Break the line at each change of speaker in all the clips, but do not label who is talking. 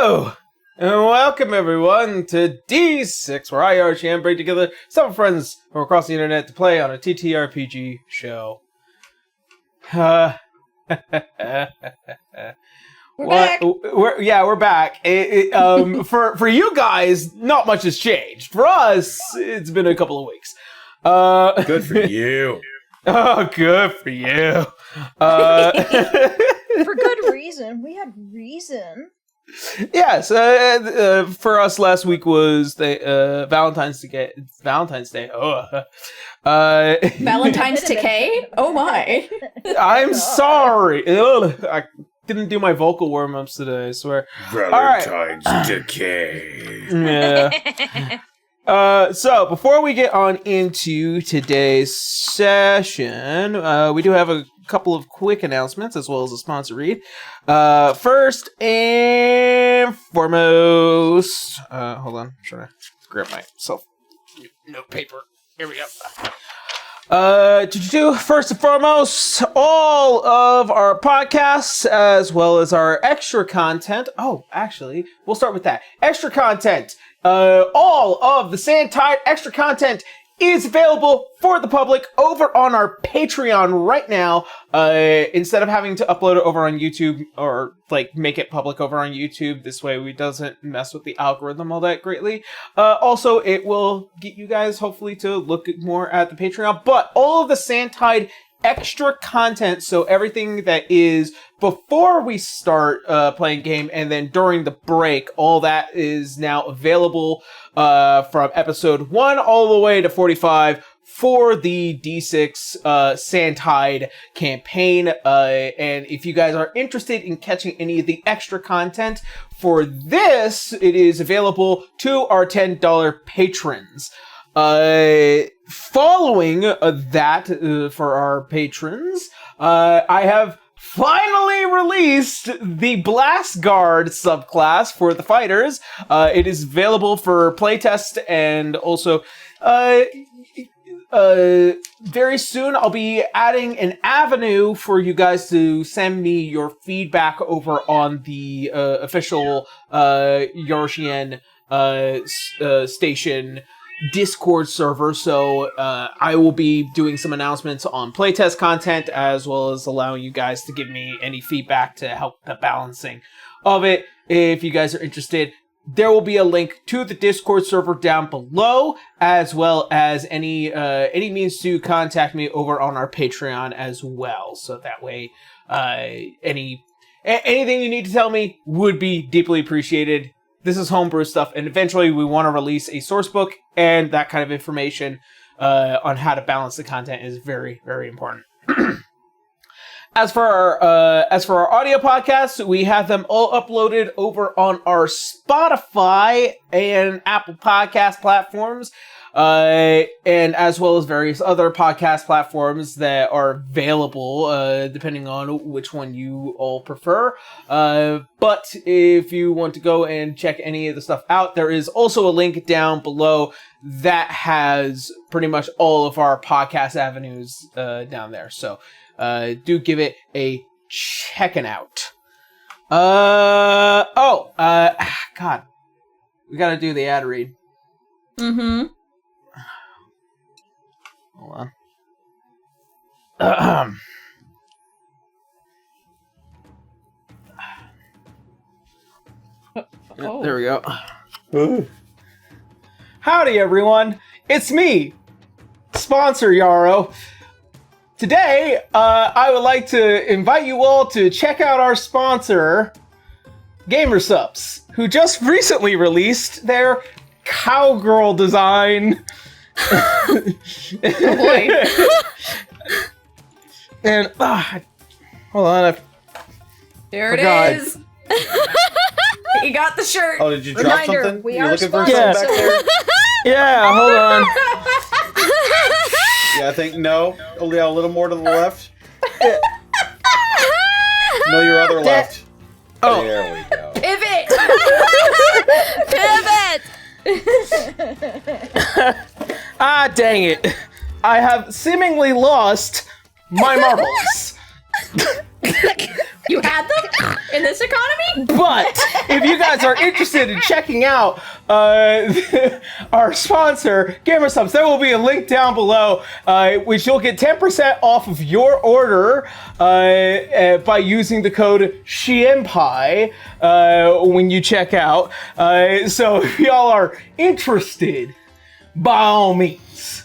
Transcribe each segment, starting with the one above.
Hello, and welcome everyone to D6, where I, Archie, bring together several friends from across the internet to play on a TTRPG show.
We're back.
We're back. For you guys, not much has changed. For us, it's been a couple of weeks.
Good for you.
Oh, good for you.
For good reason. We had reason.
Yes, for us last week was the Valentine's Day.
Valentine's Decay? Oh my.
I'm sorry. I didn't do my vocal warm-ups today, I swear.
Valentine's Decay.
Yeah. So, before we get on into today's session, we do have a couple of quick announcements as well as a sponsor read. First and foremost, hold on, I'm trying to grab myself note paper. Here we go. First and foremost, all of our podcasts as well as our extra content. Oh, actually, we'll start with that. Extra content. All of the Sandtide extra content is available for the public over on our Patreon right now. Instead of having to upload it over on YouTube or make it public over on YouTube, this way we doesn't mess with the algorithm all that greatly. Also, it will get you guys hopefully to look more at the Patreon. But all of the Sandtide extra content, so everything that is before we start playing game and then during the break, all that is now available from episode 1 all the way to 45 for the D6 Sandtide campaign. And if you guys are interested in catching any of the extra content for this, it is available to our $10 patrons. Following that, for our patrons, I have finally released the Blast Guard subclass for the fighters. It is available for playtest, and also very soon I'll be adding an avenue for you guys to send me your feedback over on the official Yarshian station Discord server, so I will be doing some announcements on playtest content as well as allowing you guys to give me any feedback to help the balancing of it. If you guys are interested, there will be a link to the Discord server down below, as well as any means to contact me over on our Patreon as well. So that way, anything you need to tell me would be deeply appreciated. This is homebrew stuff, and eventually we want to release a source book, and that kind of information on how to balance the content is very, very important. As for our audio podcasts, we have them all uploaded over on our Spotify and Apple Podcast platforms, and as well as various other podcast platforms that are available, depending on which one you all prefer. But if you want to go and check any of the stuff out, there is also a link down below that has pretty much all of our podcast avenues down there. So do give it a checking out. God, we gotta do the ad read.
Mm-hmm.
Hold on.
Oh.
There we go. Howdy, everyone. It's me, sponsor Yarrow. Today, I would like to invite you all to check out our sponsor, GamerSupps, who just recently released their cowgirl design.
Oh boy.
And hold on,
There it
forgot.
is. You got the shirt.
Oh, did you drop
Reminder,
something?
we
You're
are
looking for
sponsored,
something back there?
yeah, hold on.
Yeah, I think no. Oh, yeah, a little more to the left. No, your other left.
Oh.
There we go.
Pivot. Pivot.
Ah, dang it. I have seemingly lost my marbles.
You had them in this economy?
But if you guys are interested in checking out our sponsor, GamerSubs, there will be a link down below, which you'll get 10% off of your order by using the code SHIENPAI when you check out. So if y'all are interested, by all means.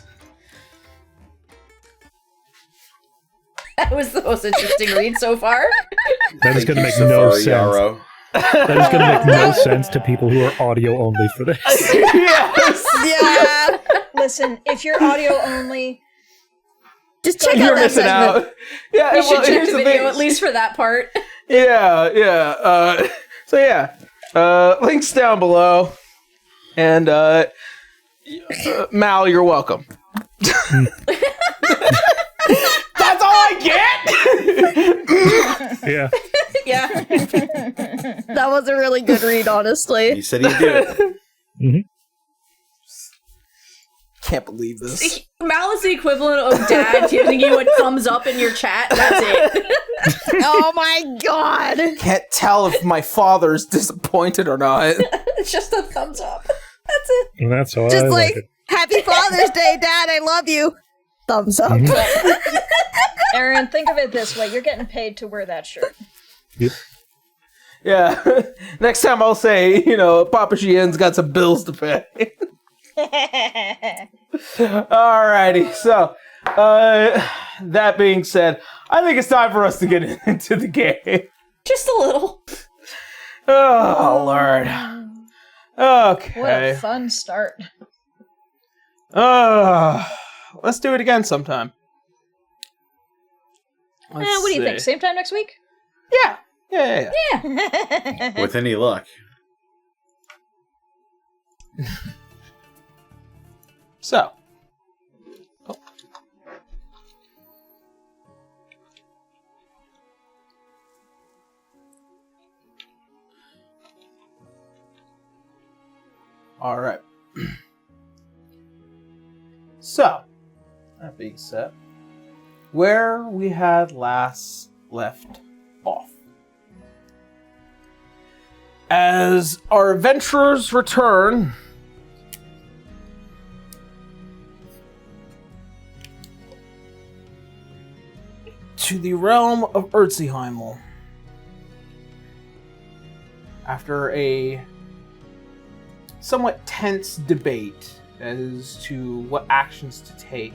That was the most interesting read so far.
That is going to make
So
no
far,
sense.
Yarrow.
That is going to make no sense to people who are audio only for this.
Yes.
Yeah.
Listen, if you're audio only,
Just check
You're
out that
missing
segment.
out. Yeah,
You should check
here's
the
the
video
thing.
at least for that part.
Yeah. So yeah, links down below, and Mal, you're welcome. That's all I get.
Yeah.
Yeah.
That was a really good read, honestly.
You said he'd do it.
Mhm.
Can't believe this.
Mal is the equivalent of dad giving you a thumbs up in your chat. That's it.
Oh my god.
Can't tell if my father's disappointed or not.
It's just a thumbs up. That's it.
And that's how
Just
I
like,
like it.
Happy Father's Day, Dad, I love you. Thumbs up.
Aaron, think of it this way: you're getting paid to wear that shirt.
Yep.
Yeah. Next time I'll say, Papa Shien's got some bills to pay. Alrighty. So, that being said, I think it's time for us to get into the game.
Just a little.
Oh, Lord. Okay.
What a fun start.
Let's do it again sometime. Let's
What do you think?
see.
Same time next week?
Yeah.
With any luck.
So. Oh. All right. So, that being said, where we had last left off. As our adventurers return to the realm of Erziheimel, after a somewhat tense debate as to what actions to take,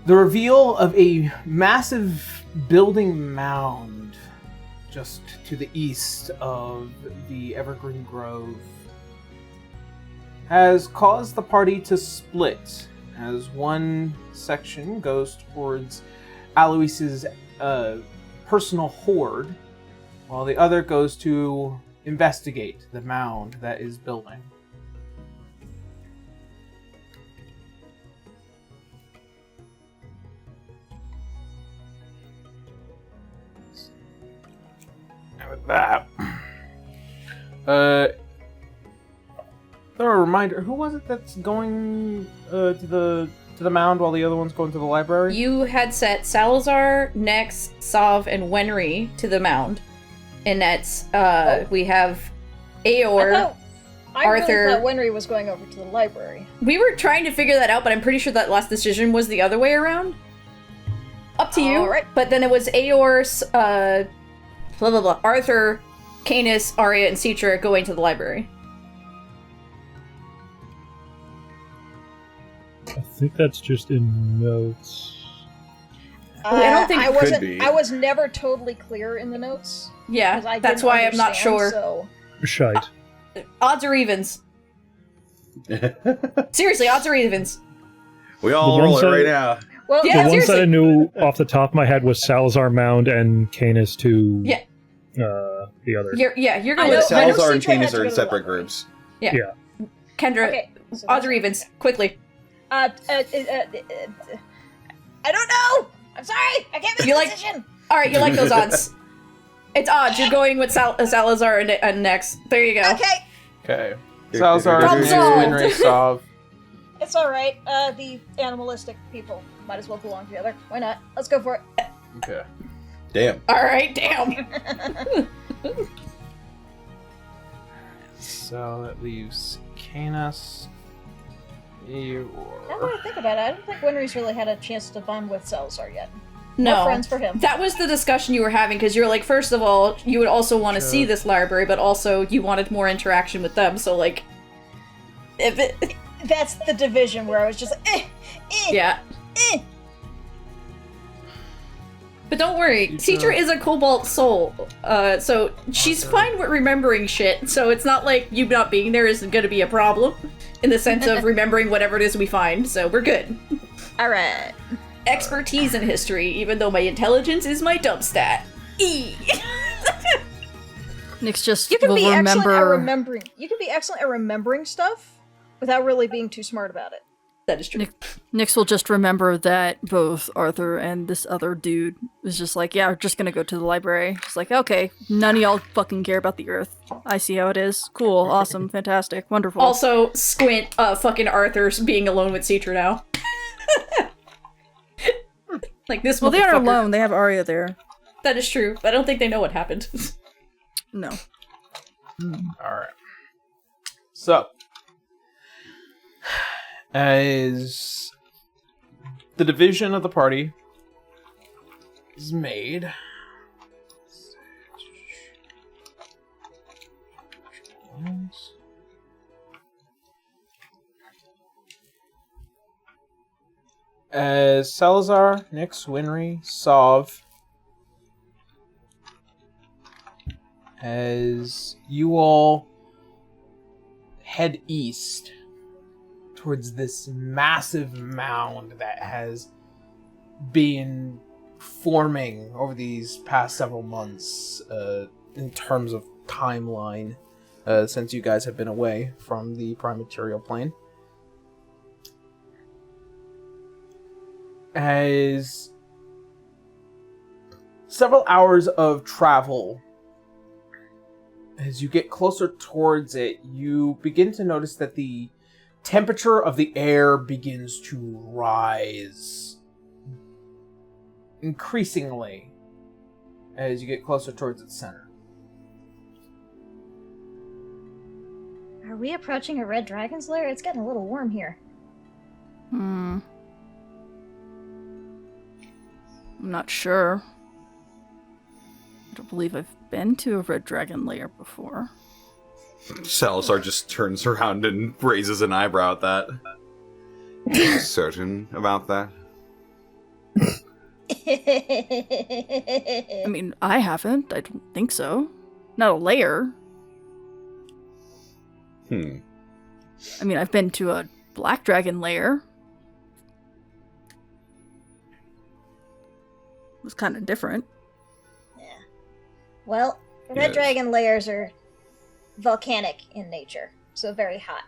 the reveal of a massive building mound just to the east of the Evergreen Grove has caused the party to split, as one section goes towards Alois's personal hoard, while the other goes to investigate the mound that is building. And with that, a reminder: who was it that's going to the mound while the other one's going to the library?
You had set Salazar, Nex, Sav, and Wenry to the mound. And that's, we have Aor,
I
Arthur.
really thought Wenry was going over to the library.
We were trying to figure that out, but I'm pretty sure that last decision was the other way around. Up to you.
Alright.
But then it was Aor, blah blah blah, Arthur, Canis, Arya, and Citra going to the library.
I think that's just in notes.
I don't think
I
it
could
wasn't.
be.
I was never totally clear in the notes.
Yeah,
'cause I
that's
didn't
why I'm not
understand,
sure.
So
Shite.
Odds or evens? Seriously, odds or evens?
We all
The
roll
ones
it
that-
right now.
well,
Yeah,
The ones that
seriously.
I knew off the top of my head was Salazar Mound and Canis to
Yeah.
the other.
You're
I
going
know-
with
Salazar and
Citra had
Canis
to
are
go
in
to the
separate
library.
groups.
Kendra.
Okay. So
Odds or evens? Quickly.
I don't know. I'm sorry. I can't make
You
a
like-
decision.
All right, you like those odds. It's odds. You're going with Salazar and Nex. There you go.
Okay,
Okay. Salazar,
Problem solved.
Winry, Sav.
it's all right. The animalistic people might as well belong together. Why not? Let's go for it.
Okay.
Damn.
All right, damn.
So that leaves Canis. Eeyore.
Now that I think about it, I don't think Winry's really had a chance to bond with Salazar yet.
No.
More friends for him.
That was the discussion you were having, because you were like, first of all, you would also want to see this library, but also you wanted more interaction with them, so like... If it...
That's the division where I was just like,
Yeah. But don't worry, Citra is a cobalt soul, so she's fine with remembering shit, so it's not like you not being there isn't gonna be a problem, in the sense of remembering whatever it is we find, so we're good.
Alright.
Expertise in history, even though my intelligence is my dump stat.
Nick's just
You can
will
be excellent at
remember.
remembering. You can be excellent at remembering stuff without really being too smart about it.
That is true.
Nix will just remember that both Arthur and this other dude was just like, yeah, we're just gonna go to the library. Just like, okay, none of y'all fucking care about the Earth. I see how it is. Cool, awesome, fantastic, wonderful.
Also, Squint, fucking Arthur's being alone with Citra now. Like, this
well, they are
motherfucker.
alone. They have Arya there.
That is true, but I don't think they know what happened.
No.
Alright. So, as the division of the party is made, as Salazar, Nyx, Winry, Sov, as you all head east towards this massive mound that has been forming over these past several months in terms of timeline since you guys have been away from the prime material plane. As several hours of travel, as you get closer towards it, you begin to notice that the temperature of the air begins to rise increasingly as you get closer towards its center.
Are we approaching a red dragon's lair? It's getting a little warm here.
I'm not sure. I don't believe I've been to a red dragon lair before.
Salazar just turns around and raises an eyebrow at that. You certain about that?
I mean, I haven't. I don't think so. Not a lair.
Hmm.
I mean, I've been to a black dragon lair. It was kind of different.
Well, red
Yes.
dragon lairs are volcanic in nature, so very hot.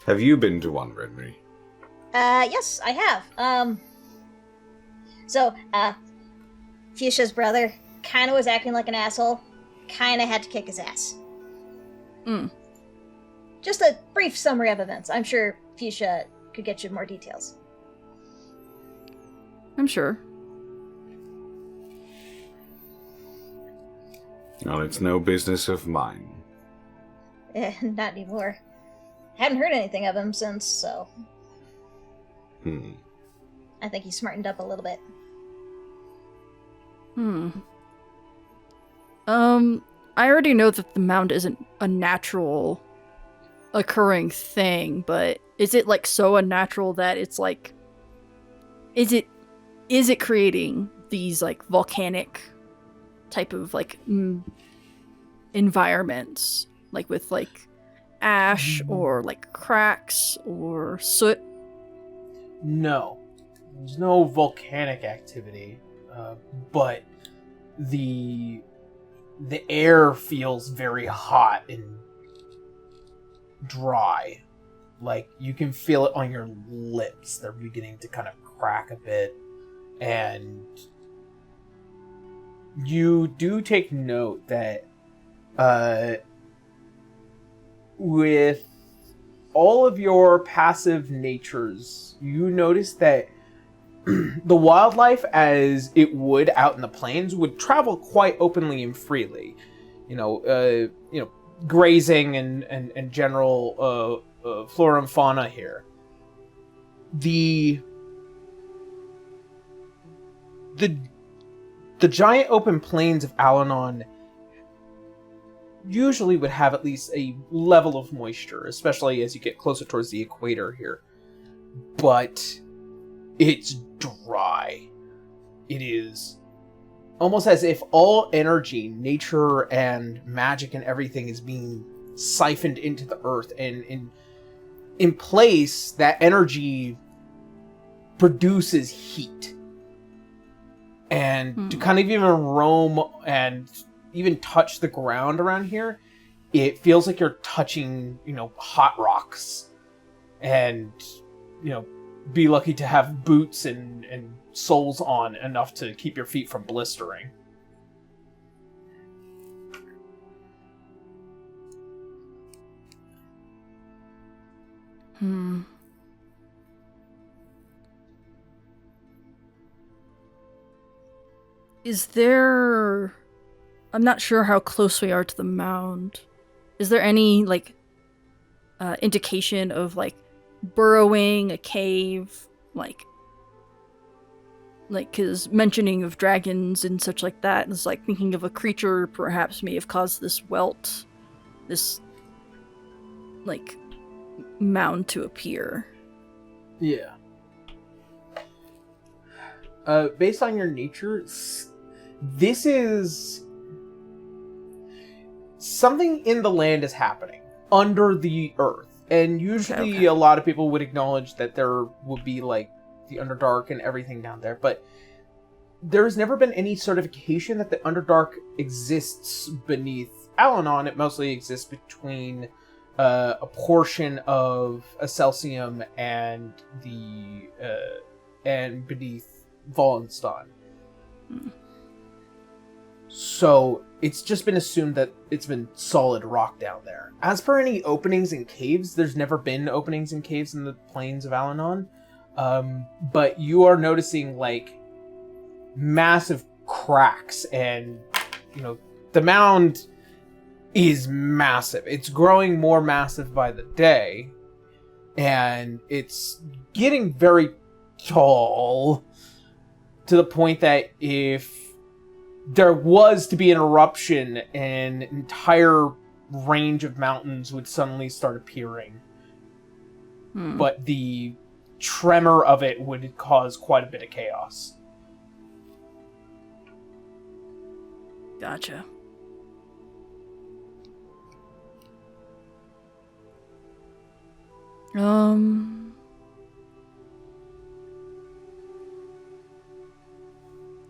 Have you been to one, Renry?
Yes, I have. Fuchsia's brother kinda was acting like an asshole, kinda had to kick his ass. Just a brief summary of events. I'm sure Fuchsia could get you more details.
I'm sure.
Well, it's no business of mine.
Not anymore. Haven't heard anything of him since, so
Hmm.
I think he smartened up a little bit.
I already know that the mound isn't a natural occurring thing, but is it like so unnatural that it's like is it creating these like volcanic type of like environments, like with like ash or like cracks or soot?
No. There's no volcanic activity, but the air feels very hot and dry. Like, you can feel it on your lips. They're beginning to kind of crack a bit. And you do take note that with all of your passive natures, you notice that the wildlife, as it would out in the plains, would travel quite openly and freely. Grazing and general flora and fauna here. The giant open plains of Alanon usually would have at least a level of moisture, especially as you get closer towards the equator here. But it's dry. It is almost as if all energy, nature, and magic and everything is being siphoned into the earth, and in place, that energy produces heat. And to kind of even roam and even touch the ground around here, it feels like you're touching, hot rocks. And, be lucky to have boots and soles on enough to keep your feet from blistering.
Is there... I'm not sure how close we are to the mound. Is there any, indication of, burrowing, a cave, because mentioning of dragons and such like that is thinking of a creature perhaps may have caused this welt, this, mound to appear.
Yeah. Based on your nature, this is... something in the land is happening under the earth. And usually a lot of people would acknowledge that there would be, the Underdark and everything down there. But there's never been any certification that the Underdark exists beneath Alanon. It mostly exists between a portion of Acelsium and and beneath Wallenstein. So it's just been assumed that it's been solid rock down there. As for any openings in caves, there's never been openings in caves in the plains of Alanon. But you are noticing, massive cracks, and, the mound is massive. It's growing more massive by the day, and it's getting very tall, to the point that if there was to be an eruption, an entire range of mountains would suddenly start appearing. But the tremor of it would cause quite a bit of chaos.
Gotcha.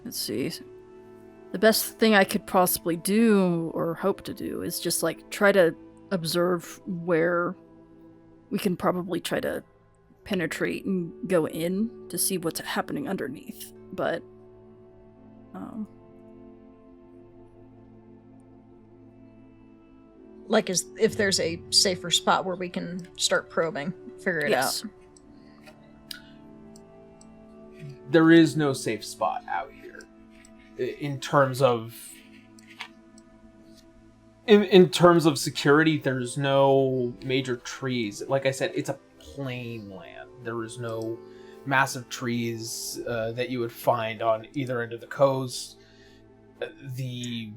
Let's see. The best thing I could possibly do, or hope to do, is just, try to observe where we can probably try to penetrate and go in to see what's happening underneath. But,
if there's a safer spot where we can start probing, figure it out.
There is no safe spot out here. In terms of security, there's no major trees. Like I said, it's a plain land. There is no massive trees that you would find on either end of the coast. The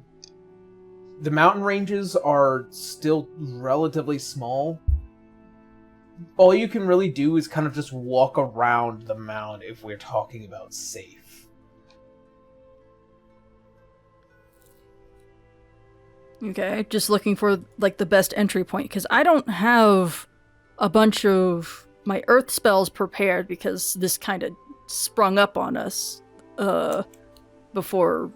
mountain ranges are still relatively small. All you can really do is kind of just walk around the mound if we're talking about safe.
Okay, just looking for, the best entry point, because I don't have a bunch of my earth spells prepared, because this kind of sprung up on us before.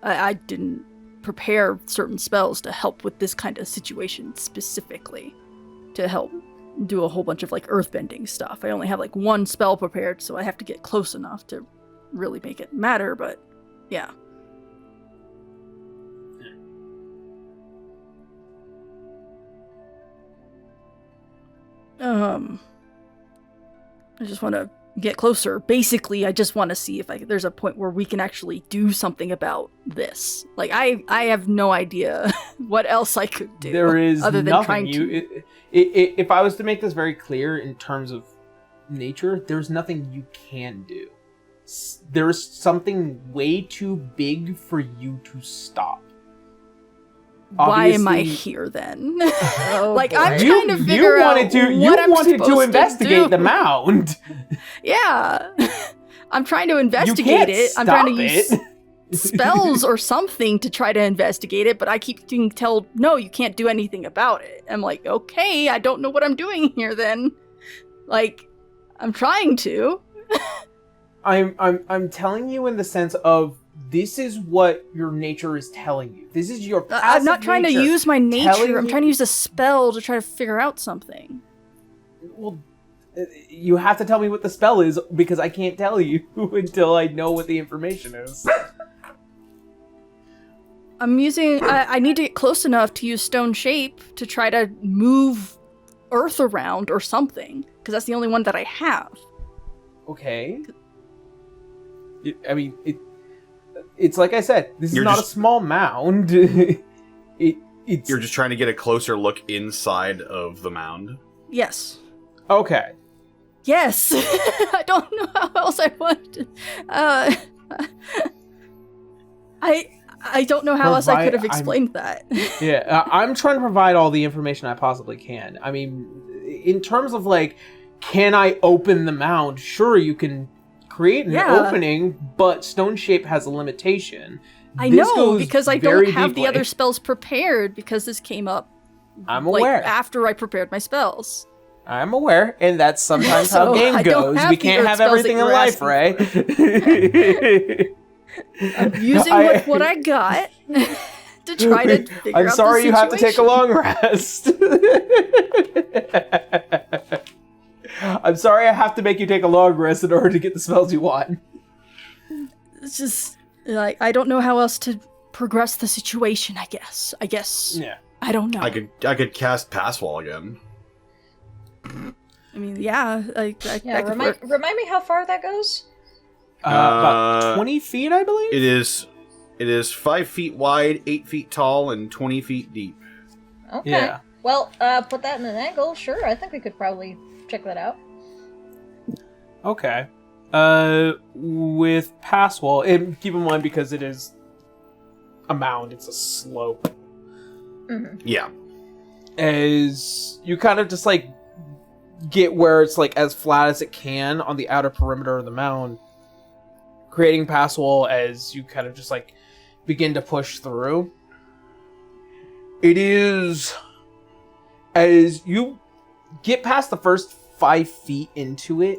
I didn't prepare certain spells to help with this kind of situation specifically, to help do a whole bunch of, earthbending stuff. I only have, one spell prepared, so I have to get close enough to really make it matter, but yeah. I just want to get closer. Basically, I just want to see if there's a point where we can actually do something about this. Like, I have no idea what else I could do.
There is
other than
nothing
trying to.
If I was to make this very clear in terms of nature, there's nothing you can do. There's something way too big for you to stop.
Why am I
Obviously-
here then?
Oh,
like,
boy.
I'm trying to figure out what I'm
wanted to
supposed
investigate
do.
the mound.
Yeah. I'm trying to
You
investigate
can't
it. I'm
stop
trying to use spells or something to try to investigate it, but I keep being told, no, you can't do anything about it. I'm like, okay, I don't know what I'm doing here then. Like, I'm trying to.
I'm telling you in the sense of this is what your nature is telling you. This is your passive
I'm not trying to
nature
use my
telling
nature. I'm
you-
trying to use a spell to try to figure out something.
Well, you have to tell me what the spell is because I can't tell you until I know what the information is.
I'm using. I need to get close enough to use stone shape to try to move earth around or something, because that's the only one that I have.
Okay. It's like I said. This is
You're
not
just-
a small mound. It's
You're just trying to get a closer look inside of the mound.
Yes.
okay.
Yes. I don't know how else I want to. I don't know how else I could have explained that.
Yeah, I'm trying to provide all the information I possibly can. I mean, in terms of like, can I open the mound? Sure, you can create an
Yeah.
opening, but stone shape has a limitation.
I
This
know,
goes
because I
very
don't have the
deeply.
other spells prepared, because this came up
I'm
like
aware.
after I prepared my spells.
I'm aware, and that's sometimes
So,
how game
I don't
goes.
have
We
the
can't
earth
have
spells
everything
that
in
you're
life, right?
I'm using what I got to try to figure out
I'm sorry
the
you have to take a
situation.
long rest. I'm sorry I have to make you take a long rest in order to get the spells you want.
It's just like I don't know how else to progress the situation. I guess.
Yeah.
I don't know.
I could cast Pass Wall again.
I mean, yeah.
Yeah, remind me how far that goes?
About 20 feet, I believe?
It is 5 feet wide, 8 feet tall, and 20 feet deep.
Okay.
Yeah.
Well, put that in an angle. Sure, I think we could probably check that out.
Okay. With pass wall, and keep in mind because it is a mound, it's a slope.
Yeah.
As you kind of just like get where it's like as flat as it can on the outer perimeter of the mound, creating pass wall as you kind of just like begin to push through. It is as you get past the first 5 feet into it,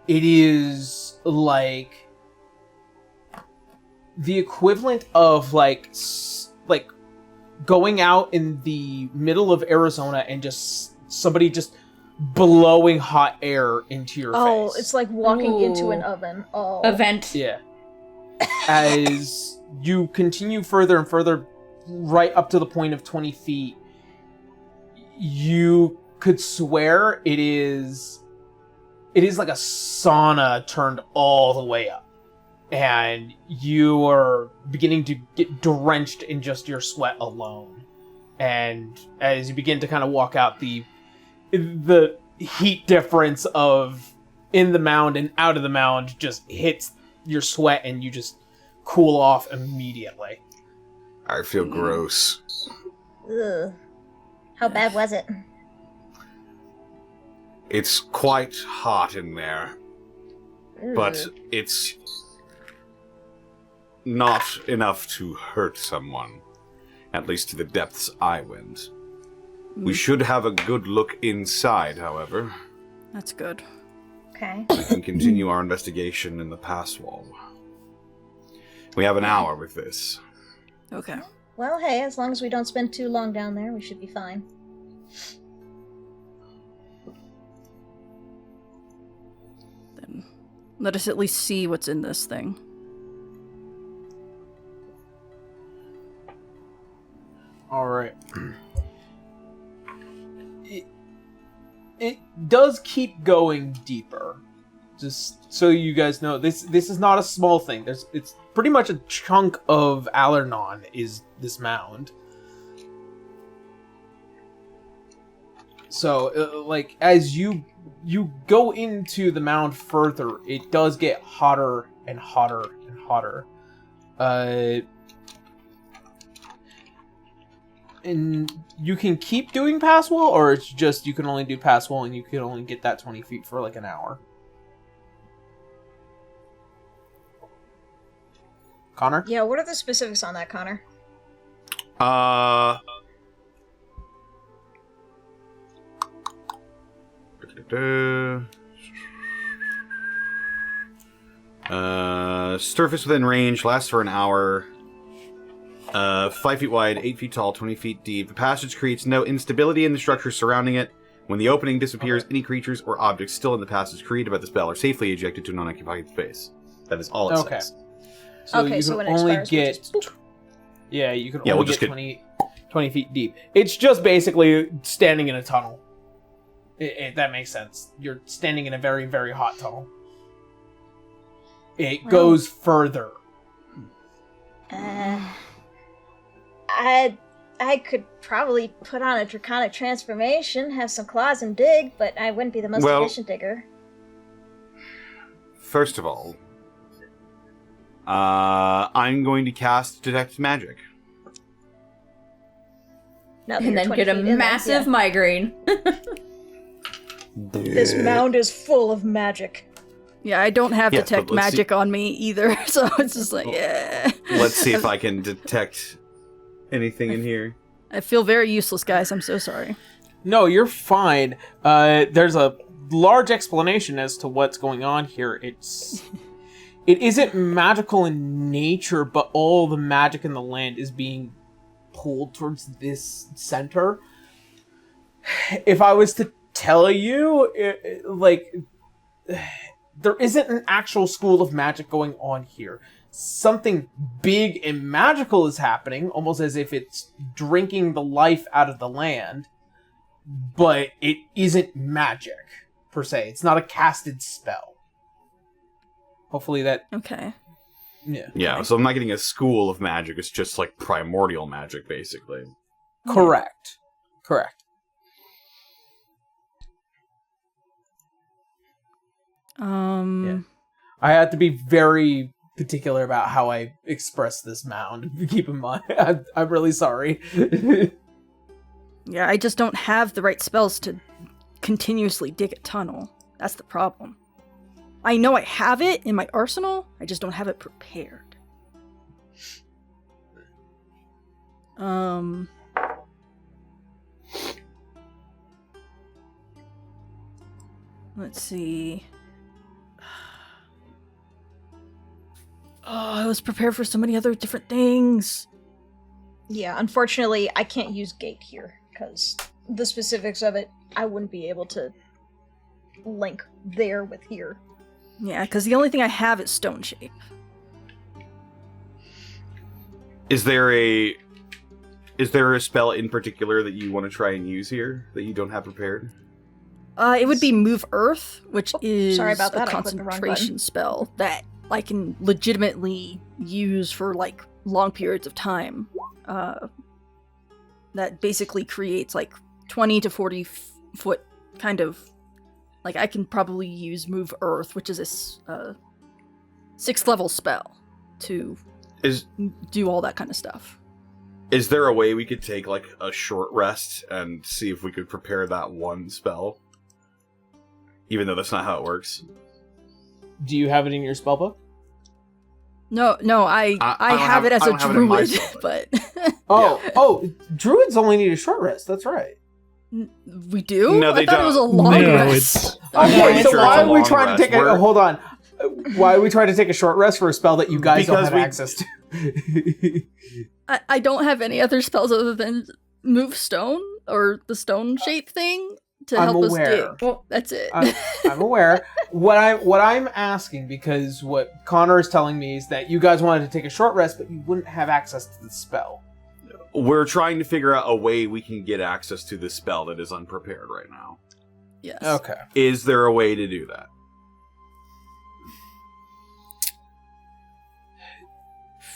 it is like the equivalent of like going out in the middle of Arizona and just somebody just blowing hot air into your
Oh,
face.
it's like walking into an
Ooh.
oven. Oh.
Event.
Yeah. As you continue further and further, right up to the point of 20 feet, you could swear it is like a sauna turned all the way up. And you are beginning to get drenched in just your sweat alone. And as you begin to kind of walk out, the heat difference of in the mound and out of the mound just hits your sweat and you just cool off immediately.
I feel gross.
Ugh. How bad was it?
It's quite hot in there, but
Ugh.
it's not enough to hurt someone. At least to the depths I went. We should have a good look inside, however.
That's good.
Okay.
We can continue our investigation in the pass wall. We have an hour with this.
Okay.
Well, hey, as long as we don't spend too long down there, we should be fine.
Then let us at least see what's in this thing.
All right. It does keep going deeper, Just so you guys know, this is not a small thing. It's pretty much a chunk of Alernon is this mound. So, like, as you go into the mound further, it does get hotter and hotter and hotter. And you can keep doing pass wall, or it's just you can only do pass wall and you can only get that 20 feet for like an hour. Connor?
Yeah, what are the specifics on that, Connor?
Surface within range lasts for an hour. 5 feet wide, 8 feet tall, 20 feet deep. The passage creates no instability in the structure surrounding it. When the opening disappears, any creatures or objects still in the passage created by the spell are safely ejected to an unoccupied space. That is all it says.
So
Okay,
you
so
can
when it
only
expires,
get...
we'll just-
Yeah, you can
Yeah,
only
we'll just
get
get-
20 feet deep. It's just basically standing in a tunnel. That makes sense. You're standing in a very, very hot tunnel. It goes further.
I could probably put on a draconic transformation, have some claws and dig, but I wouldn't be the most
Well-
efficient digger.
First of all, I'm going to cast Detect Magic.
Now that
And
you're
then
20
get a
feet in there,
massive
yeah.
migraine.
This mound is full of magic.
Yeah, I don't have
Yes,
detect
but let's
magic on me either, so it's just like, yeah.
Let's see if I can detect anything in here.
I feel very useless, guys. I'm so sorry.
No, you're fine. There's a large explanation as to what's going on here. It isn't magical in nature, but all the magic in the land is being pulled towards this center. If I was to tell you, there isn't an actual school of magic going on here. Something big and magical is happening, almost as if it's drinking the life out of the land, but it isn't magic, per se. It's not a casted spell. Hopefully that...
Okay.
Yeah.
Yeah, so I'm not getting a school of magic, it's just like primordial magic, basically.
Correct. Correct. Yeah. I have to be very particular about how I express this mound. Keep in mind, I'm really sorry.
Yeah, I just don't have the right spells to continuously dig a tunnel. That's the problem. I know I have it in my arsenal, I just don't have it prepared. Let's see. Oh, I was prepared for so many other different things.
Yeah, unfortunately, I can't use gate here, because the specifics of it, I wouldn't be able to link there with here.
Yeah, because the only thing I have is stone shape.
Is there a spell in particular that you want to try and use here that you don't have prepared?
It would be Move Earth, which is
sorry about that,
a
I clicked the wrong
concentration
button.
spell that I can legitimately use for, like, long periods of time. That basically creates, like, 20 to 40 foot kind of... Like, I can probably use Move Earth, which is a 6th level spell, to do all that kind of stuff.
Is there a way we could take, like, a short rest and see if we could prepare that one spell? Even though that's not how it works.
Do you have it in your spellbook?
No, I
don't
have it as
I
a
don't have it in my
druid,
spellbook.
but...
Oh, druids only need a short rest. That's right.
We do?
No, they
I thought it was a
don't.
long
No,
rest.
Okay, so
sure
why
it's a
are we
long
trying
rest.
to take a...
We're-
Hold on. Why are we trying to take a short rest for a spell that you guys
Because
don't have
we-
access to?
I don't have any other spells other than Move Stone, or the stone shape thing, to
I'm
help us
aware.
dig. Well, that's it.
I'm aware. What I'm asking, because what Connor is telling me is that you guys wanted to take a short rest, but you wouldn't have access to the spell.
We're trying to figure out a way we can get access to this spell that is unprepared right now.
Yes.
Okay.
Is there a way to do that?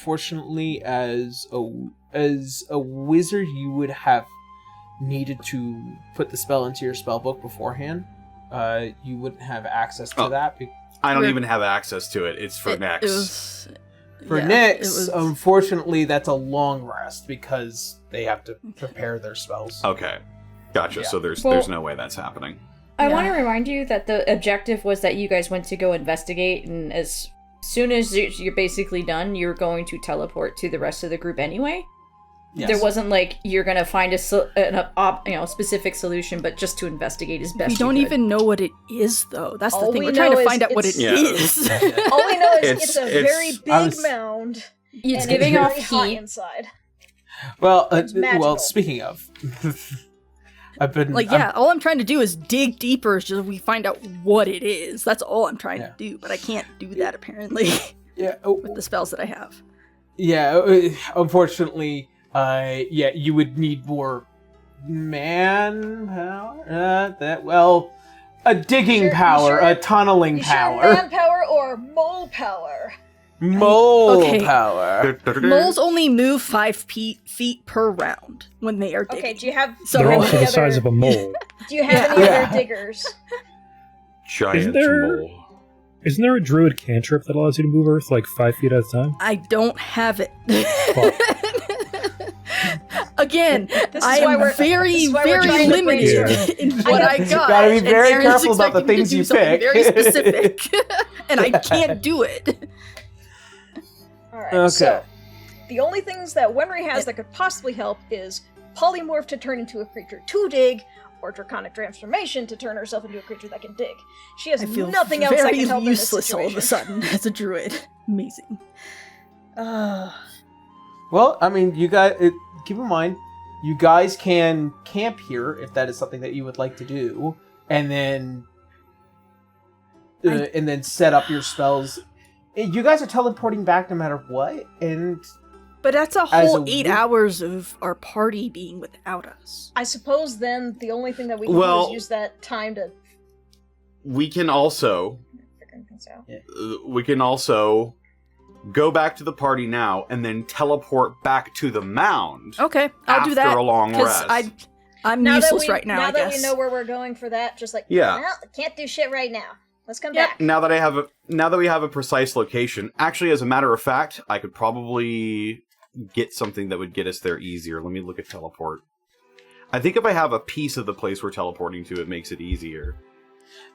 unfortunately, as a wizard, you would have needed to put the spell into your spell book beforehand. You wouldn't have access to that.
I don't even have access to it. It's for next.
For Nyx, unfortunately, that's a long rest because they have to prepare their spells.
Okay, gotcha.
Yeah.
So there's no way that's happening.
I want to remind you that the objective was that you guys went to go investigate, and as soon as you're basically done, you're going to teleport to the rest of the group anyway.
Yes.
There wasn't like you're gonna find a specific solution, but just to investigate as best.
We don't even know what it is, though. That's the
All
thing.
we
We're trying
know
to
is
find out what it is.
All we know is it's a very big
I was-
mound.
It's
and
giving
it's
off
very hot
heat.
inside.
Well,
magical.
speaking of, I've been
all I'm trying to do is dig deeper, is just we find out what it is. That's all I'm trying to do, but I can't do that apparently with the spells that I have.
Yeah, unfortunately, you would need more manpower. A digging power, a tunneling power,
Manpower or mole power.
mole
Okay.
power.
Moles only move 5 feet per round when they are digging.
Okay, do you have
They're also
any
the size of a mole.
Do you have any other diggers?
Giant
there-
mole.
Isn't there a druid cantrip that allows you to move Earth like 5 feet at a time?
I don't have it.
Fuck.
Again,
This is
I
why
am
we're-
very,
this is why we're
very
trying to
limited
brainstorm.
in what I
You
got.
gotta be
and
very
Aaron's
careful about the
expecting me to
things
do
you
something
pick.
Very specific, and I can't do it.
Alright,
Okay.
so the only things that Wenry has that could possibly help is polymorph to turn into a creature to dig, or draconic transformation to turn herself into a creature that can dig. She has
I feel
nothing else that
very
can help in this
useless all of a
situation.
sudden as a druid. Amazing.
Well, I mean, you guys keep in mind, you guys can camp here if that is something that you would like to do, and then set up your spells. You guys are teleporting back no matter what, and
But that's a
As
whole
a
8
wi-
hours of our party being without us.
I suppose then the only thing that we can do
Well-
is use that time to
We can also
figure things out.
go back to the party now and then teleport back to the mound.
Okay, I'll do that.
After a long rest.
I'm
Now that
useless
we-
right now, I
that
guess.
we know where we're going for that, just like,
Yeah.
well, I can't do shit right now. Let's come
Yep.
back.
Now that we have a precise location, actually, as a matter of fact, I could probably get something that would get us there easier. Let me look at teleport. I think if I have a piece of the place we're teleporting to, it makes it easier.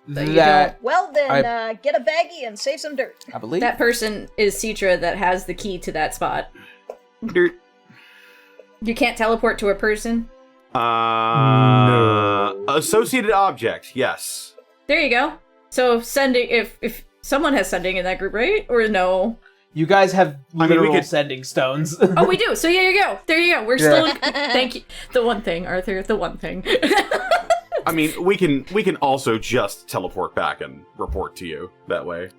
that
Well then, get a baggie and save some dirt.
I believe
That person is Citra that has the key to that spot.
No.
You can't teleport to a person?
Associated object, yes.
There you go. So sending, if someone has sending in that group, right? Or no?
you guys have
I mean, we
literal
could-
sending stones.
Oh, we do. So there you go. There you go. We're still. Thank you. The one thing, Arthur. The one thing.
I mean, we can also just teleport back and report to you that way.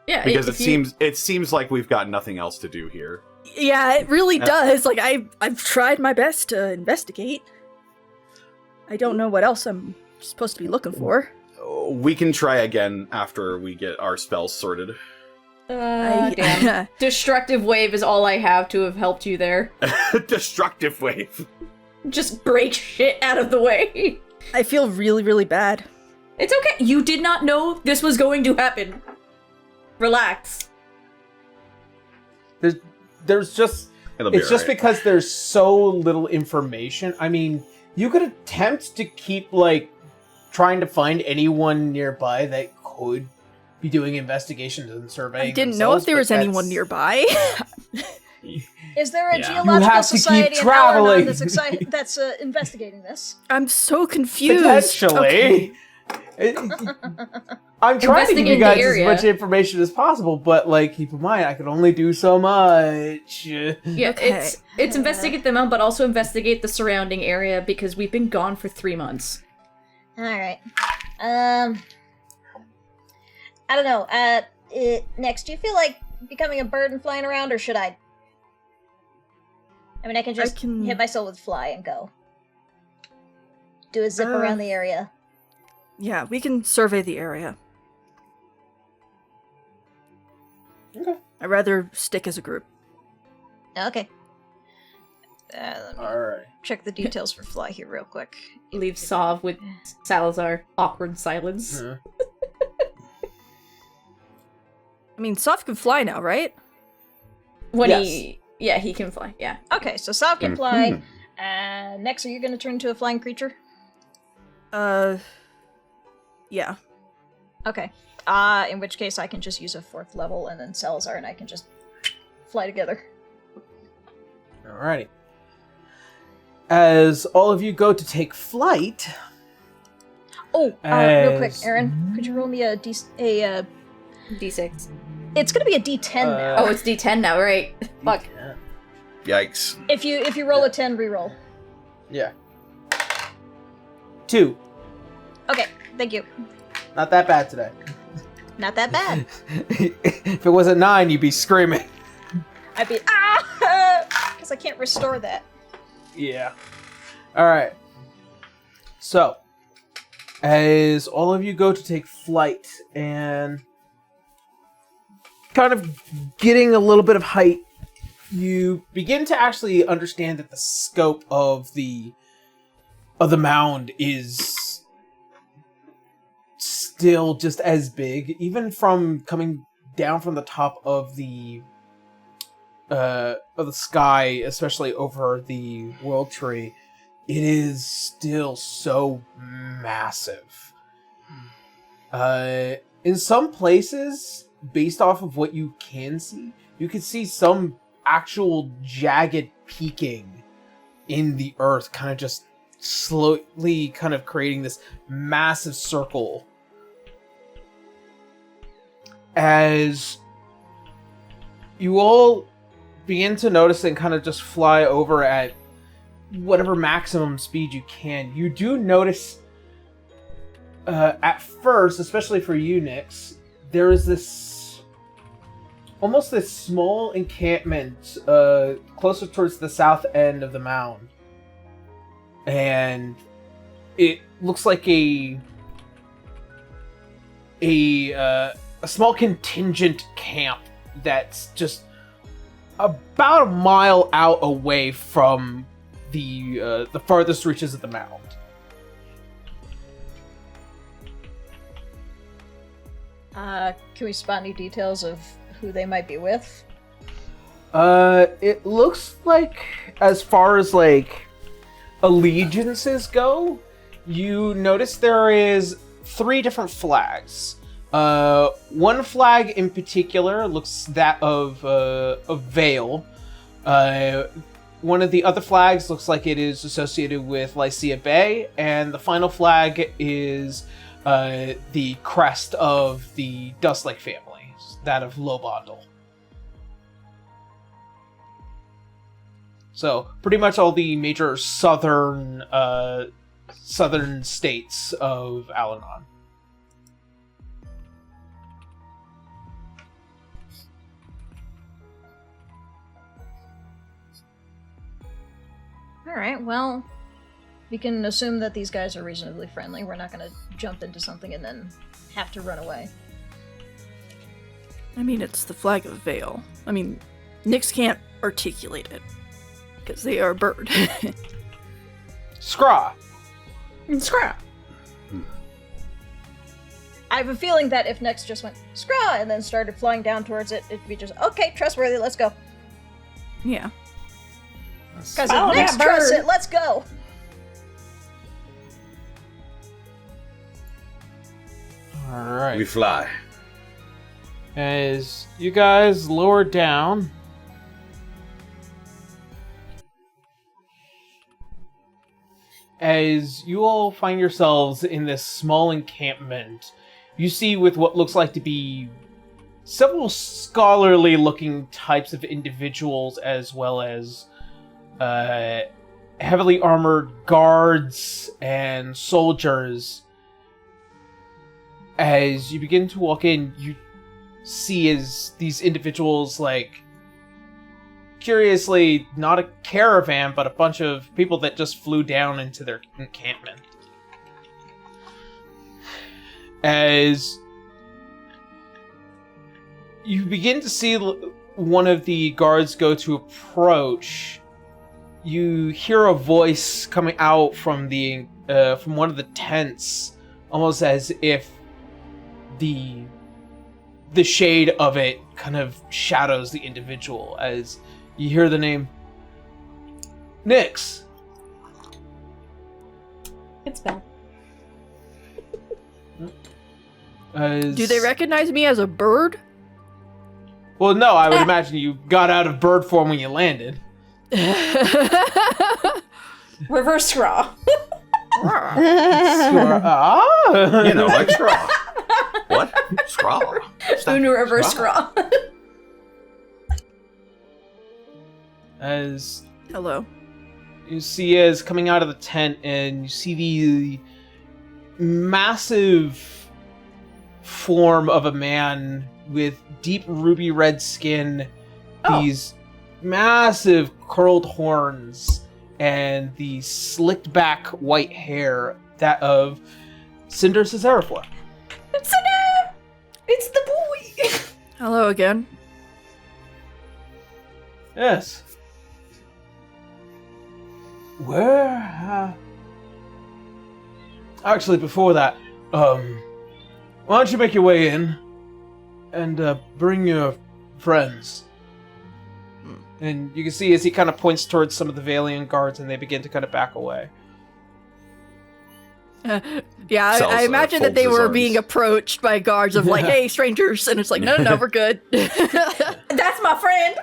Yeah.
Because
if you-
it seems like we've got nothing else to do here.
Yeah, it really does. Like, I've tried my best to investigate. I don't know what else I'm supposed to be looking for.
We can try again after we get our spells sorted.
Damn. Destructive wave is all I have to have helped you there.
Destructive wave.
Just break shit out of the way.
I feel really, really bad.
It's okay. You did not know this was going to happen. Relax.
There's just
It'll be
it's just
alright.
because there's so little information. I mean, you could attempt to keep trying to find anyone nearby that could be doing investigations and surveying.
I didn't know if there was anyone nearby.
Is there a
Yeah.
You
geological
have to keep
society in
traveling.
Alanon that's investigating this?
I'm so confused.
Potentially. I'm trying to give you
Investigate the
guys as
area.
much information as possible, but keep in mind I can only do so much.
Yeah,
Okay.
it's investigate the mound, but also investigate the surrounding area because we've been gone for 3 months.
Alright. I don't know. Next, do you feel like becoming a bird and flying around, or should I? I mean, I can just hit myself with fly and go. Do a zip around the area.
Yeah, we can survey the area.
Okay.
I'd rather stick as a group.
Okay. Let me
Alright.
check the details for Fly here real quick.
Leave Sov with Salazar. Awkward silence.
Yeah.
I mean, Soph can fly now, right?
When
Yes.
he can fly, yeah.
Okay, so Sav can fly. Next, are you going to turn into a flying creature?
Yeah.
Okay. In which case I can just use a 4th level, and then Salazar and I can just fly together.
Alrighty. As all of you go to take flight...
Oh, real quick, Aaron, could you roll me a
D6.
It's gonna be a D10 now.
Oh, it's D10 now, right? Fuck.
Yikes.
If you roll a 10, reroll.
Yeah. 2.
Okay, thank you.
Not that bad today.
Not that bad.
If it was a 9, you'd be screaming.
I'd be because I can't restore that.
Yeah. Alright. So, as all of you go to take flight and kind of getting a little bit of height, you begin to actually understand that the scope of the mound is still just as big, even from coming down from the top of the sky, especially over the world tree. It is still so massive. In some places, based off of what you can see, you can see some actual jagged peaking in the earth, kind of just slowly kind of creating this massive circle. As you all begin to notice and kind of just fly over at whatever maximum speed you can, you do notice at first, especially for you, Nyx, there is this almost this small encampment closer towards the south end of the mound, and it looks like a small contingent camp that's just about a mile out away from the farthest reaches of the mound.
Can we spot any details of who they might be with?
It looks like, as far as like allegiances go, you notice there is 3 different flags. One flag in particular looks that of Vale. One of the other flags looks like it is associated with Lycia Bay, and the final flag is the crest of the Dustlake family, that of Lobondel. So, pretty much all the major southern states of Alanon.
Alright, well, we can assume that these guys are reasonably friendly. We're not gonna jump into something and then have to run away.
I mean, it's the flag of Vale. I mean, Nyx can't articulate it, because they are a bird.
Scraw!
Scrap.
I have a feeling that if Nyx just went, scraw, and then started flying down towards it, it'd be just, okay, trustworthy, let's go.
Yeah.
Because if Nyx trusts it, let's go!
Alright.
We fly.
As you guys lower down, as you all find yourselves in this small encampment, you see with what looks like to be several scholarly looking types of individuals, as well as heavily armored guards and soldiers. As you begin to walk in, you see as these individuals, like, curiously, not a caravan, but a bunch of people that just flew down into their encampment. As you begin to see one of the guards go to approach, you hear a voice coming out from the from one of the tents, almost as if the shade of it kind of shadows the individual as you hear the name Nyx.
It's Belle.
Do they recognize me as a bird?
Well, no, I would imagine you got out of bird form when you landed.
Reverse scraw.
You know, like straw. What? Straw.
Unu reverse scraw.
As
Hello.
you see as coming out of the tent, and you see the massive form of a man with deep ruby red skin, these massive curled horns, and the slicked back white hair, that of Cinder Cesarifor.
Cinder! It's the boy!
Hello again.
Yes. Where? Actually, before that, why don't you make your way in and bring your friends? And you can see as he kind of points towards some of the Valiant guards, and they begin to kind of back away.
Yeah, I imagine that they were being approached by guards of like, hey, strangers, and it's like, no, we're good.
That's my friend!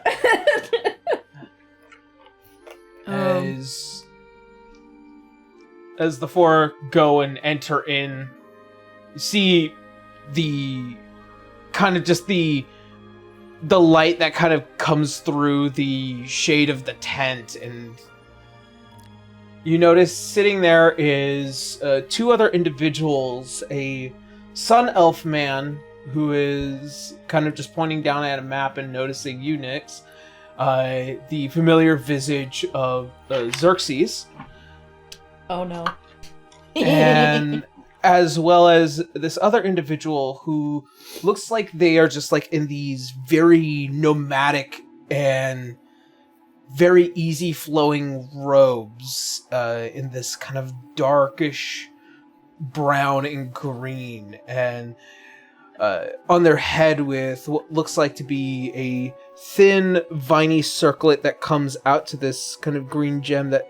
As the four go and enter in, you see the kind of just the light that kind of comes through the shade of the tent, and you notice sitting there is two other individuals, a sun elf man who is kind of just pointing down at a map and noticing you, Nyx, the familiar visage of Xerxes.
Oh no.
And as well as this other individual who looks like they are just like in these very nomadic and very easy flowing robes in this kind of darkish brown and green, and on their head with what looks like to be a thin viney circlet that comes out to this kind of green gem that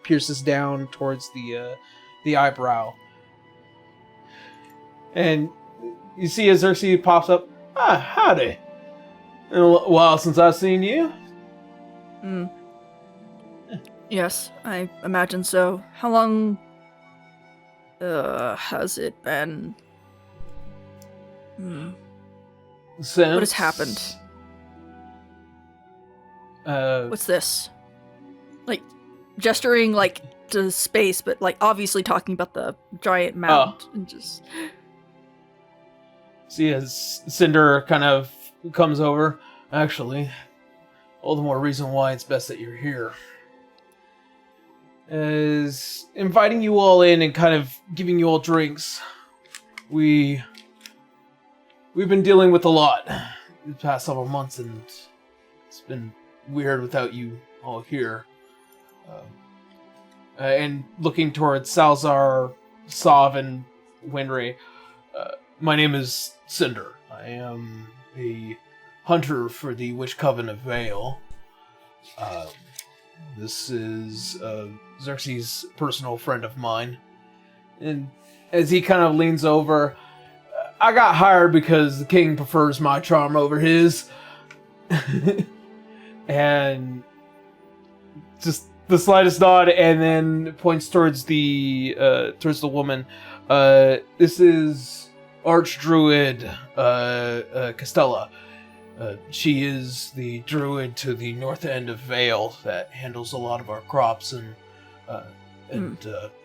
pierces down towards the eyebrow. And you see as Xerxes pops up, howdy. Been a while since I've seen you.
Yes, I imagine so. How long has it been?
Since...
What has happened? What's this? Like, gesturing like to space, but like obviously talking about the giant mound and just...
See as Cinder kind of comes over. Actually, all the more reason why it's best that you're here. Is inviting you all in and kind of giving you all drinks. We've been dealing with a lot the past several months, and it's been weird without you all here. And looking towards Salzar, Sov, and Winry, my name is Cinder. I am a hunter for the Witch Coven of Vale. This is Xerxes' personal friend of mine. And as he kind of leans over, I got hired because the king prefers my charm over his. And just the slightest nod, and then points towards the woman. This is Archdruid Castella. She is the druid to the north end of Vale that handles a lot of our crops and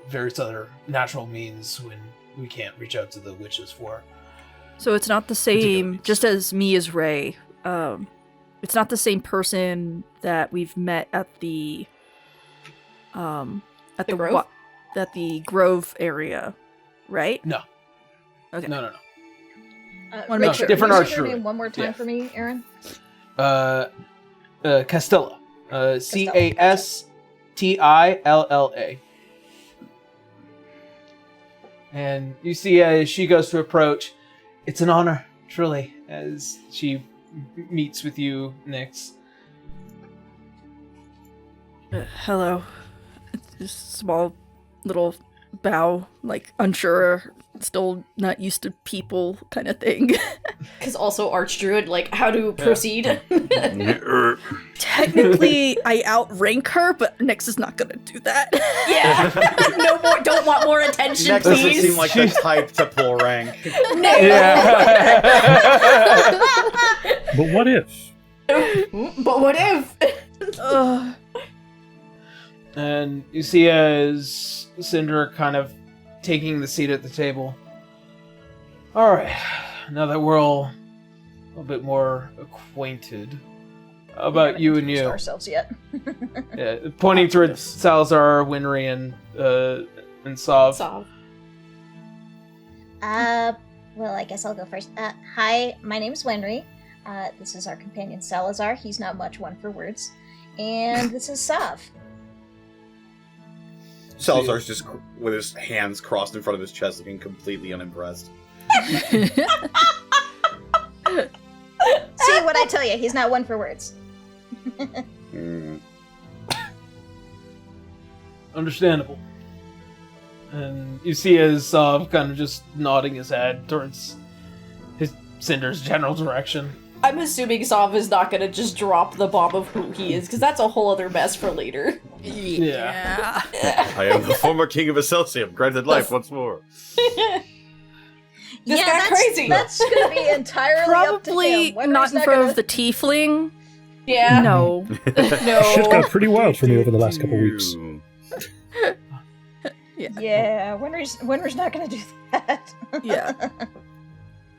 various other natural means when we can't reach out to the witches for.
So it's not the same, just as me as Ray. It's not the same person that we've met at the
Grove?
At the Grove area, right?
No.
Okay.
No.
Rachel,
different
can you say your
Archdruid.
name one more time for me, Aaron?
Castilla. Castilla. And you see as she goes to approach, it's an honor, truly, as she meets with you, Nyx.
Hello. Just small little bow, like unsure, still not used to people kind of thing.
Because also Archdruid, like, how to proceed?
Technically, I outrank her, but Nyx is not gonna do that.
Yeah. No more. Don't want more attention,
Next
please.
doesn't seem like the type to pull rank.
Yeah.
But what if?
But what if?
And you see as Cinder kind of taking the seat at the table. Alright, now that we're all a little bit more acquainted, how about you and you?
Ourselves yet?
Yeah, pointing towards Salazar, Winry, and Sav.
Sav.
Well, I guess I'll go first. Hi, my name is Wenry. This is our companion Salazar. He's not much one for words. And this is Sav.
Salazar's just with his hands crossed in front of his chest, looking completely unimpressed.
See what I tell you, he's not one for words.
Understandable. And you see as Sav kind of just nodding his head towards his Cinder's general direction.
I'm assuming Sav is not gonna just drop the bomb of who he is, because that's a whole other mess for later.
Yeah.
I am the former king of Excelsium, granted life once more.
This got crazy.
That's gonna be entirely up to
Probably
him.
not in front of the tiefling.
Yeah.
No.
No.
Shit got pretty wild for me over the last couple weeks.
Yeah, Winter's not gonna do that.
Yeah.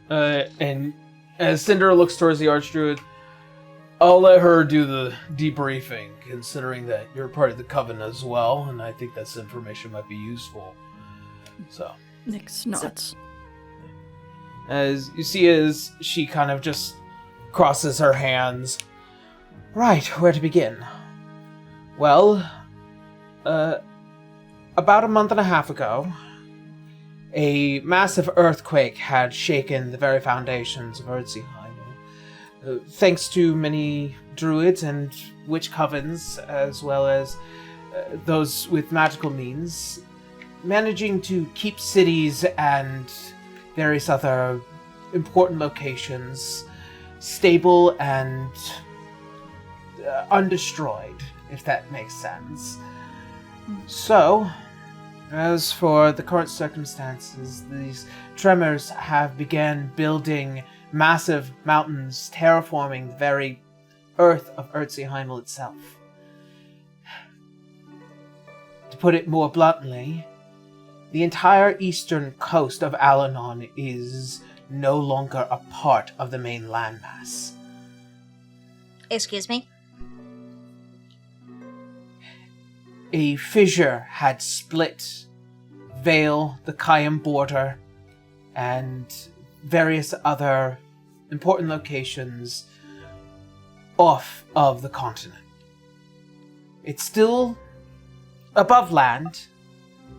And as Cinder looks towards the Archdruid, I'll let her do the debriefing, considering that you're part of the Coven as well, and I think this information might be useful. So,
Nyx nods.
as you see as she kind of just crosses her hands. Right, where to begin? Well, about a month and a half ago, a massive earthquake had shaken the very foundations of Urtziheim. Thanks to many druids and witch covens, as well as those with magical means, managing to keep cities and various other important locations stable and undestroyed, if that makes sense. So, as for the current circumstances, these tremors have begun building massive mountains, terraforming the very earth of Urtziheimel itself. To put it more bluntly, the entire eastern coast of Alanon is no longer a part of the main landmass.
Excuse me?
A fissure had split Vale, the Kayam border, and various other important locations off of the continent. It's still above land,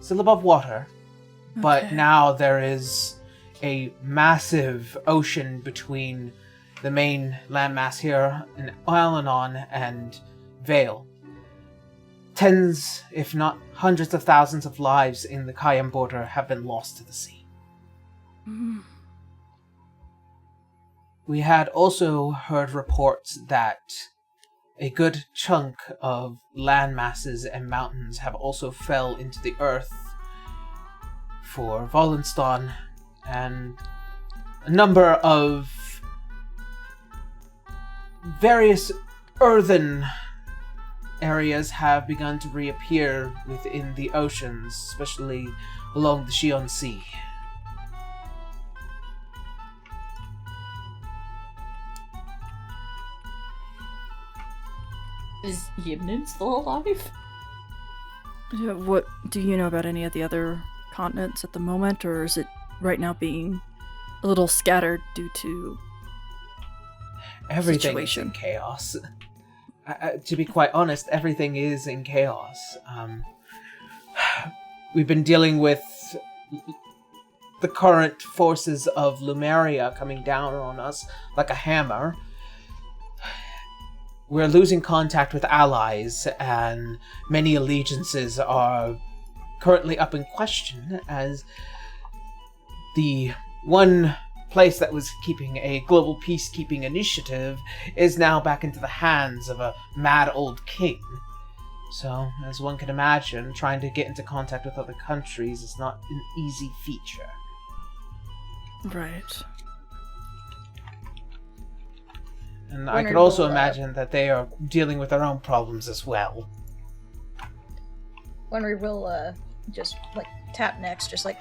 still above water, but now there is a massive ocean between the main landmass here in Alanon and Vale. Tens, if not hundreds of thousands of lives in the Kayam border have been lost to the sea. We had also heard reports that a good chunk of land masses and mountains have also fell into the earth for Volenston, and a number of various earthen areas have begun to reappear within the oceans, especially along the Shion Sea.
Is Yimnin still alive?
What do you know about any of the other continents at the moment, or is it right now being a little scattered due to
Everything
situation.
is in chaos. To be quite honest, everything is in chaos. We've been dealing with the current forces of Lumeria coming down on us like a hammer. We're losing contact with allies, and many allegiances are currently up in question as the one place that was keeping a global peacekeeping initiative is now back into the hands of a mad old king. So, as one can imagine, trying to get into contact with other countries is not an easy feature.
Right.
And I could also imagine that they are dealing with their own problems as well.
When we will just like tap next, just like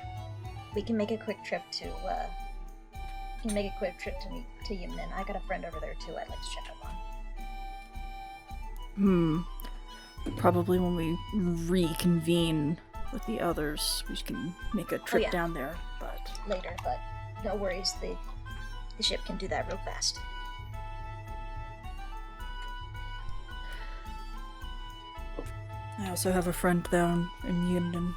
we can make a quick trip to to Yimnin. I got a friend over there too. I'd like to check up on.
Probably when we reconvene with the others, we can make a trip down there. But
later, but no worries. The ship can do that real fast.
I also have a friend down in Yimnin.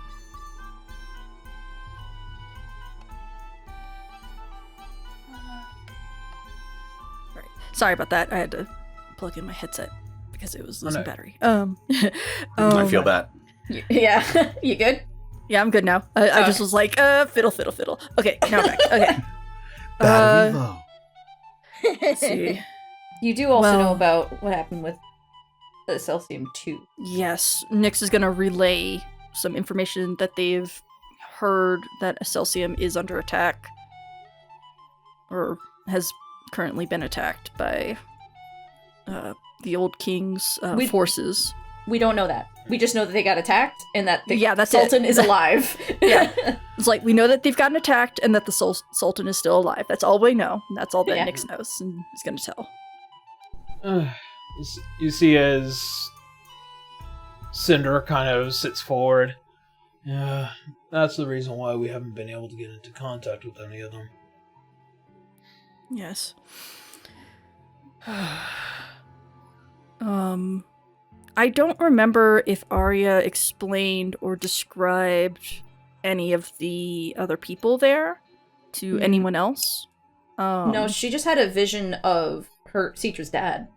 Right. Sorry about that. I had to plug in my headset because it was losing battery.
I feel that.
Yeah. You good?
Yeah, I'm good now. I just was like, fiddle. Okay, now I'm back. Okay.
Battery low.
Let's see.
You do also know about what happened with the Celsium 2.
Yes, Nyx is going to relay some information that they've heard that Celsium is under attack, or has currently been attacked by the old king's forces.
We don't know that. We just know that they got attacked and that the
that's
Sultan is alive.
Yeah. It's like, we know that they've gotten attacked and that the Sultan is still alive. That's all we know. And that's all that Nyx knows and is going to tell.
You see as Cinder kind of sits forward. Yeah, that's the reason why we haven't been able to get into contact with any of them.
Yes. I don't remember if Arya explained or described any of the other people there to anyone else.
No, she just had a vision of her Citra's dad.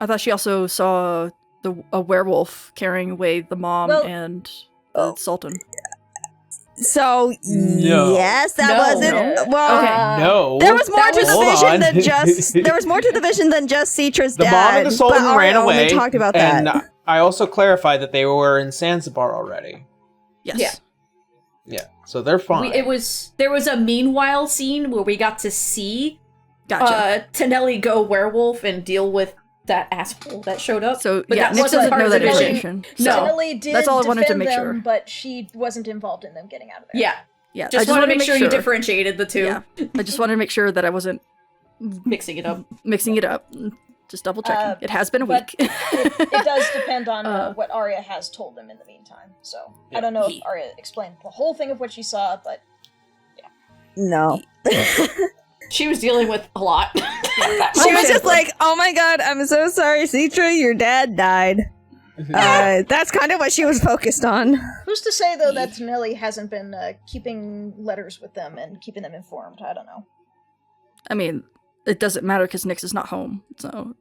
I thought she also saw a werewolf carrying away the mom and the Sultan.
So
No.
yes, that
No.
wasn't.
No.
Well,
Okay.
No.
there was more to the
Hold
vision
on.
than just. There was more to the vision than just Citra's
The
dad.
mom and the Sultan
but Arya
ran away.
only talked about
and
that.
I also clarified that they were in Zanzibar already.
Yes.
Yeah.
Yeah, so they're fine.
There was a meanwhile scene where we got to see Tonelli go werewolf and deal with that asshole that showed up.
So
but
yeah,
that
Nyx
wasn't
doesn't
part
know
of
that
the vision.
information.
No.
Tonelli did
That's all I wanted to
defend
make
them,
sure.
but she wasn't involved in them getting out of there.
Yeah.
Yeah,
Just want to make sure you differentiated the two.
Yeah, I just wanted to make sure that I wasn't
Mixing it up.
mixing it up. Just double checking. It has been a
but
week.
it does depend on what Arya has told them in the meantime. So I don't know if Arya explained the whole thing of what she saw, but
No.
She was dealing with a lot.
She was just like, "Oh my god, I'm so sorry, Citra, your dad died." That's kind of what she was focused on.
who's to say though that Tonelli hasn't been keeping letters with them and keeping them informed? I don't know.
I mean, it doesn't matter because Nyx is not home. So.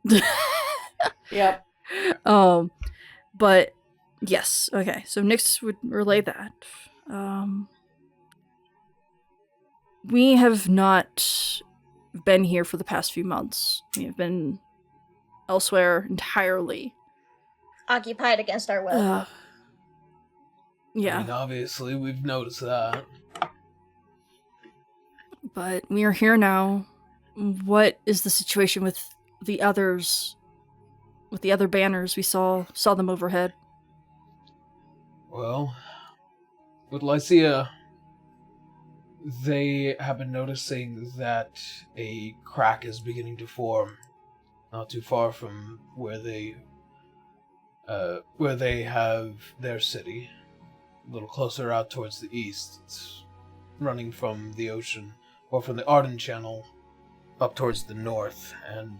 Yep.
But yes, okay. So Nyx would relay that. We have not been here for the past few months. We have been elsewhere entirely.
Occupied against our will.
Yeah.
I mean, obviously, we've noticed that.
But we are here now. What is the situation with the others? With the other banners? We saw them overhead.
Well, with Lycia, they have been noticing that a crack is beginning to form not too far from where they have their city, a little closer out towards the east. It's running from the ocean, or from the Arden Channel, up towards the north, and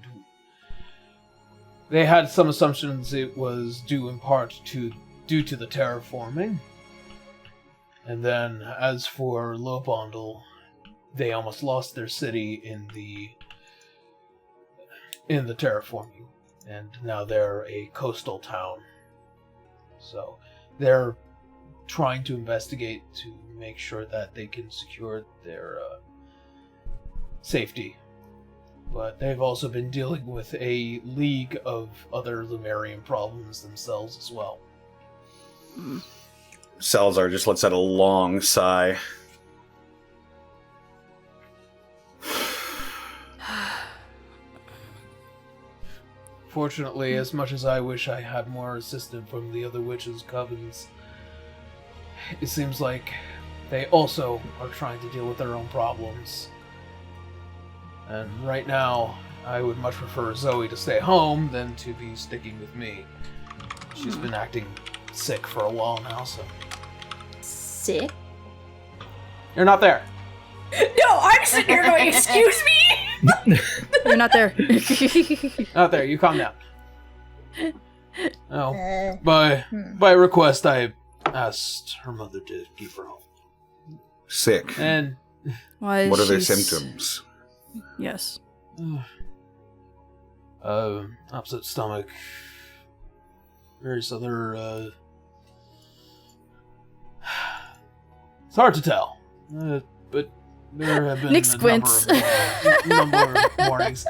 they had some assumptions it was due in part due to the terraforming. And then, as for Lobondel, they almost lost their city in the terraforming, and now they're a coastal town. So they're trying to investigate to make sure that they can secure their safety. But they've also been dealing with a league of other Lumerian problems themselves as well.
Salazar just lets out a long sigh.
Fortunately, as much as I wish I had more assistance from the other witches' covens, it seems like they also are trying to deal with their own problems. And right now, I would much prefer Zoe to stay home than to be sticking with me. She's been acting sick for a while now, so...
Sick?
You're not there!
No, I'm sitting here going, excuse me?
You're not there.
Not there, you calm down. Oh, by request, I asked her mother to keep her home.
Sick.
And...
Why is
what are their
she
symptoms?
Yes.
Upset stomach. Various other, It's hard to tell. But there have been
Nick
a
squints.
number of mornings.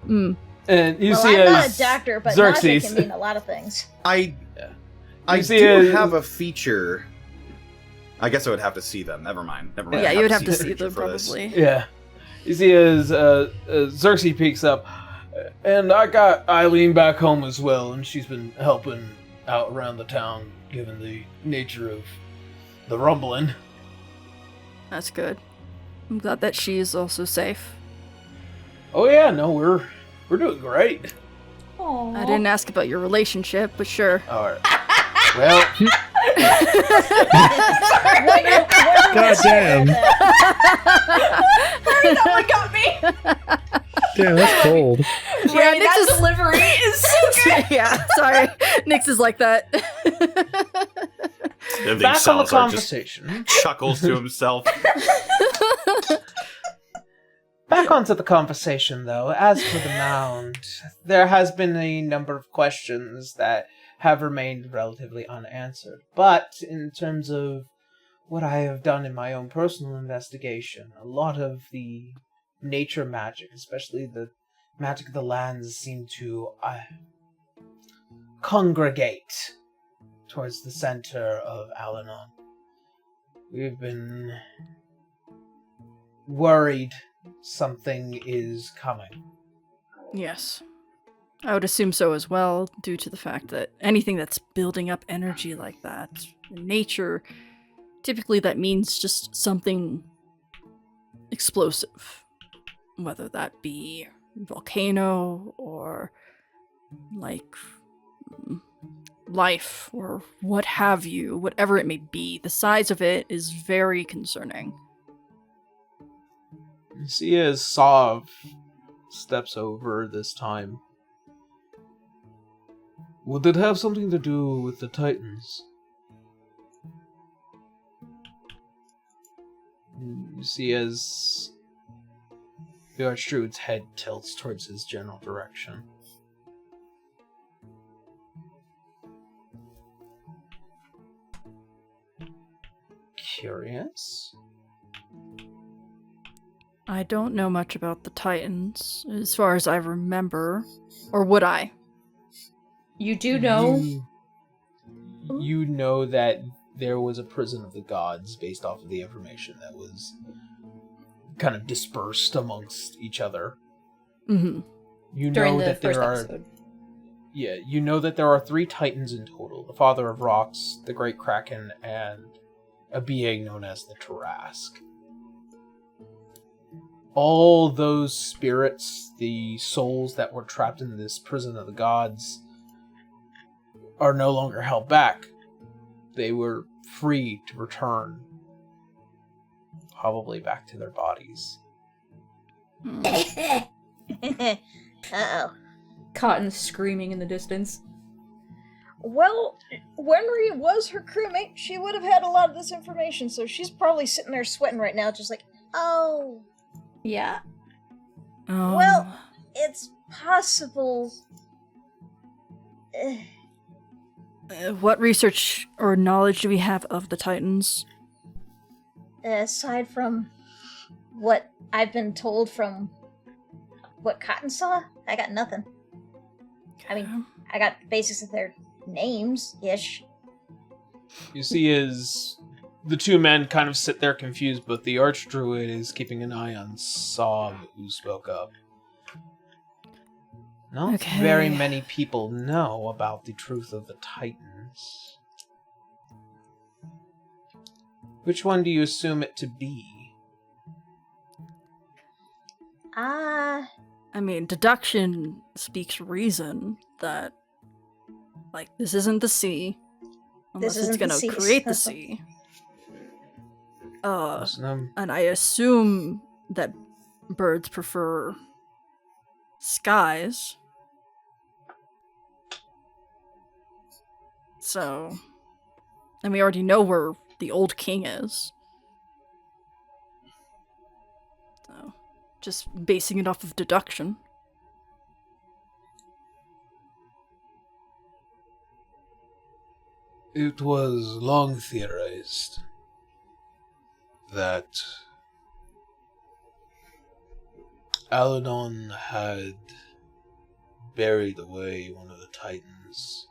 Mm.
And you see
I'm
as
not a doctor, but
Xerxes.
nausea can mean a lot of things.
I
see
do
a-
have a feature. I guess I would have to see them. Never mind.
Yeah,
I
you would have to
the
see
feature
them
for this.
probably.
Yeah. You see as Xerxes peeks up, and I got Eileen back home as well, and she's been helping out around the town, given the nature of the rumbling.
That's good. I'm glad that she is also safe.
Oh yeah, no, we're doing great.
Aww.
I didn't ask about your relationship, but sure.
Alright. Well,
God damn.
Sorry, that one got me.
Damn, that's cold.
Yeah,
Ray, that delivery is so good.
Yeah, sorry. Nix is like that.
I think
back on the
Salazar just
conversation.
chuckles to himself.
Back onto the conversation, though. As for the mound, there has been a number of questions that have remained relatively unanswered. But in terms of what I have done in my own personal investigation, a lot of the nature magic, especially the magic of the lands, seem to congregate towards the center of Alanon. We've been worried something is coming.
Yes. I would assume so as well, due to the fact that anything that's building up energy like that, in nature, typically that means just something explosive. Whether that be volcano or like life or what have you, whatever it may be, the size of it is very concerning.
You see as Sov steps over this time. Would it have something to do with the Titans? You see as the Archdruid's head tilts towards his general direction. Curious?
I don't know much about the Titans, as far as I remember. Or would I?
You do know?
You know that there was a prison of the gods based off of the information that was kind of dispersed amongst each other.
Mm-hmm.
You
During
know
the
that
first
there are...
episode.
Yeah, you know that there are 3 Titans in total. The Father of Rocks, the Great Kraken, and a being known as the Tarask. All those spirits, the souls that were trapped in this prison of the gods, are no longer held back. They were free to return, probably back to their bodies.
Uh-oh.
Cotton screaming in the distance.
Well, Wenry was her crewmate. She would have had a lot of this information, so she's probably sitting there sweating right now, just like, oh.
Yeah.
Well, it's possible.
What research or knowledge do we have of the Titans?
Aside from what I've been told from what Cotton saw, I got nothing. I mean, I got the basics of their names-ish.
You see as the two men kind of sit there confused, but the Archdruid is keeping an eye on Sob, who spoke up. Not very many people know about the truth of the Titans. Which one do you assume it to be?
I mean, deduction speaks reason that, like, this isn't the sea. Unless it's gonna create the sea. And I assume that birds prefer skies. So, and we already know where the old king is. So, just basing it off of deduction.
It was long theorized that Aladon had buried away one of the Titans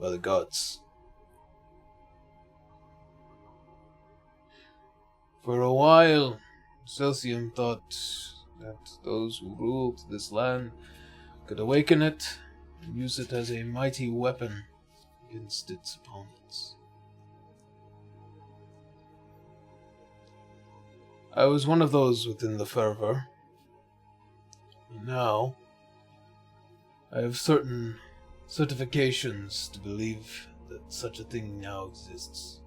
by the gods. For a while, Celsium thought that those who ruled this land could awaken it and use it as a mighty weapon against its opponents. I was one of those within the fervor. And now, I have certain certifications to believe that such a thing now exists.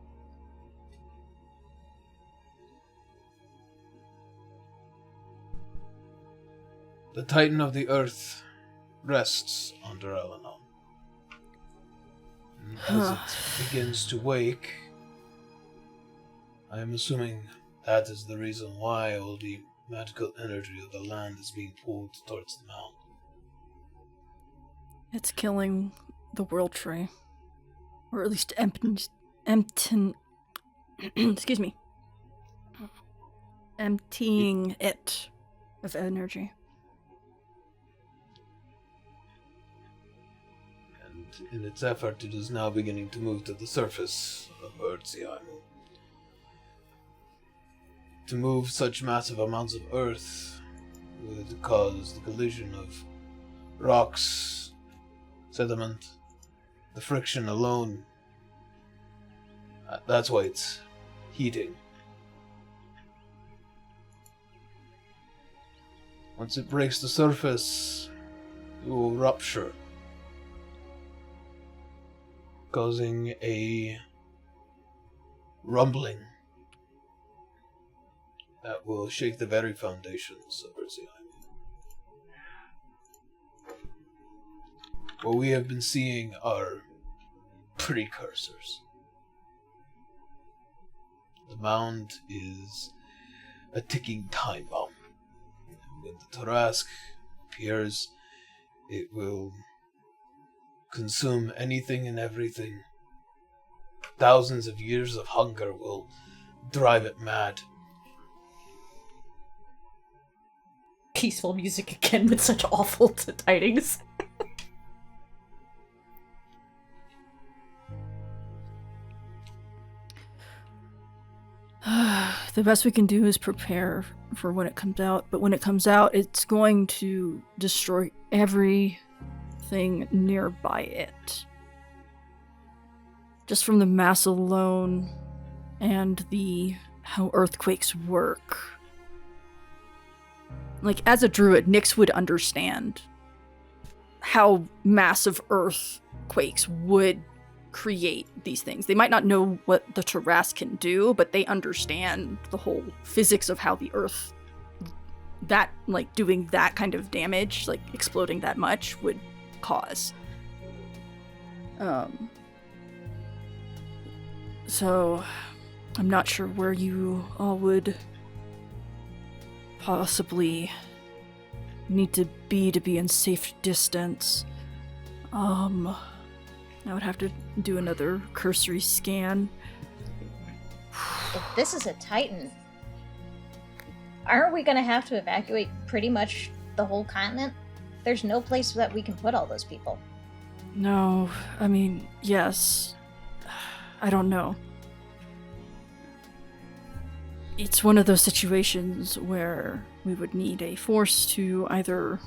The Titan of the Earth rests under Eleanor. And as it begins to wake, I am assuming that is the reason why all the magical energy of the land is being pulled towards the mound.
It's killing the world tree. Or at least excuse me. Emptying it of energy.
And in its effort, it is now beginning to move to the surface of Earthsea. To move such massive amounts of earth would cause the collision of rocks, sediment, the friction alone. That's why it's heating. Once it breaks the surface, it will rupture, causing a rumbling that will shake the very foundations of Earthsea. What we have been seeing are precursors. The mound is a ticking time bomb. When the Tarask appears, it will consume anything and everything. Thousands of years of hunger will drive it mad.
Peaceful music again with such awful tidings.
The best we can do is prepare for when it comes out, but when it comes out, it's going to destroy everything nearby it. Just from the mass alone and how earthquakes work. Like, as a druid, Nyx would understand how massive earthquakes would create these things. They might not know what the Tarask can do, but they understand the whole physics of how the earth that, like, doing that kind of damage, like, exploding that much would cause. So, I'm not sure where you all would possibly need to be in safe distance. I would have to do another cursory scan.
If this is a Titan, aren't we gonna have to evacuate pretty much the whole continent? There's no place that we can put all those people.
No, I mean, yes. I don't know. It's one of those situations where we would need a force to either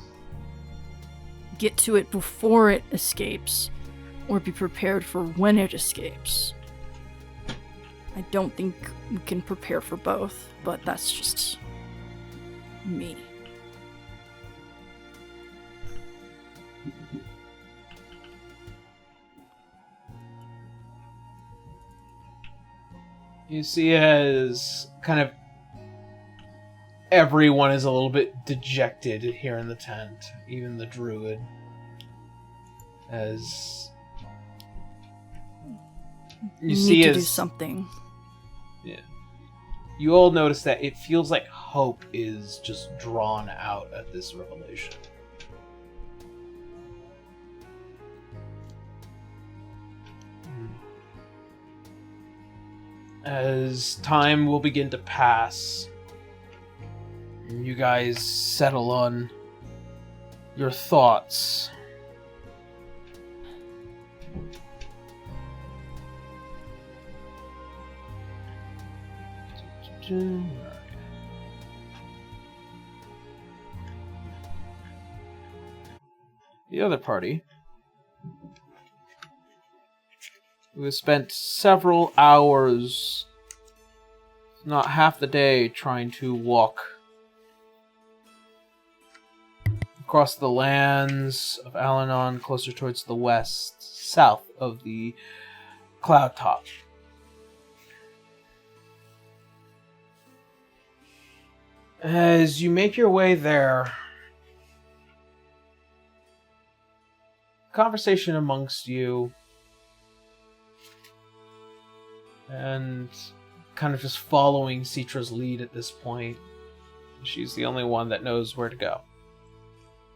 get to it before it escapes, or be prepared for when it escapes. I don't think we can prepare for both, but that's just me.
You see as kind of everyone is a little bit dejected here in the tent, even the druid. As you see
need to do something.
Yeah. You all notice that it feels like hope is just drawn out at this revelation. As time will begin to pass, you guys settle on your thoughts. The other party, who has spent several hours, if not half the day, trying to walk across the lands of Alanon closer towards the west, south of the cloud top. As you make your way there, conversation amongst you, and kind of just following Citra's lead at this point. She's the only one that knows where to go.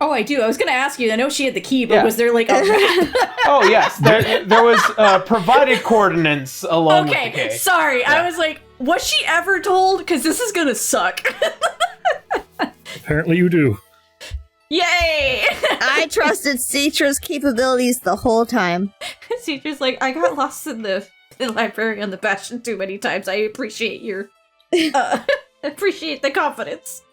Oh, I do. I was going to ask you. I know she had the key, but was there like a map?
Oh, yes. There was provided coordinates along with the key.
Okay, sorry.
Yeah.
I was like, was she ever told? Because this is going to suck.
Apparently you do.
Yay!
I trusted Citra's capabilities the whole time.
Citra's like, I got lost in the library on the Bastion too many times. I appreciate your... appreciate the confidence.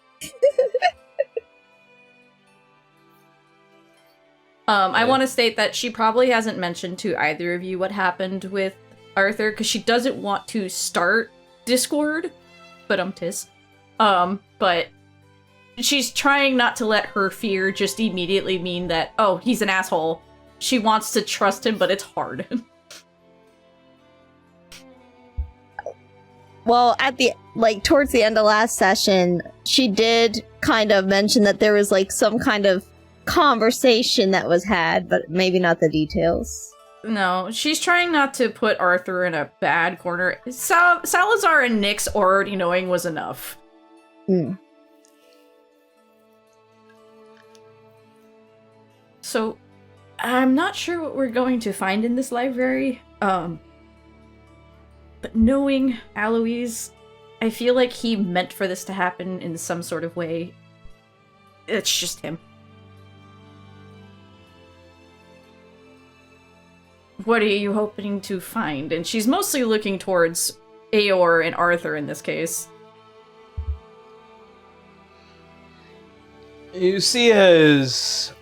I want to state that she probably hasn't mentioned to either of you what happened with Arthur, because she doesn't want to start Discord, but she's trying not to let her fear just immediately mean that, oh, he's an asshole. She wants to trust him, but it's hard.
Well, towards the end of last session, she did kind of mention that there was some kind of conversation that was had, but maybe not the details.
No, she's trying not to put Arthur in a bad corner. Salazar and Nyx already knowing was enough. So, I'm not sure what we're going to find in this library, but knowing Alois, I feel like he meant for this to happen in some sort of way. It's just him. What are you hoping to find? And she's mostly looking towards Aor and Arthur in this case.
You see as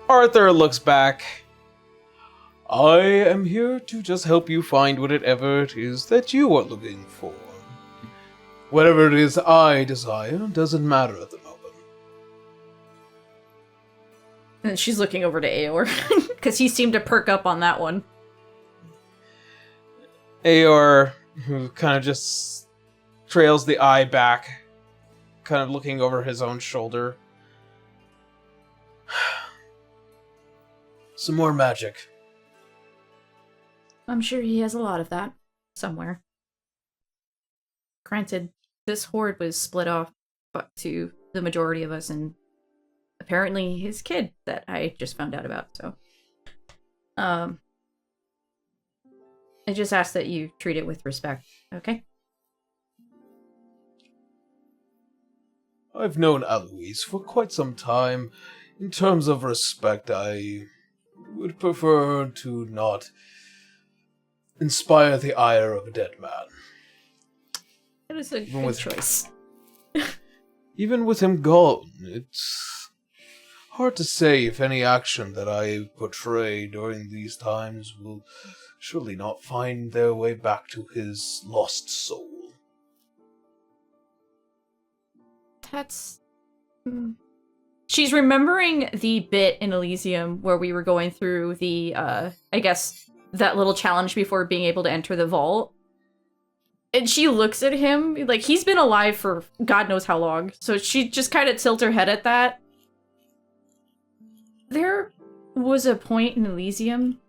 Arthur looks back, I am here to just help you find whatever it is that you are looking for. Whatever it is I desire doesn't matter at the moment.
And she's looking over to Aor, because he seemed to perk up on that one.
Aor, who kind of just trails the eye back, kind of looking over his own shoulder. Some more magic.
I'm sure he has a lot of that somewhere. Granted, this Hoard was split off to the majority of us, and apparently his kid that I just found out about, so. I just ask that you treat it with respect, okay?
I've known Alois for quite some time. In terms of respect, I would prefer to not inspire the ire of a dead man.
That is a good choice.
Even with him gone, it's hard to say if any action that I portray during these times will surely not find their way back to his lost soul.
That's... She's remembering the bit in Elysium where we were going through the, I guess, that little challenge before being able to enter the vault. And she looks at him, like, he's been alive for God knows how long. So she just kind of tilts her head at that. There was a point in Elysium.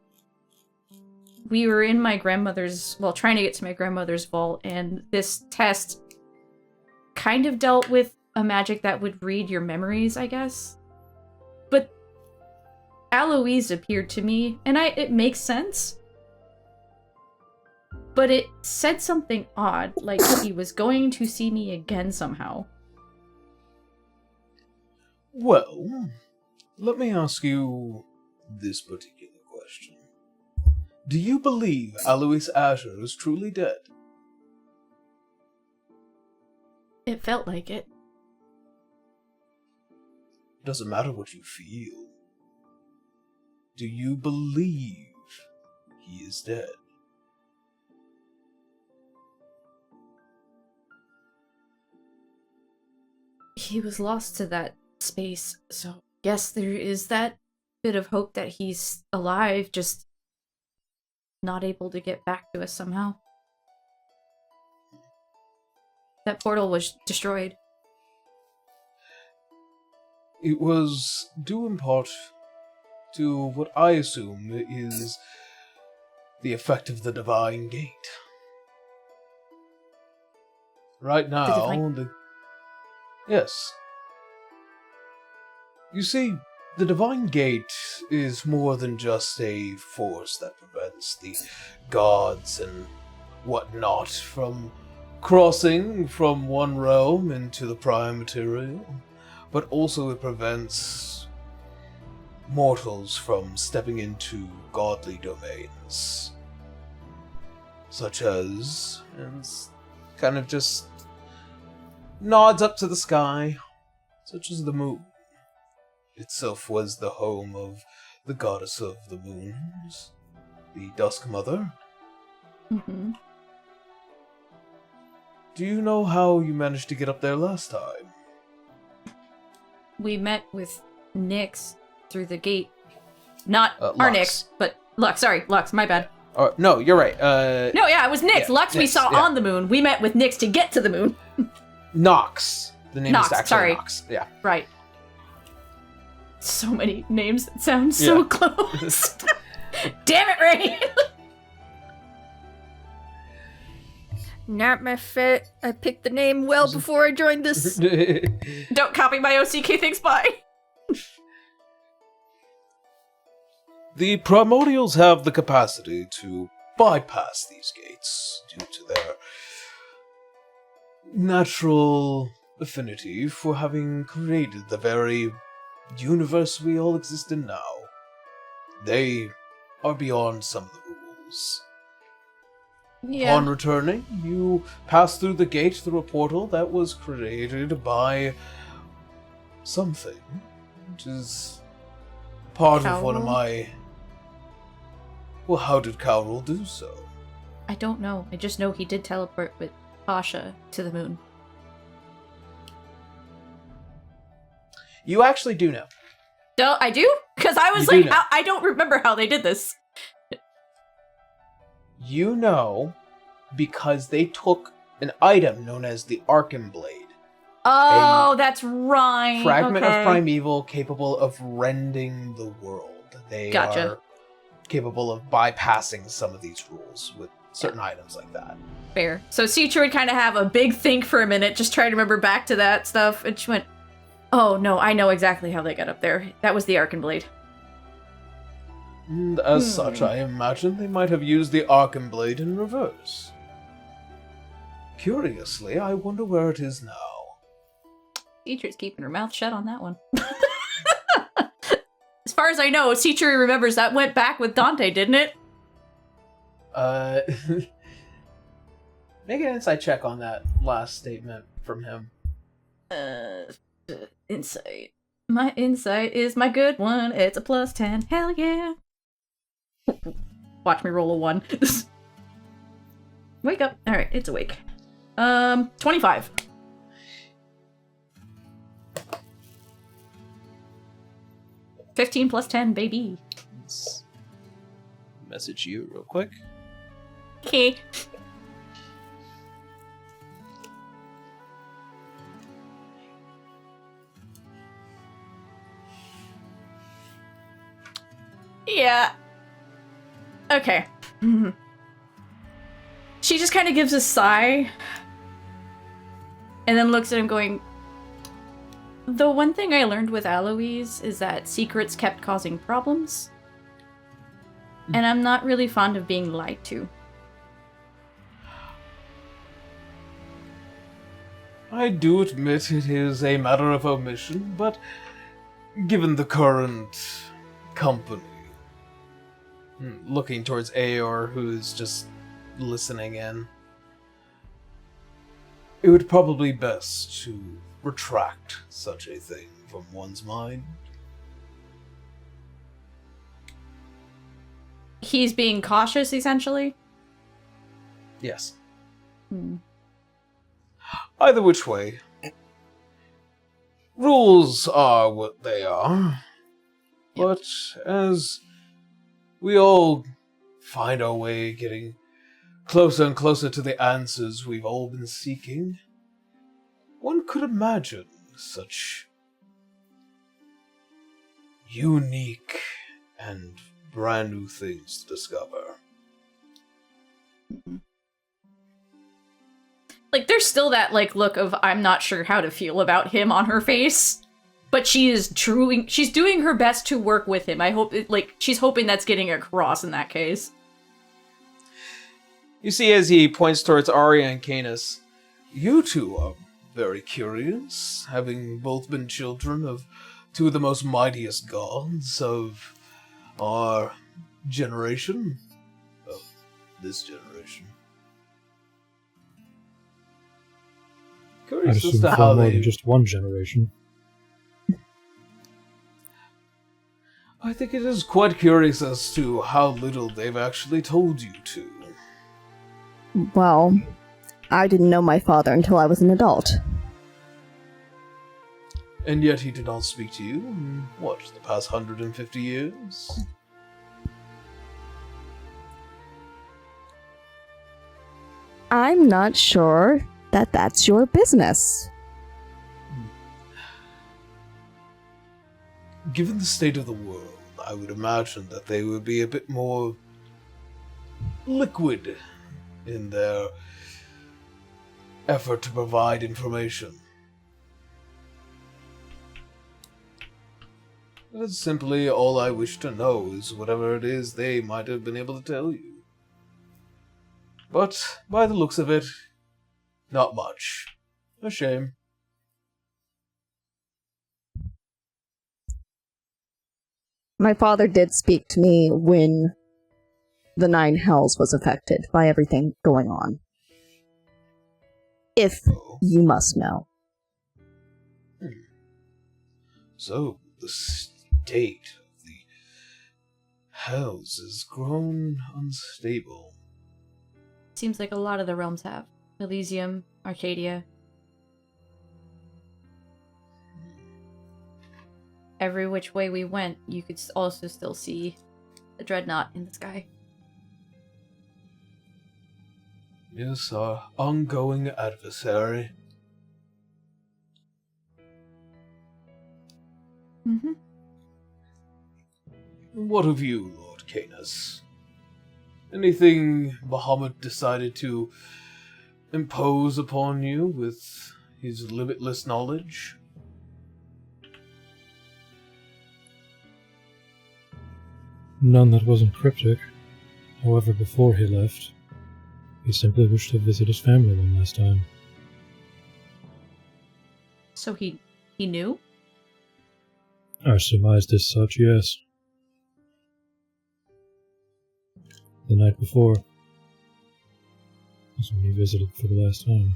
We were in my grandmother's, well, trying to get to my grandmother's vault, and this test kind of dealt with a magic that would read your memories, I guess. But Alois appeared to me, and it makes sense. But it said something odd, like he was going to see me again somehow.
Well, let me ask you this particular question. Do you believe Alois Azure is truly dead?
It felt like it.
Doesn't matter what you feel. Do you believe he is dead?
He was lost to that space, so yes, there is that bit of hope that he's alive, just not able to get back to us somehow. That portal was destroyed.
It was due in part to what I assume is the effect of the Divine Gate. Right now, Yes. You see, the Divine Gate is more than just a force that prevents the gods and whatnot from crossing from one realm into the prime material, but also it prevents mortals from stepping into godly domains. Such as, and kind of just nods up to the sky, such as the moon. Itself was the home of the goddess of the moons, the Dusk Mother.
Mm-hmm.
Do you know how you managed to get up there last time?
We met with Nyx through the gate. Not our
Lux.
Nyx, but Lux. Sorry, Lux, my bad.
No, you're right.
No, yeah, it was Nyx.
Yeah,
Lux we
Nyx,
saw
yeah.
on the moon. We met with Nyx to get to the moon.
Nox. The name
Nox,
is actually
sorry.
Nox. Yeah.
Right. So many names that sound so close. Damn it, Ray!
Not my fit. I picked the name well before I joined this.
Don't copy my OCK things by.
The Primordials have the capacity to bypass these gates due to their natural affinity for having created the very universe we all exist in now. They are beyond some of the rules.
Yeah.
On returning, you pass through the gate through a portal that was created by something, which is part of one of my... Well, how did Cowrel do so?
I don't know. I just know he did teleport with Pasha to the moon.
You actually do know.
I do? Because I was
You do
like,
know.
I don't remember how they did this.
You know because they took an item known as the Arkham Blade
Oh, that's right.
Fragment
okay.
of primeval capable of rending the world. They
Gotcha.
are capable of bypassing some of these rules with certain items like that.
Fair. So Citra would kind of have a big think for a minute, just try to remember back to that stuff, and she went, oh no, I know exactly how they got up there. That was the Arcan Blade.
And as such, I imagine they might have used the Arcan Blade in reverse. Curiously, I wonder where it is now.
Citra's keeping her mouth shut on that one. As far as I know, Citra remembers that went back with Dante, didn't it?
Make an insight check on that last statement from him.
Insight. My insight is my good one. It's a +10. Hell yeah. Watch me roll a 1. Wake up. Alright, it's awake. 25. +10, baby.
Let's message you real quick.
Okay. Yeah. Okay. She just kind of gives a sigh and then looks at him going, the one thing I learned with Aloise is that secrets kept causing problems, and I'm not really fond of being lied to.
I do admit it is a matter of omission, but given the current company, looking towards Aor, who's just listening in, it would probably be best to retract such a thing from one's mind.
He's being cautious, essentially?
Yes. Either which way, rules are what they are, but as we all find our way getting closer and closer to the answers we've all been seeking, one could imagine such unique and brand new things to discover.
Like, there's still that, like, look of I'm not sure how to feel about him on her face, but she's doing her best to work with him. I hope, she's hoping that's getting across in that case.
You see, as he points towards Arya and Canis, you two are very curious, having both been children of two of the most mightiest gods of our generation, of this generation.
I'd
Curious as
assume
to
far
how
more
they...
than just one generation.
I think it is quite curious as to how little they've actually told you to.
Well, I didn't know my father until I was an adult.
And yet he did not speak to you in, what, the past 150 years?
I'm not sure that that's your business.
Given the state of the world, I would imagine that they would be a bit more liquid in their effort to provide information. That's simply all I wish to know is whatever it is they might have been able to tell you. But, by the looks of it, not much. A shame.
My father did speak to me when the Nine Hells was affected by everything going on. If you must know.
So, the state of the Hells has grown unstable.
Seems like a lot of the realms have. Elysium, Arcadia. Every which way we went, you could also still see the dreadnought in the sky.
Yes, our ongoing adversary.
Mm-hmm.
What of you, Lord Canis? Anything Bahamut decided to impose upon you with his limitless knowledge?
None that wasn't cryptic. However, before he left, he simply wished to visit his family one last time.
So he knew?
I surmised as such, yes. The night before was when he visited for the last time.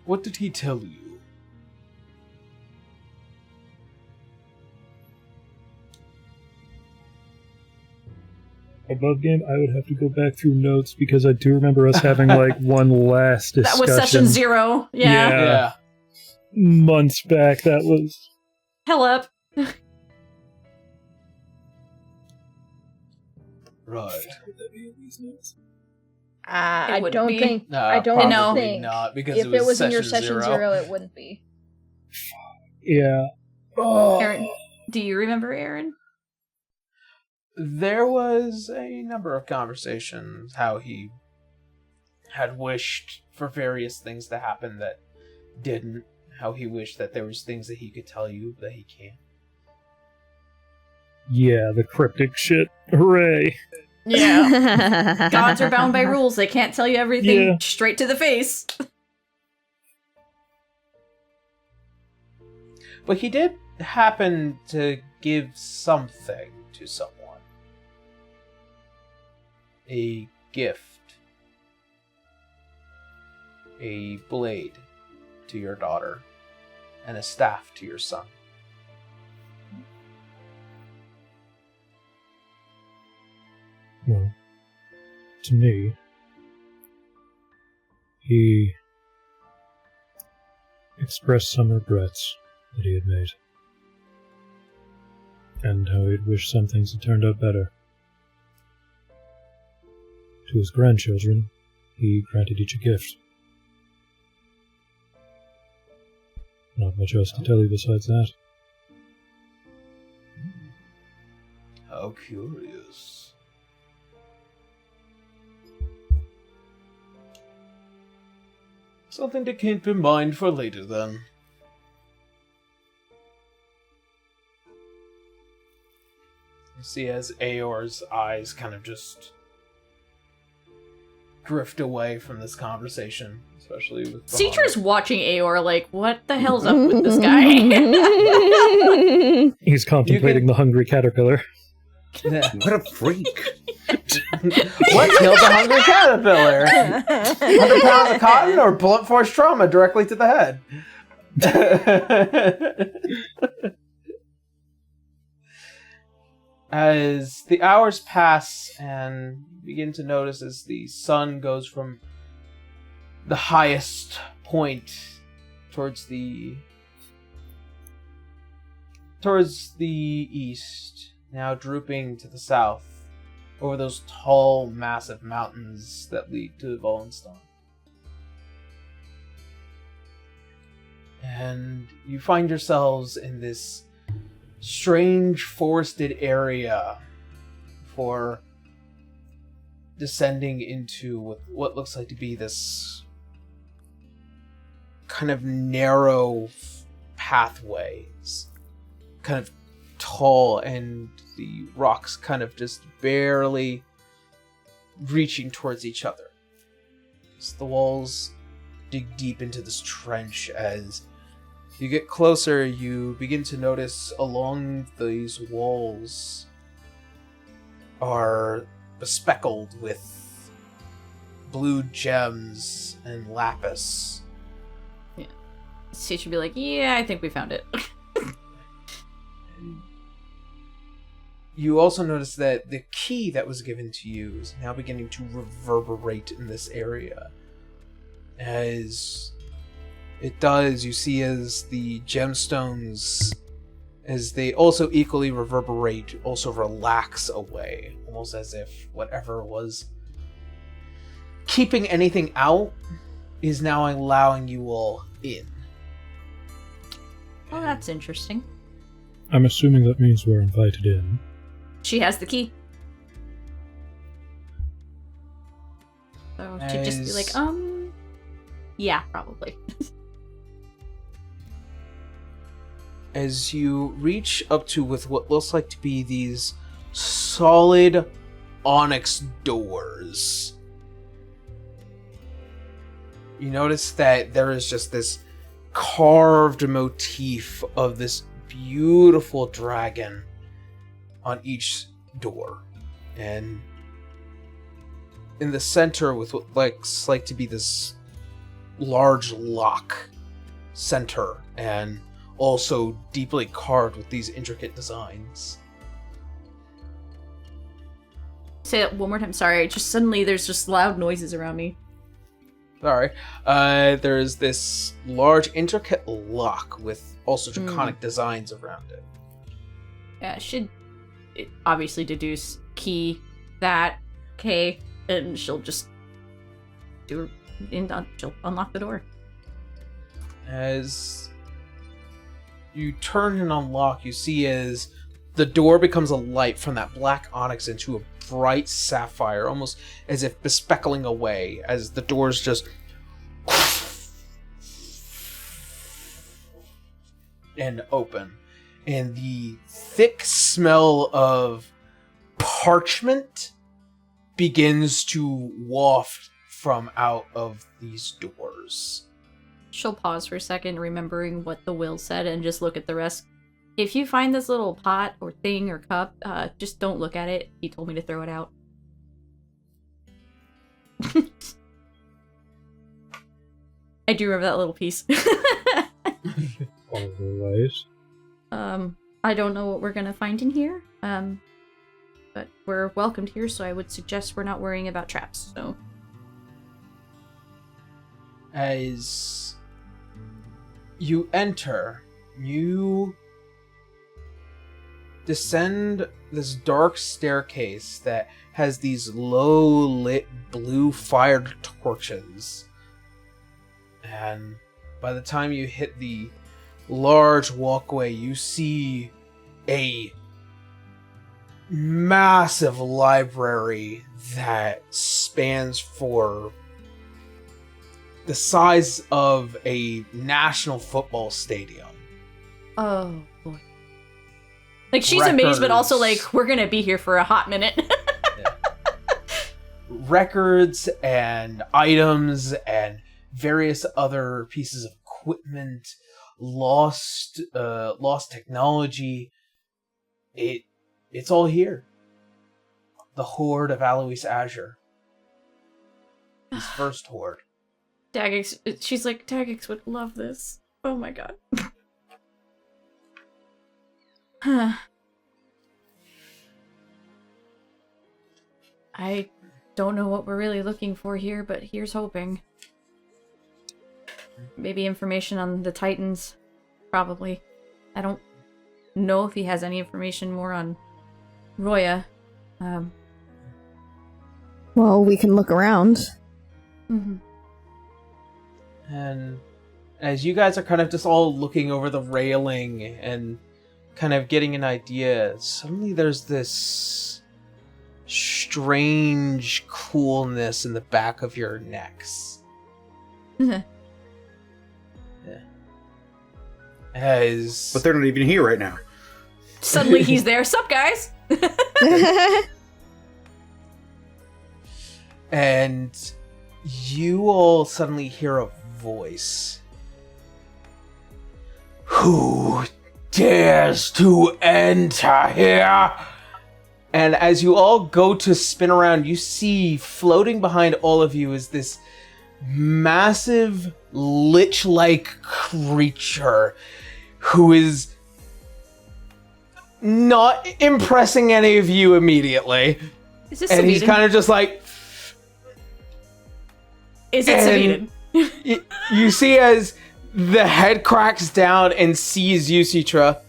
What did he tell you?
Above game, I would have to go back through notes because I do remember us having like one last discussion.
That was session 0. Yeah.
Yeah.
Months back, that was...
Hell up.
Right.
I
wouldn't
don't
be.
think.
No,
I don't
probably
think.
not, because
if it was in your
session
session 0, it wouldn't be.
Yeah. Oh.
Aaron, do you remember Aaron?
There was a number of conversations how he had wished for various things to happen that didn't. How he wished that there was things that he could tell you that he can't.
Yeah, the cryptic shit. Hooray.
Yeah. Gods are bound by rules. They can't tell you everything
Yeah.
straight to the face.
But he did happen to give something to someone. A gift. A blade to your daughter. And a staff to your son.
Well, to me, he expressed some regrets that he had made, and how he'd wished some things had turned out better. To his grandchildren, he granted each a gift. Not much else to tell you besides that.
How curious. Something to keep in mind for later, then. You see as Aor's eyes kind of just drift away from this conversation, especially with
Cetra's watching Aor like, what the hell's up with this guy?
He's contemplating the hungry caterpillar.
What a freak!
What killed the hungry caterpillar? 100 pounds of cotton or blunt force trauma directly to the head? As the hours pass and you begin to notice as the sun goes from the highest point towards the east, now drooping to the south, over those tall, massive mountains that lead to Wallenstein. And you find yourselves in this strange forested area for descending into what looks like to be this kind of narrow pathways, kind of tall, and the rocks kind of just barely reaching towards each other. So the walls dig deep into this trench. As you get closer, you begin to notice along these walls are bespeckled with blue gems and lapis.
Yeah. Cetra should be like, yeah, I think we found it.
You also notice that the key that was given to you is now beginning to reverberate in this area. As it does, you see as the gemstones, as they also equally reverberate, also relax away, almost as if whatever was keeping anything out is now allowing you all in.
Well, that's interesting.
I'm assuming that means we're invited in.
She has the key. So she'd just be like, yeah, probably.
As you reach up to with what looks like to be these solid onyx doors, you notice that there is just this carved motif of this beautiful dragon on each door. And in the center, with what looks like to be this large lock center, and also deeply carved with these intricate designs.
Say that one more time. Sorry, just suddenly there's just loud noises around me.
Sorry. There's this large intricate lock with also draconic designs around it.
Yeah, should obviously deduce key that K, and she'll just she'll unlock the door.
As you turn and unlock, you see as the door becomes a light from that black onyx into a bright sapphire, almost as if bespeckling away, as the doors just and open. And the thick smell of parchment begins to waft from out of these doors.
She'll pause for a second, remembering what the will said, and just look at the rest. If you find this little pot or thing or cup, just don't look at it. He told me to throw it out. I do remember that little piece.
Alright.
I don't know what we're gonna find in here, but we're welcomed here, so I would suggest we're not worrying about traps, so.
As you enter, you descend this dark staircase that has these low-lit blue-fired torches. And by the time you hit the large walkway, you see a massive library that spans for the size of a national football stadium.
Oh, boy. Like, she's amazed, but also, like, we're gonna be here for a hot minute.
Yeah. Records and items and various other pieces of equipment, lost technology. It's all here. The Hoard of Alois Azure. His first Hoard.
Daggix, she's like, Daggix would love this. Oh my god. I don't know what we're really looking for here, but here's hoping. Maybe information on the Titans. Probably. I don't know if he has any information more on Roya.
Well, we can look around.
Mm-hmm.
And as you guys are kind of just all looking over the railing and kind of getting an idea, suddenly there's this strange coolness in the back of your necks.
Mm-hmm.
Yeah. As...
But they're not even here right now.
Suddenly he's there. Sup, guys?
And you all suddenly hear a voice. Who dares to enter here? And as you all go to spin around, you see floating behind all of you is this massive lich-like creature who is not impressing any of you immediately.
Is this
and
Sabine?
he's kind of just like...
Is it Sabine?
You see as the head cracks down and sees you, Citra.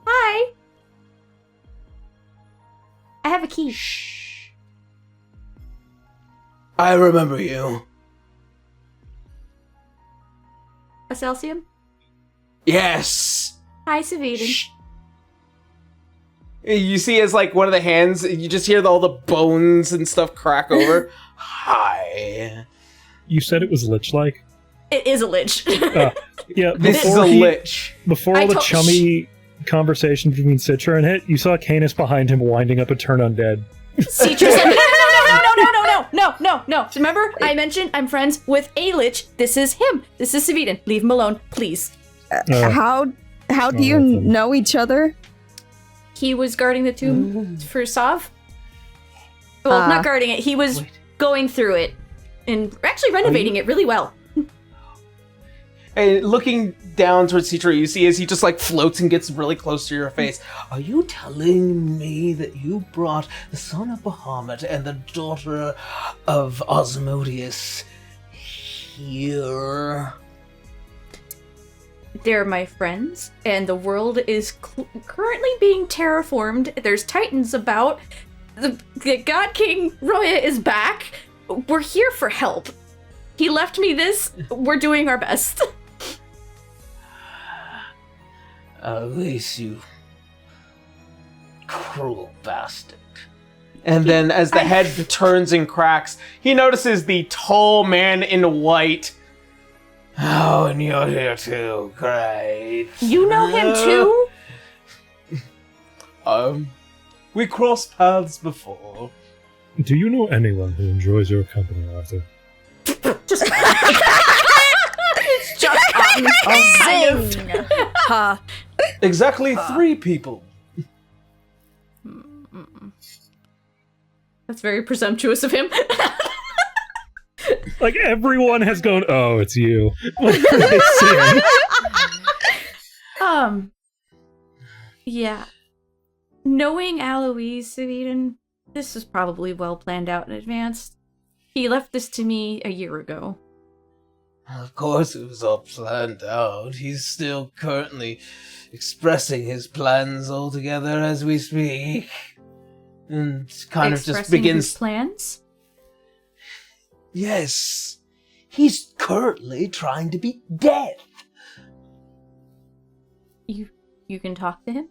Hi. I have a key.
Shh. I remember you.
Acelsium?
Yes.
Hi, Saviden.
You see as like one of the hands, you just hear all the bones and stuff crack over. Hi.
You said it was lich-like?
It is a lich.
Yeah,
This is a lich.
Before all the chummy conversation between Citra and Hit, you saw Canis behind him winding up a turn undead.
Citra said, no. Remember, I mentioned I'm friends with a lich. This is him. This is Saviden. Leave him alone, please.
How do you know each other?
He was guarding the tomb for Sav. Well, not guarding it. He was going through it and actually renovating it really well.
And looking down towards Citra, you see as he just like floats and gets really close to your face. Are you telling me that you brought the son of Bahamut and the daughter of Osmodeus here?
They're my friends, and the world is currently being terraformed. There's titans about. The God King Roya is back. We're here for help. He left me this. We're doing our best.
At least you cruel bastard. And then as the head turns and cracks, he notices the tall man in white. Oh, and you're here too. Great.
You know him too?
We crossed paths before.
Do you know anyone who enjoys your company, Arthur?
It's just
Zing!
Ha.
Exactly 3 people.
That's very presumptuous of him.
Like, everyone has gone, oh, it's you. Whenever they see him.
Yeah. Knowing Alois, Saviden, this was probably well planned out in advance. He left this to me a year ago.
Of course it was all planned out. He's still currently expressing his plans all together as we speak. And kind of just begins...
his plans?
Yes. He's currently trying to beat death.
You can talk to him?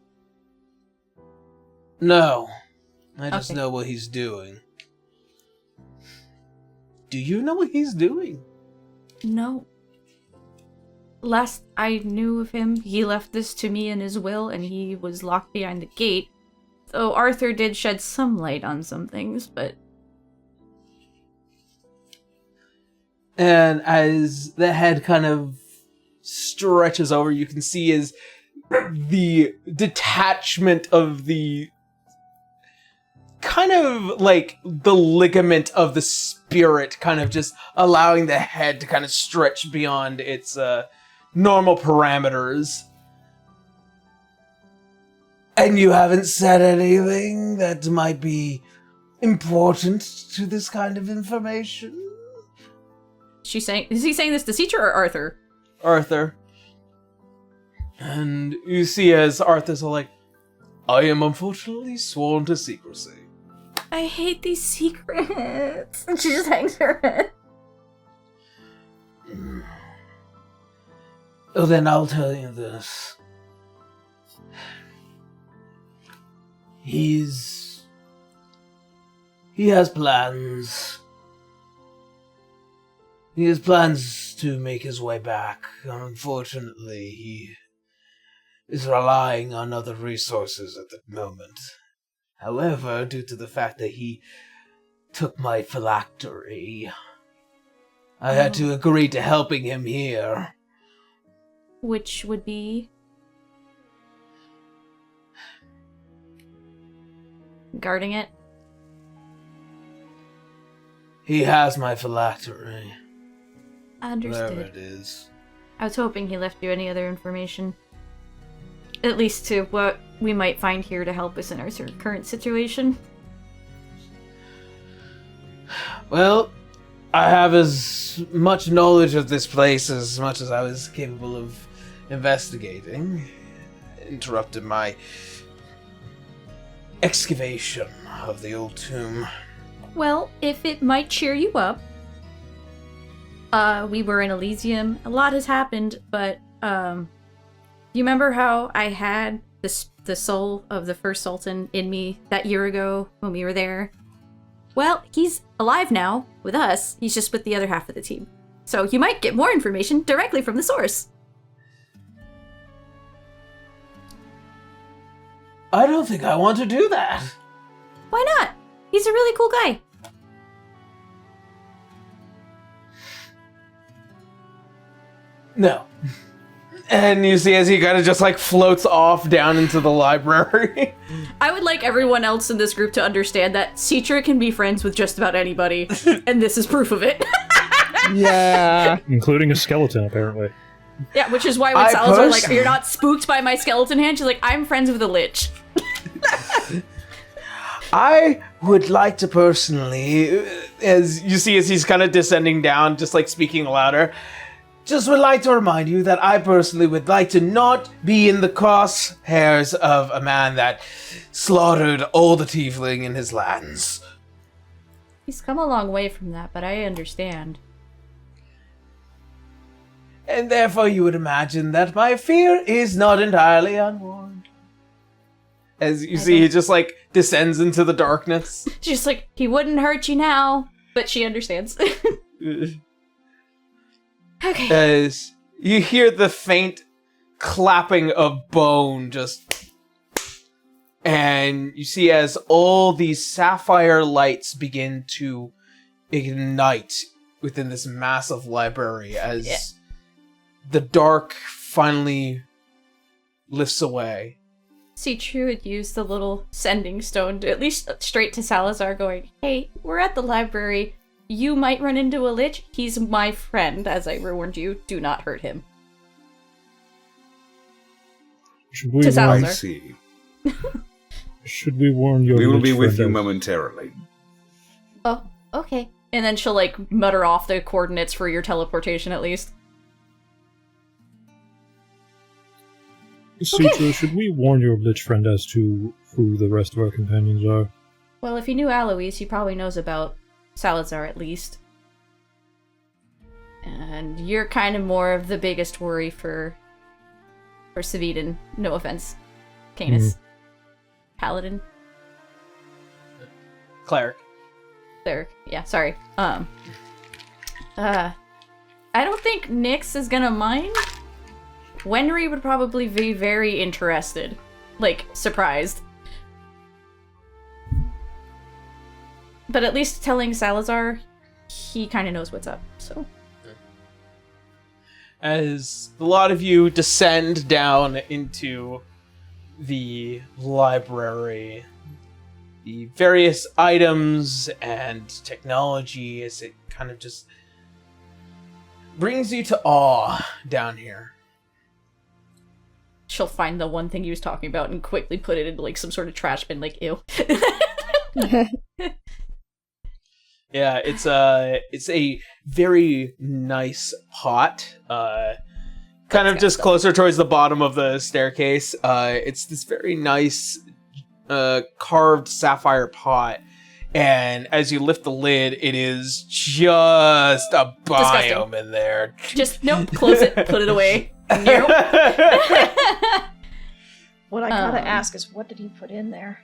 No. I just
Okay.
know what he's doing. Do you know what he's doing?
No. Last I knew of him, he left this to me in his will, and he was locked behind the gate. Though Arthur did shed some light on some things, but...
And as the head kind of stretches over, you can see as the detachment of the kind of like the ligament of the spirit kind of just allowing the head to kind of stretch beyond its normal parameters. And you haven't said anything that might be important to this kind of information?
Is he saying this to Citra or Arthur?
Arthur. And you see as Arthur's all like, I am unfortunately sworn to secrecy.
I hate these secrets. And she just hangs her head.
Oh, then I'll tell you this. He has plans. He has plans to make his way back. Unfortunately, he is relying on other resources at the moment. However, due to the fact that he took my phylactery, I had to agree to helping him here.
Which would be... guarding it?
He has my phylactery.
Understood.
Wherever it is.
I was hoping he left you any other information. At least to what we might find here to help us in our current situation.
Well, I have as much knowledge of this place as much as I was capable of investigating. Interrupted my excavation of the old tomb.
Well, if it might cheer you up, we were in Elysium. A lot has happened, but, you remember how I had the soul of the first Sultan in me that year ago when we were there? Well, he's alive now with us. He's just with the other half of the team. So you might get more information directly from the source.
I don't think I want to do that.
Why not? He's a really cool guy.
No. And you see as he kind of just like floats off down into the library.
I would like everyone else in this group to understand that Citra can be friends with just about anybody, and this is proof of it.
Yeah.
Including a skeleton, apparently.
Yeah, which is why when Salazar's like, you're not spooked by my skeleton hand, she's like, I'm friends with a lich.
I would like to personally, as you see as he's kind of descending down, just like speaking louder, just would like to remind you that I personally would like to not be in the crosshairs of a man that slaughtered all the tiefling in his lands.
He's come a long way from that, but I understand.
And therefore you would imagine that my fear is not entirely unwarranted. As you see, he just like descends into the darkness.
She's like, he wouldn't hurt you now, but she understands. Okay.
As you hear the faint clapping of bone just... And you see as all these sapphire lights begin to ignite within this massive library as the dark finally lifts away.
Citra would use the little sending stone to at least straight to Salazar going, hey, we're at the library. You might run into a lich. He's my friend, as I warned you. Do not hurt him.
Should we
To Salazar.
I see.
Should we warn your
We will
lich
be with
friend
you
as-
momentarily.
Oh, okay. And then she'll, like, mutter off the coordinates for your teleportation, at least.
Citra, should we warn your lich friend as to who the rest of our companions are?
Well, if he knew Alois, he probably knows about Salazar, at least. And you're kind of more of the biggest worry for Saviden. No offense. Canis. Paladin.
Cleric.
Yeah, sorry. I don't think Nyx is gonna mind. Wenry would probably be very interested. Like, surprised. But at least telling Salazar, he kind of knows what's up, so.
As a lot of you descend down into the library, the various items and technology as it kind of just brings you to awe down here.
She'll find the one thing he was talking about and quickly put it into, like, some sort of trash bin, like, ew.
Yeah, it's a very nice pot. Kind of just closer towards the bottom of the staircase. It's this very nice carved sapphire pot. And as you lift the lid, it is just a biome in there.
Just, nope, close it, put it away. Nope.
What I gotta ask is, what did he put in there?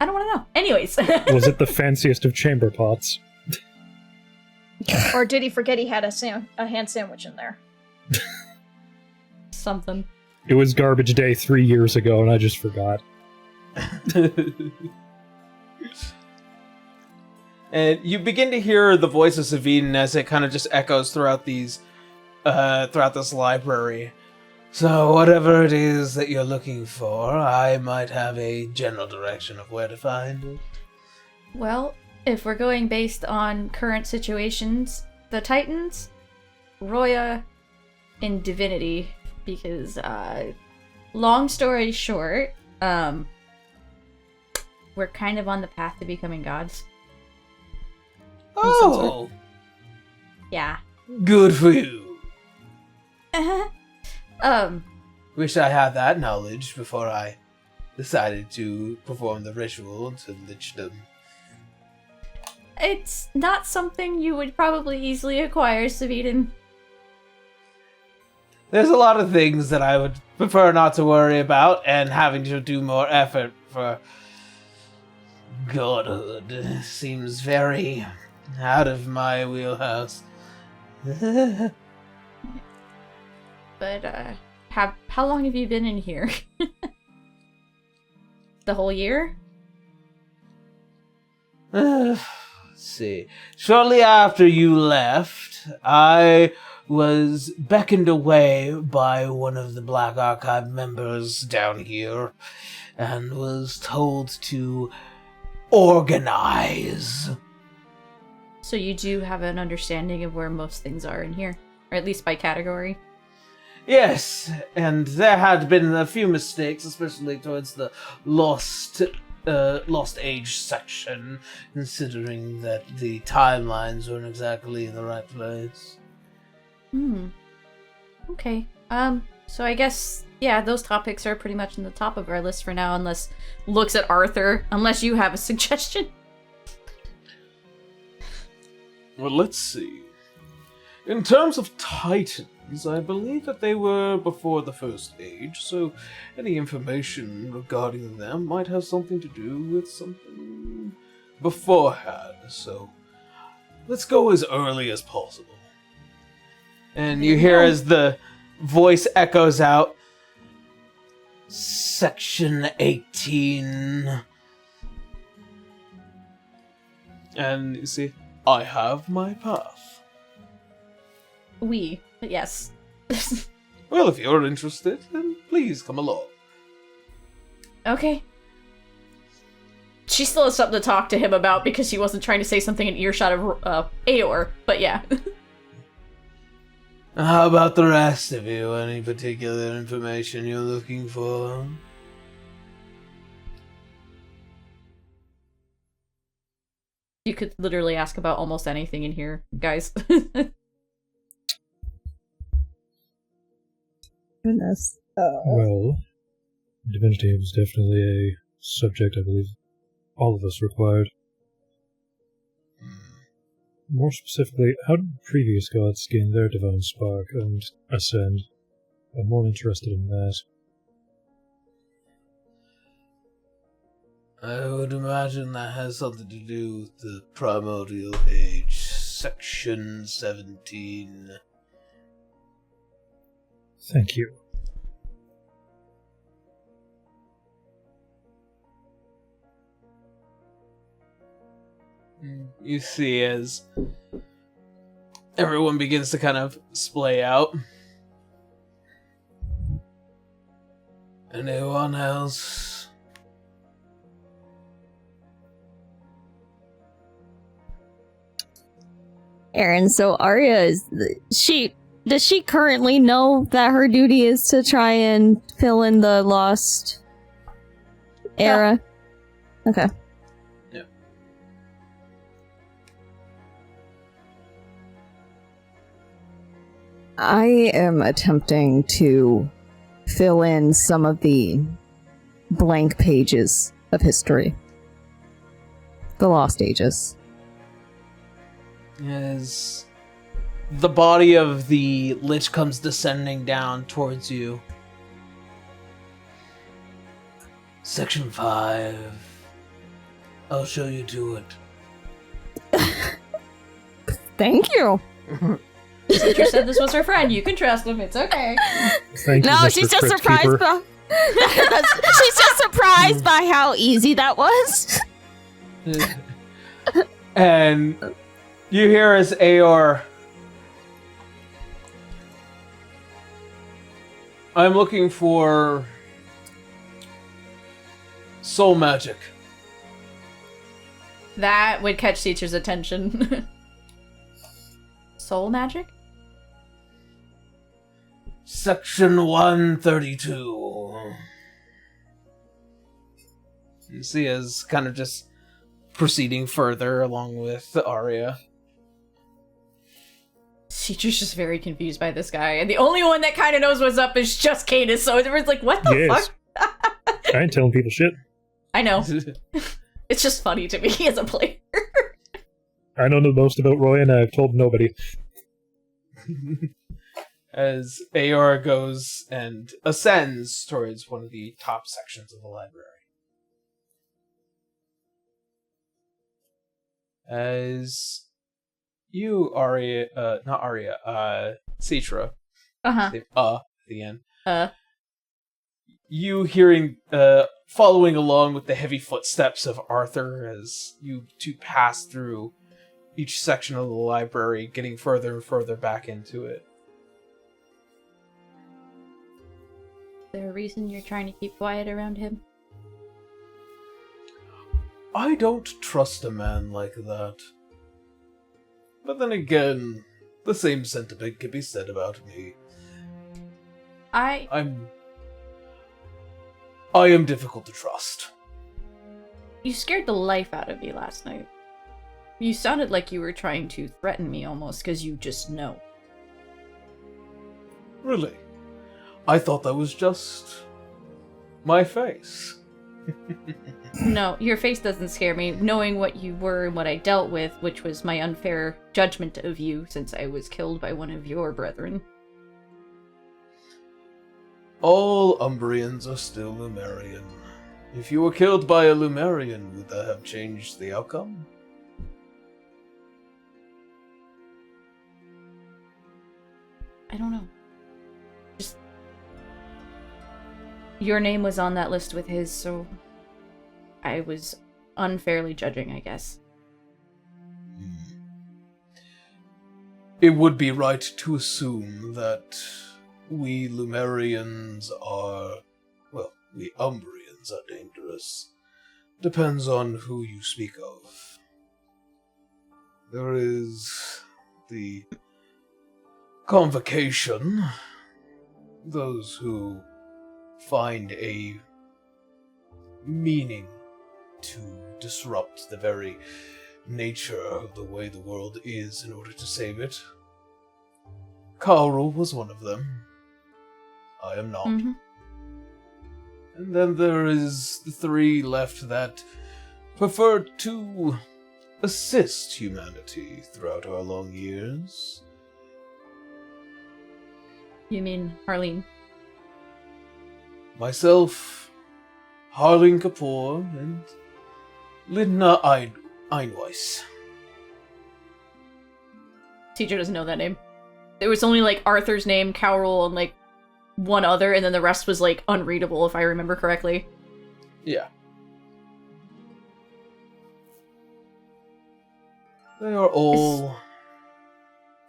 I don't want to know. Anyways.
Was it the fanciest of chamber pots?
Or did he forget he had a hand sandwich in there?
Something.
It was garbage day 3 years ago, and I just forgot.
And you begin to hear the voice of Savine as it kind of just echoes throughout these, throughout this library. So whatever it is that you're looking for, I might have a general direction of where to find it.
Well, if we're going based on current situations, the Titans, Roya, and Divinity, because, long story short, we're kind of on the path to becoming gods.
Oh!
Yeah.
Good for you.
Wish
I had that knowledge before I decided to perform the ritual to lichdom.
It's not something you would probably easily acquire, Saviden.
There's a lot of things that I would prefer not to worry about, and having to do more effort for godhood seems very out of my wheelhouse.
But, how long have you been in here? The whole year?
Let's see. Shortly after you left, I was beckoned away by one of the Black Archive members down here and was told to organize.
So you do have an understanding of where most things are in here, or at least by category?
Yes, and there had been a few mistakes, especially towards the Lost Age section, considering that the timelines weren't exactly in the right place.
Okay. So I guess, yeah, those topics are pretty much in the top of our list for now, unless looks at Arthur, unless you have a suggestion.
Well, let's see. In terms of Titans, I believe that they were before the First Age, so any information regarding them might have something to do with something beforehand, so let's go as early as possible. And you hear as the voice echoes out, Section 18. And you see, I have my path.
Yes.
Well, if you're interested, then please come along.
Okay. She still has something to talk to him about because she wasn't trying to say something in earshot of Aor, but yeah.
How about the rest of you? Any particular information you're looking for?
You could literally ask about almost anything in here, guys.
Goodness.
Well, divinity was definitely a subject I believe all of us required. More specifically, how did previous gods gain their divine spark and ascend? I'm more interested in that.
I would imagine that has something to do with the primordial age, Section 17.
Thank you.
You see as everyone begins to kind of splay out. Anyone else?
Aaron, so Arya does she currently know that her duty is to try and fill in the lost era? Yeah. Okay.
Yeah.
I am attempting to fill in some of the blank pages of history. The Lost Ages.
As the body of the Lich comes descending down towards you. Section 5. I'll show you to it.
Thank you.
Teacher said this was her friend. You can trust him. It's okay.
Thank you,
No,
Mr.
she's just
Crypt
surprised
Keeper.
by she's just surprised by how easy that was.
And you hear as Aor, I'm looking for soul magic.
That would catch teacher's attention. Soul magic?
Section 132. You see as kind of just proceeding further along with Arya.
Teacher's just very confused by this guy, and the only one that kind of knows what's up is just Cadus, so everyone's like, what the fuck?
I ain't telling people shit.
I know. It's just funny to me as a player.
I know the most about Roy, and I've told nobody.
As Aora goes and ascends towards one of the top sections of the library. As you, Arya, not Arya, Citra, at the end. You hearing, following along with the heavy footsteps of Arthur as you two pass through each section of the library, getting further and further back into it.
Is there a reason you're trying to keep quiet around him?
I don't trust a man like that. But then again, the same sentiment can be said about me. I am difficult to trust.
You scared the life out of me last night. You sounded like you were trying to threaten me almost, because you just know.
Really? I thought that was just my face.
No, your face doesn't scare me. Knowing what you were and what I dealt with, which was my unfair judgment of you since I was killed by one of your brethren.
All Umbrians are still Lumerian. If you were killed by a Lumerian, would that have changed the outcome?
I don't know. Just... Your name was on that list with his, so... I was unfairly judging, I guess.
It would be right to assume that we Lumerians are... well, we Umbrians are dangerous. Depends on who you speak of. There is the Convocation, those who find a meaning to disrupt the very nature of the way the world is in order to save it. Carl was one of them. I am not.
Mm-hmm.
And then there is the three left that prefer to assist humanity throughout our long years.
You mean Harleen?
Myself, Harleen Kapoor, and Linda Einweiss.
Teacher doesn't know that name. There was only, like, Arthur's name, Cowrell, and, like, one other, and then the rest was, like, unreadable, if I remember correctly.
Yeah. They are all...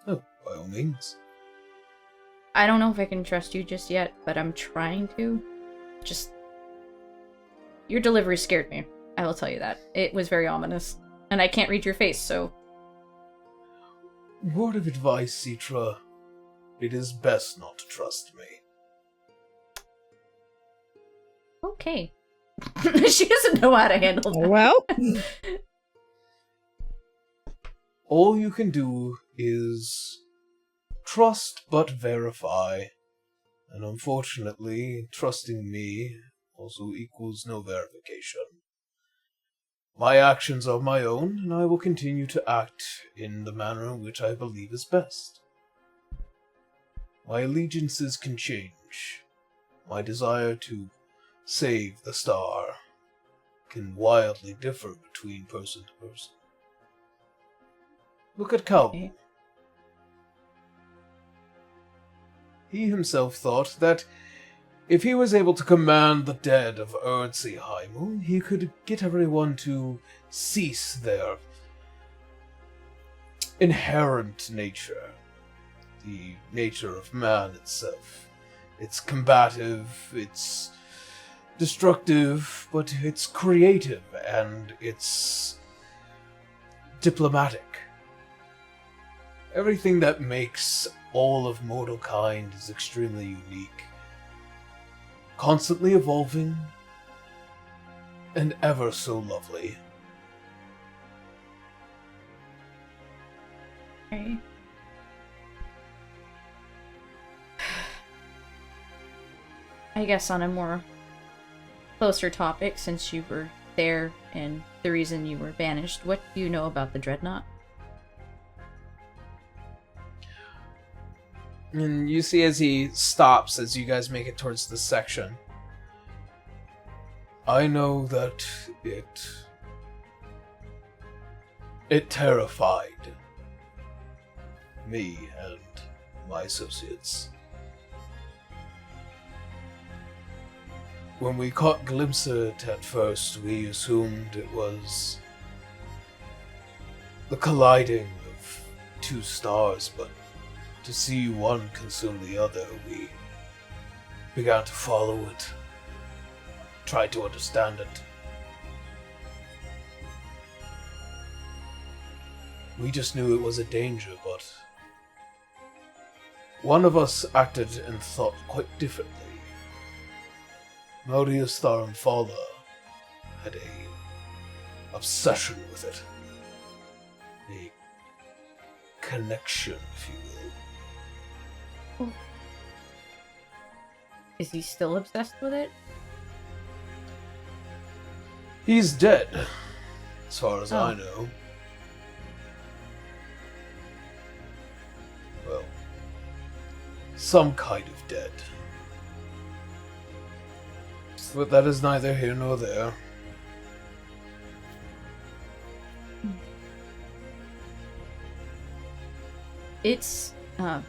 oh, by all means.
I don't know if I can trust you just yet, but I'm trying to. Just... Your delivery scared me. I will tell you that. It was very ominous. And I can't read your face, so...
Word of advice, Citra. It is best not to trust me.
Okay. She doesn't know how to handle that.
Well...
All you can do is... trust but verify. And unfortunately, trusting me also equals no verification. My actions are my own, and I will continue to act in the manner in which I believe is best. My allegiances can change. My desire to save the star can wildly differ between person to person. Look at Calvin. He himself thought that if he was able to command the dead of Erdseheim, he could get everyone to cease their inherent nature, the nature of man itself. It's combative, it's destructive, but it's creative and it's diplomatic. Everything that makes all of mortal kind is extremely unique, constantly evolving, and ever so lovely.
Okay. I guess on a more closer topic, since you were there and the reason you were banished, what do you know about the Dreadnought?
And you see as he stops as you guys make it towards the section. I know that it terrified me and my associates. When we caught glimpse of it at first, we assumed it was the colliding of two stars, but to see one consume the other, we began to follow it, tried to understand it. We just knew it was a danger, but one of us acted and thought quite differently. Modius Tharamfala had a obsession with it. A connection, if you will.
Is he still obsessed with it?
He's dead, as far as I know. Well, some kind of dead. But that is neither here nor there.
It's, I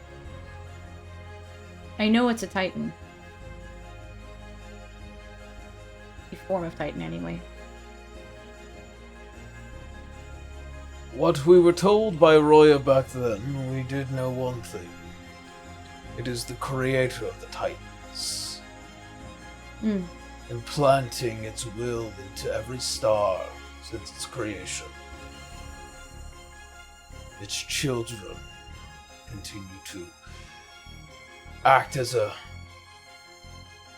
know it's a Titan. A form of Titan, anyway.
What we were told by Roya back then, we did know one thing. It is the creator of the Titans. Implanting its will into every star since its creation. Its children continue to act as a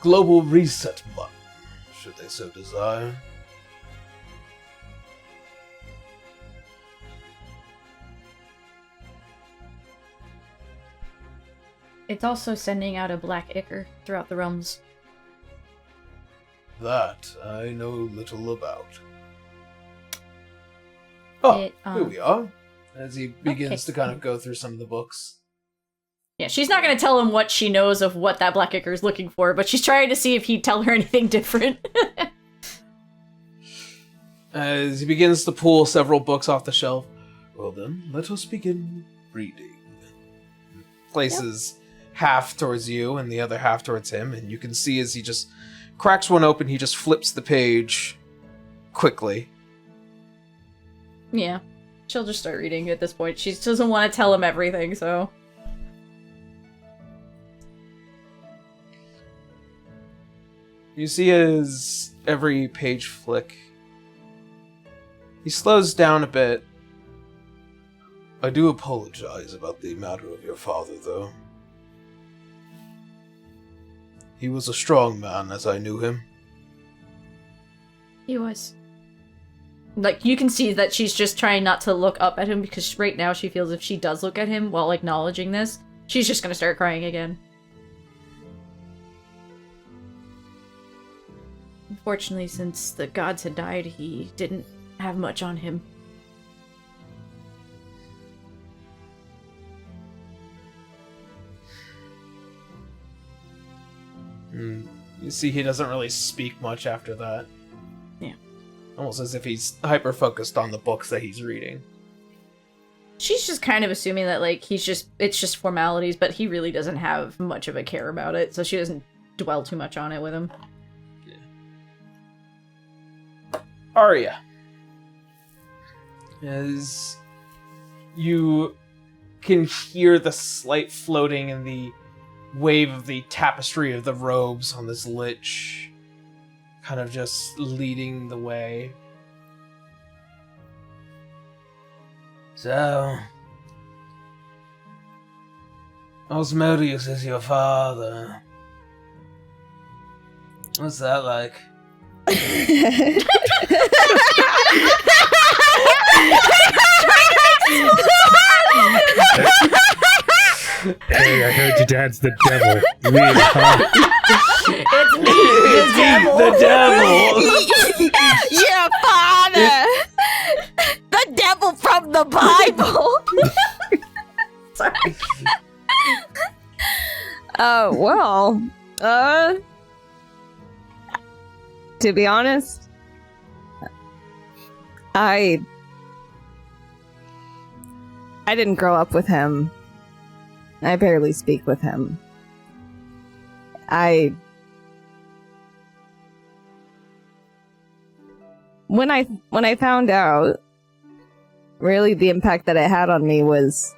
global reset button, should they so desire.
It's also sending out a black ichor throughout the realms.
That I know little about. Oh, here we are. As he begins to kind of go through some of the books.
Yeah, she's not going to tell him what she knows of what that black ichor is looking for, but she's trying to see if he'd tell her anything different.
As he begins to pull several books off the shelf. Well then, let us begin reading. Places half towards you and the other half towards him, and you can see as he just cracks one open, he just flips the page quickly.
Yeah, she'll just start reading at this point. She doesn't want to tell him everything, so...
You see as every page flick, he slows down a bit. I do apologize about the matter of your father, though. He was a strong man, as I knew him.
He was. Like, you can see that she's just trying not to look up at him, because right now she feels if she does look at him while acknowledging this, she's just gonna start crying again. Unfortunately, since the gods had died, he didn't have much on him.
You see he doesn't really speak much after that.
Yeah.
Almost as if he's hyper-focused on the books that he's reading.
She's just kind of assuming that, like, it's just formalities, but he really doesn't have much of a care about it, so she doesn't dwell too much on it with him.
Yeah. Arya. As you can hear the slight floating in the wave of the tapestry of the robes on this lich, kind of just leading the way. So, Osmodius is your father. What's that like?
Hey, I heard your dad's the devil. Really, huh?
It's me, the devil!
The devil! Your father! The devil from the Bible!
Sorry.
Well, to be honest, I didn't grow up with him. I barely speak with him. When I found out, really the impact that it had on me was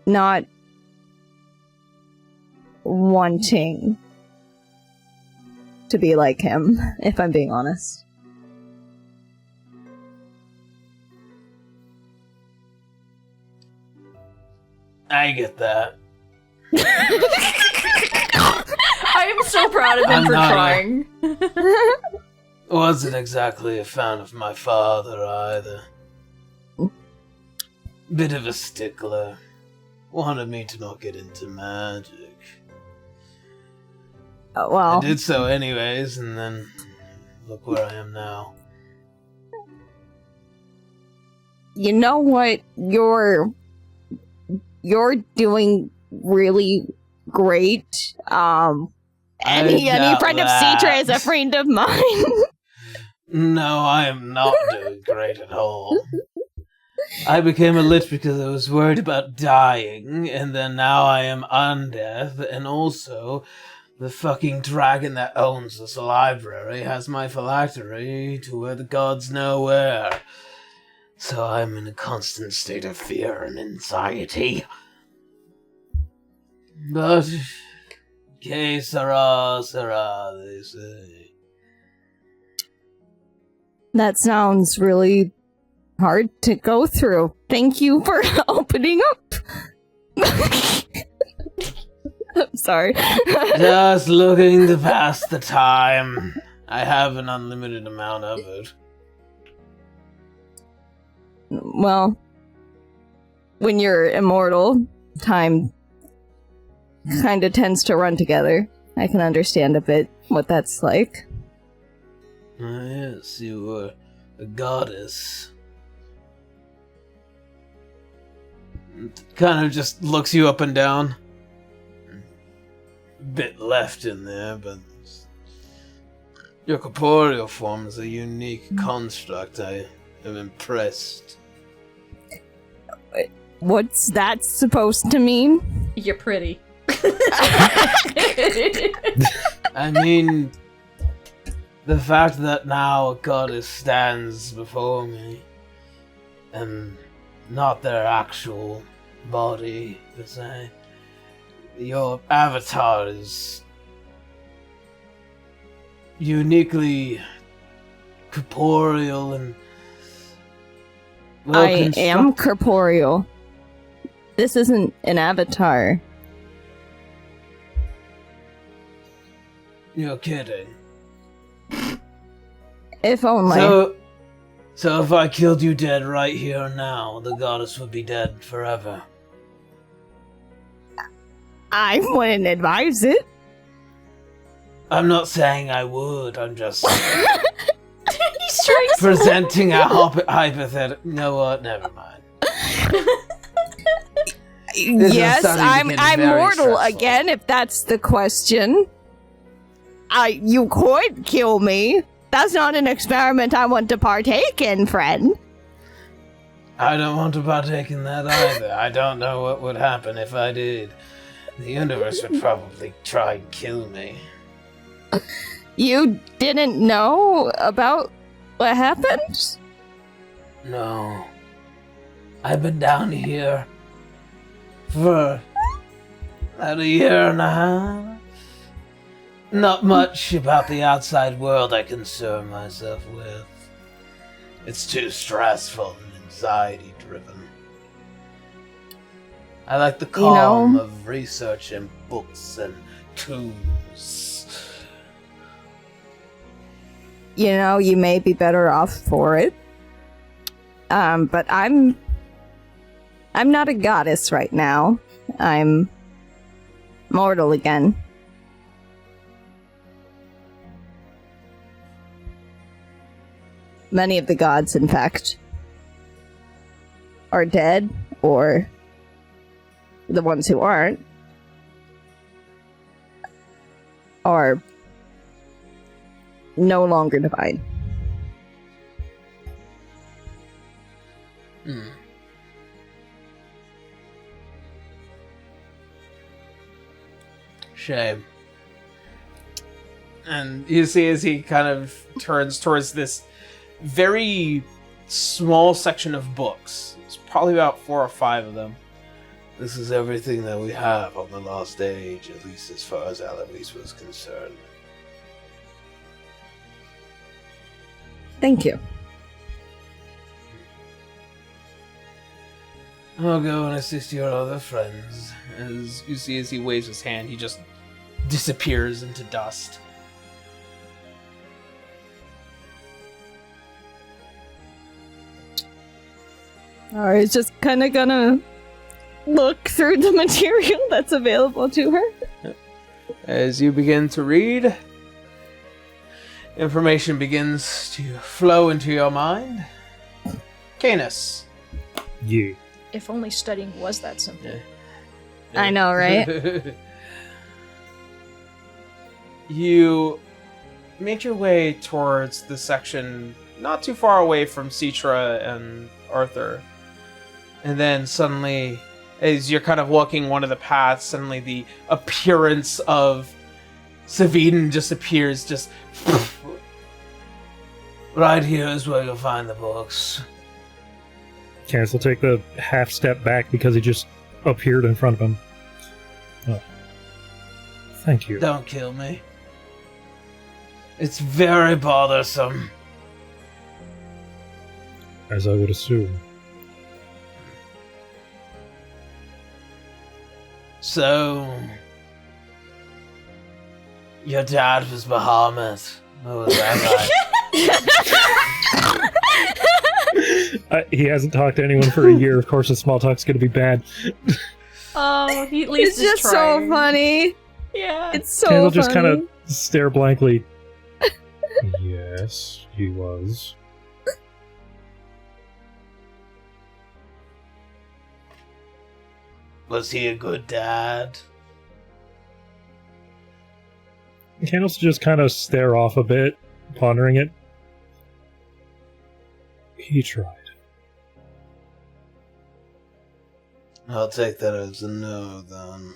not wanting to be like him, if I'm being honest.
I get that.
I am so proud of him for trying.
Wasn't exactly a fan of my father either. Bit of a stickler. Wanted me to not get into magic.
Well,
I did so anyways, and then look where I am now.
You know what? You're doing really great. Any friend of Citra is a friend of mine.
No, I am not doing great at all. I became a lich because I was worried about dying, and then now I am undeath, and also the fucking dragon that owns this library has my phylactery to where the gods know where. So I'm in a constant state of fear and anxiety. But, que sera, sera, they say.
That sounds really hard to go through. Thank you for opening up. I'm sorry.
Just looking to pass the time. I have an unlimited amount of it.
Well, when you're immortal, time kind of tends to run together. I can understand a bit what that's like.
Yes, you were a goddess. Kind of just looks you up and down. A bit left in there, but your corporeal form is a unique construct. I am impressed.
What's that supposed to mean?
You're pretty.
I mean, the fact that now a goddess stands before me, and not their actual body, per se. Your avatar is uniquely corporeal and
I am corporeal. This isn't an avatar.
You're kidding.
If only.
So if I killed you dead right here and now, the goddess would be dead forever.
I wouldn't advise it.
I'm not saying I would, I'm just
He's trying
presenting a hypothetical. You know what? Never mind.
Yes, I'm mortal again, if that's the question. You could kill me. That's not an experiment I want to partake in, friend.
I don't want to partake in that either. I don't know what would happen if I did. The universe would probably try and kill me.
You didn't know about what happened?
No. I've been down here for about a year and a half. Not much about the outside world I concern myself with. It's too stressful and anxiety-driven. I like the calm of research and books and tools.
You know, you may be better off for it. But I'm not a goddess right now. I'm mortal again. Many of the gods, in fact, are dead or the ones who aren't are no longer divine.
Shame. And you see as he kind of turns towards this very small section of books. It's probably about 4 or 5 of them. This is everything that we have on the Lost Age, at least as far as Eloise was concerned.
Thank you.
I'll go and assist your other friends. As you see as he waves his hand, he just disappears into dust.
Ari's just kind of gonna look through the material that's available to her.
As you begin to read, information begins to flow into your mind. Canis.
Yeah.
If only studying was that simple.
Yeah.
I know, right?
You make your way towards the section not too far away from Citra and Arthur. And then suddenly, as you're kind of walking one of the paths, suddenly the appearance of Saviden just appears, just... Right here is where you'll find the books.
Canis will take the half step back because he just appeared in front of him. Oh. Thank you.
Don't kill me. It's very bothersome.
As I would assume.
So... Your dad was Bahamut. What was that like?
He hasn't talked to anyone for a year. Of course, his small talk's gonna be bad.
Oh, he at least
It's just so funny.
Yeah.
It's so
Canis will
funny.
just kind of stare blankly. Yes, he was.
Was he a good dad?
Canis will just kind of stare off a bit, pondering it. He tried.
I'll take that as a no, then.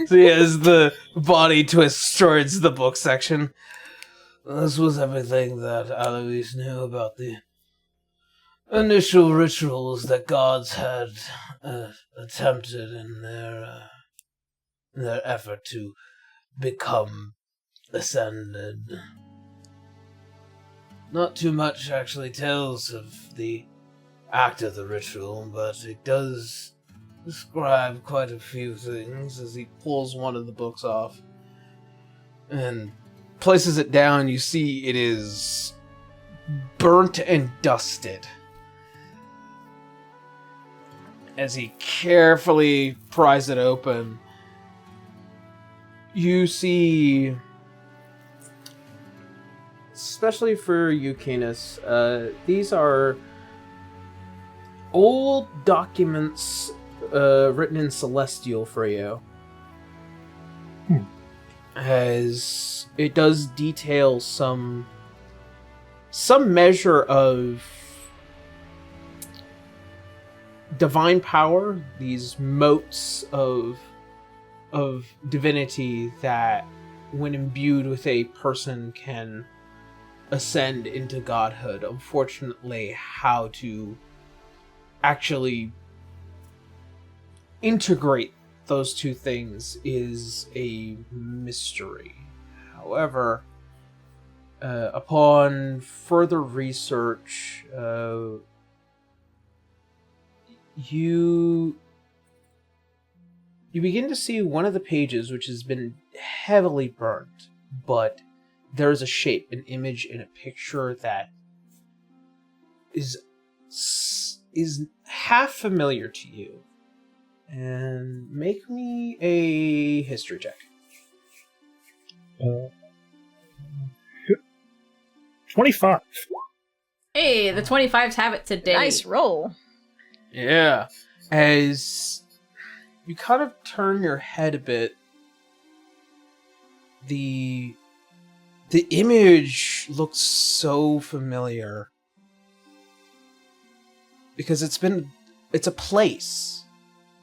See, as the body twists towards the book section. This was everything that Alois knew about the initial rituals that gods had attempted in their effort to become ascended. Not too much actually tells of the act of the ritual, but it does describe quite a few things. As he pulls one of the books off and places it down, you see it is burnt and dusted. As he carefully pries it open, you see, especially for you, Canis, these are old documents written in Celestial for you. As it does detail some measure of divine power, these motes of divinity that, when imbued with a person, can ascend into godhood. Unfortunately, how to actually integrate those two things is a mystery. However, upon further research, you begin to see one of the pages which has been heavily burnt, but there is a shape, an image, and a picture that is half familiar to you. And make me a history check.
25.
Hey, the 25s have it today.
Nice roll.
Yeah. As you kind of turn your head a bit, the image looks so familiar. Because it's a place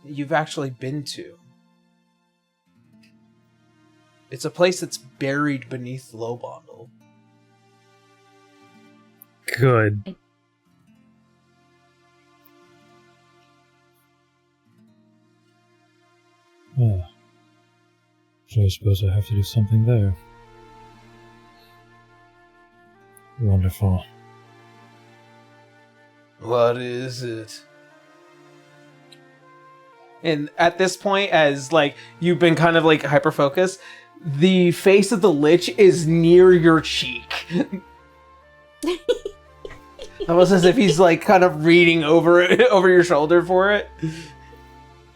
you've actually been to. It's a place that's buried beneath Lowbondle.
Good. Oh. So I suppose I have to do something there. Wonderful.
What is it? And at this point, as like you've been kind of like hyper focused, the face of the Lich is near your cheek. Almost as if he's like kind of reading over it, over your shoulder for it.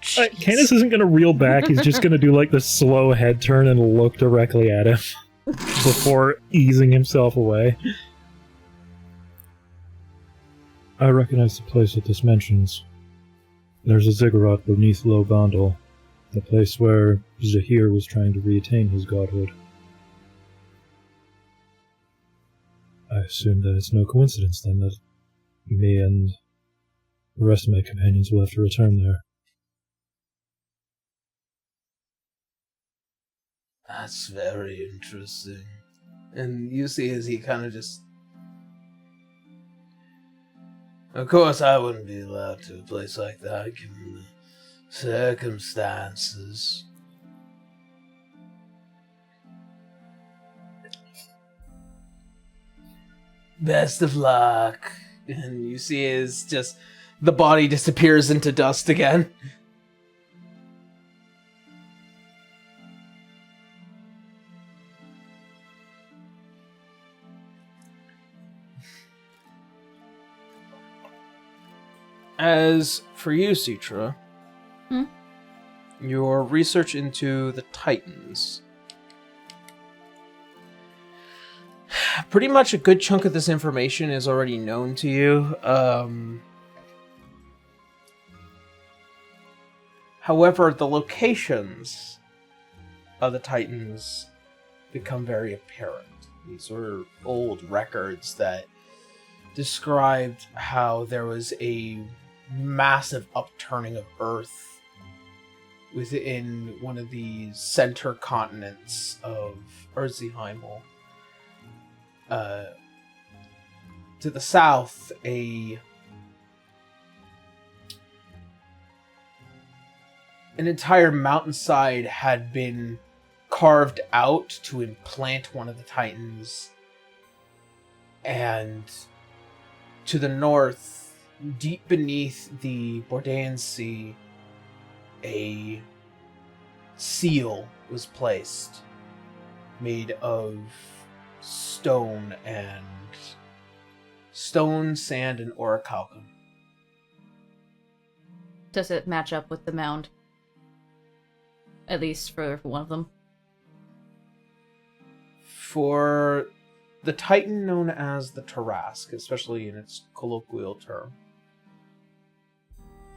Candace isn't gonna reel back, he's just gonna do like the slow head turn and look directly at him before easing himself away. I recognize the place that this mentions. There's a ziggurat beneath Lowbondle, the place where Zahir was trying to reattain his godhood. I assume that it's no coincidence then that me and the rest of my companions will have to return there.
That's very interesting. And you see as he kind of just... Of course I wouldn't be allowed to a place like that, given the circumstances. Best of luck. And you see as just the body disappears into dust again. As for you, Citra, your research into the Titans. Pretty much a good chunk of this information is already known to you. However, the locations of the Titans become very apparent. These are old records that described how there was a massive upturning of Earth within one of the center continents of Erzheimel. To the south, an entire mountainside had been carved out to implant one of the Titans, and to the north, deep beneath the Bordean Sea, a seal was placed, made of stone, sand, and orichalcum.
Does it match up with the mound? At least for one of them.
For the Titan known as the Tarask, especially in its colloquial term,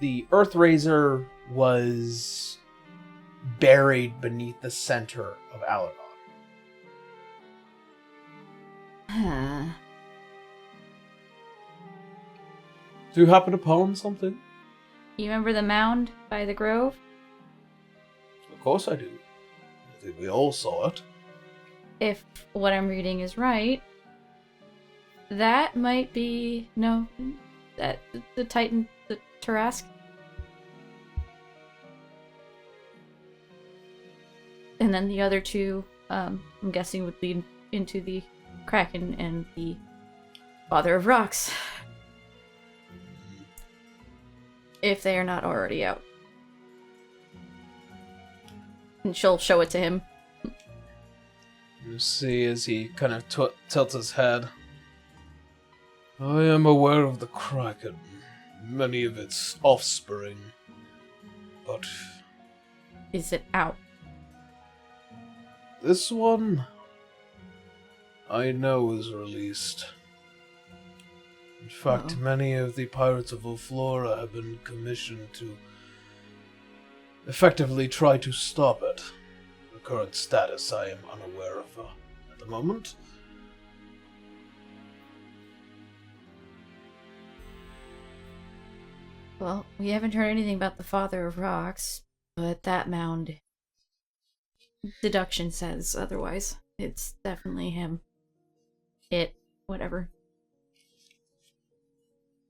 the Earthraiser was buried beneath the center of Alaron. Do you happen upon something?
You remember the mound by the grove?
Of course I do. I think we all saw it.
If what I'm reading is right, that might be... No, that the Titan, the Tarask. And then the other two, I'm guessing, would lead into the Kraken and the Father of Rocks. If they are not already out. And she'll show it to him.
You see as he kind of tilts his head. I am aware of the Kraken, many of its offspring, but...
Is it out?
This one, I know is released. In fact, many of the pirates of Ulflora have been commissioned to effectively try to stop it. The current status I am unaware of at the moment.
Well, we haven't heard anything about the Father of Rocks, but that mound... deduction says otherwise. It's definitely him. Whatever.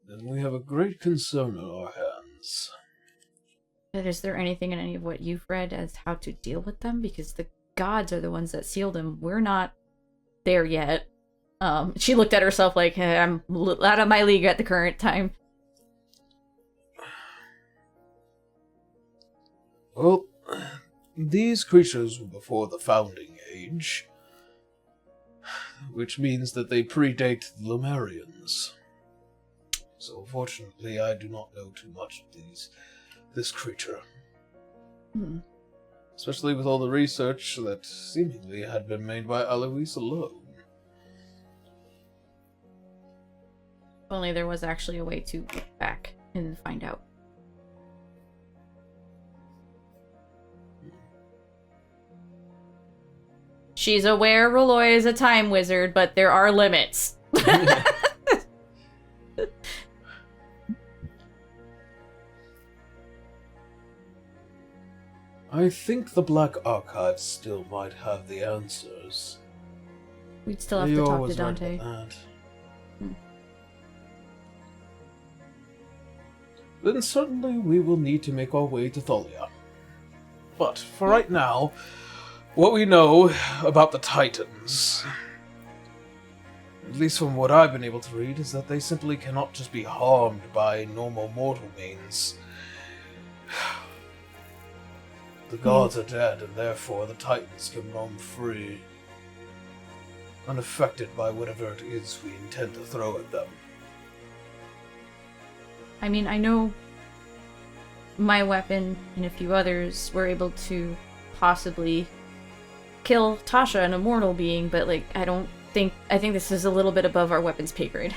Then we have a great concern on our hands.
But is there anything in any of what you've read as how to deal with them? Because the gods are the ones that sealed him. We're not there yet. She looked at herself like, hey, I'm out of my league at the current time.
Well, these creatures were before the Founding Age, which means that they predate the Lumerians. So, fortunately, I do not know too much of this creature. Especially with all the research that seemingly had been made by Alois alone.
If only there was actually a way to look back and find out. She's aware R'hlloi is a time wizard, but there are limits.
I think the Black Archive still might have the answers.
We'd still have to talk to Dante.
Then certainly we will need to make our way to Thalia. But for right now, what we know about the Titans, at least from what I've been able to read, is that they simply cannot just be harmed by normal mortal means. The gods are dead, and therefore the Titans can roam free, unaffected by whatever it is we intend to throw at them.
I mean, I know my weapon and a few others were able to possibly kill Tasha, an immortal being, but like, I think this is a little bit above our weapon's pay grade.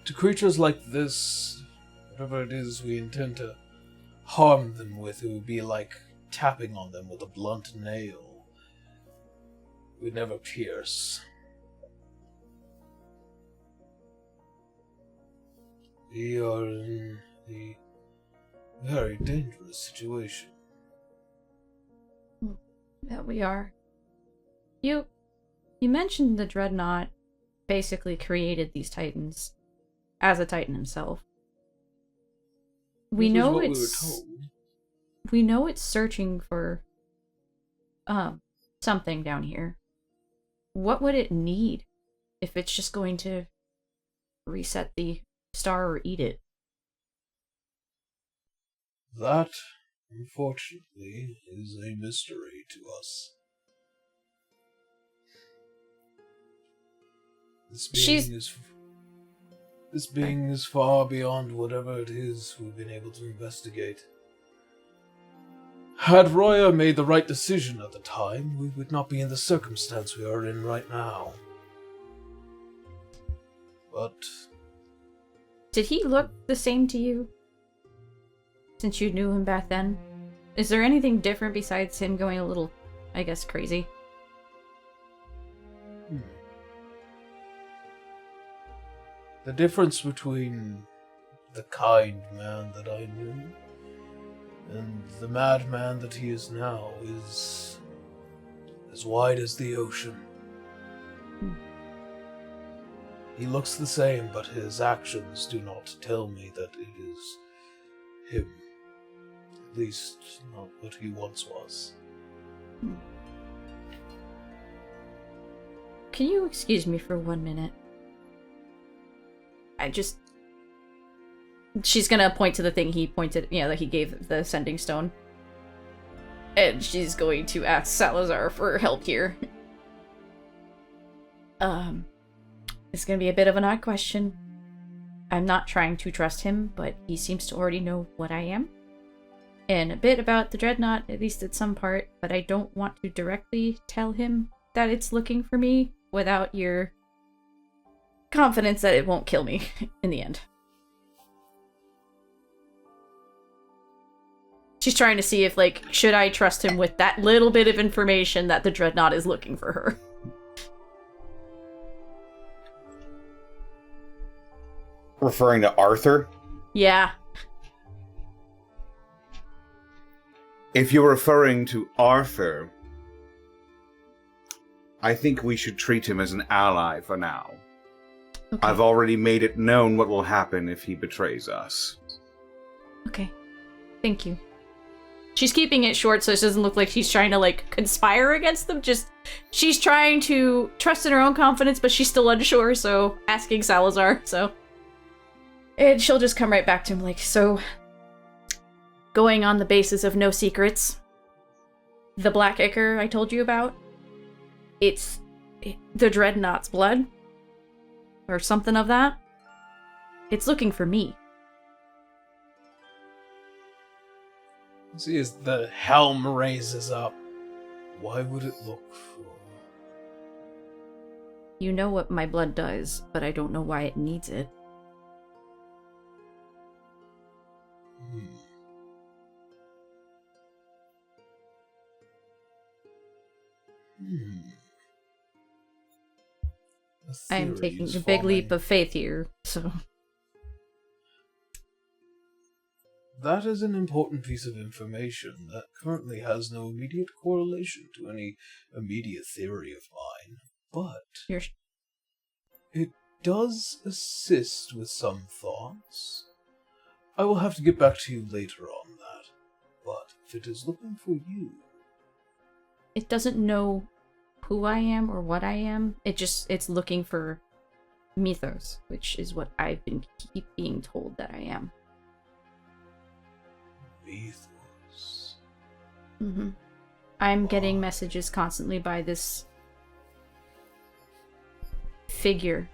To creatures like this, whatever it is we intend to harm them with, it would be like tapping on them with a blunt nail. It would never pierce. We are in a very dangerous situation.
Yeah, we are. You mentioned the Dreadnought basically created these Titans as a Titan himself. We know it's searching for something down here. What would it need if it's just going to reset the star or eat it?
That, unfortunately, is a mystery to us. This being is far beyond whatever it is we've been able to investigate. Had Roya made the right decision at the time, we would not be in the circumstance we are in right now. But...
did he look the same to you? Since you knew him back then? Is there anything different besides him going a little, I guess, crazy?
The difference between the kind man that I knew and the madman that he is now is as wide as the ocean. He looks the same, but his actions do not tell me that it is him. At least, not what he once was.
Can you excuse me for 1 minute? She's gonna point to the thing he pointed, that he gave the sending stone. And she's going to ask Salazar for help here. It's gonna be a bit of an odd question. I'm not trying to trust him, but he seems to already know what I am. and a bit about the Dreadnought, at least at some part, but I don't want to directly tell him that it's looking for me without your confidence that it won't kill me in the end. She's trying to see if, like, should I trust him with that little bit of information that the Dreadnought is looking for her.
Referring to Arthur?
Yeah.
If you're referring to Arthur, I think we should treat him as an ally for now. Okay. I've already made it known what will happen if he betrays us.
Okay. Thank you. She's keeping it short so it doesn't look like she's trying to, like, conspire against them. Just, she's trying to trust in her own confidence, but she's still unsure, so asking Salazar, so. And she'll just come right back to him, like, so, going on the basis of no secrets, the Black Ichor I told you about, it's the Dreadnought's blood, or something of that. It's looking for me.
See, as the helm raises up, why would it look for?
You know what my blood does, but I don't know why it needs it. I am taking a big leap of faith here, so...
That is an important piece of information that currently has no immediate correlation to any immediate theory of mine, but it does assist with some thoughts. I will have to get back to you later on that, but if it is looking for you...
It doesn't know who I am or what I am. It's looking for Mythos, which is what I've been keep being told that I am.
Mythos.
Mm-hmm. I'm getting messages constantly by this figure,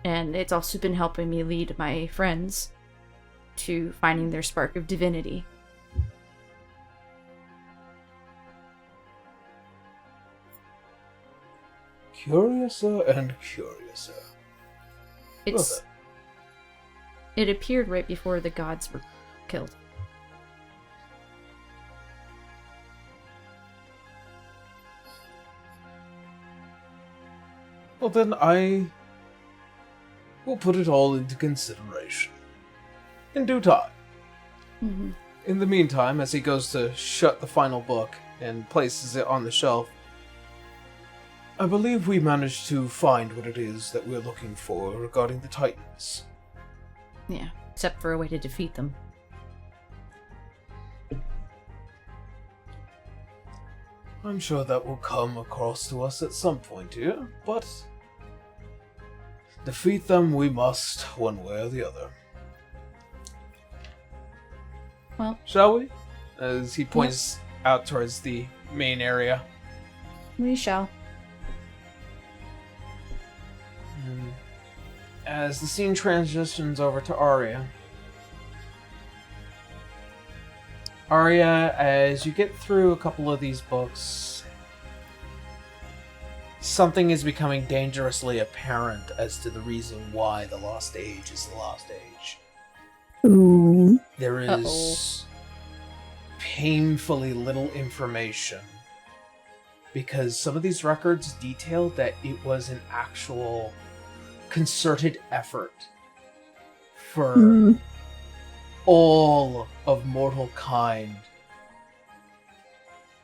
and it's also been helping me lead my friends to finding their spark of divinity.
Curiouser and curiouser.
It appeared right before the gods were killed.
Well, then I will put it all into consideration. In due time.
Mm-hmm.
In the meantime, as he goes to shut the final book and places it on the shelf, I believe we managed to find what it is that we're looking for regarding the Titans.
Yeah, except for a way to defeat them.
I'm sure that will come across to us at some point here, but defeat them we must, one way or the other.
Well,
shall we? As he points out towards the main area.
We shall.
And as the scene transitions over to Arya, as you get through a couple of these books, something is becoming dangerously apparent as to the reason why the Lost Age is the Lost Age.
Ooh.
There is painfully little information, because some of these records detail that it was an actual concerted effort for all of mortal kind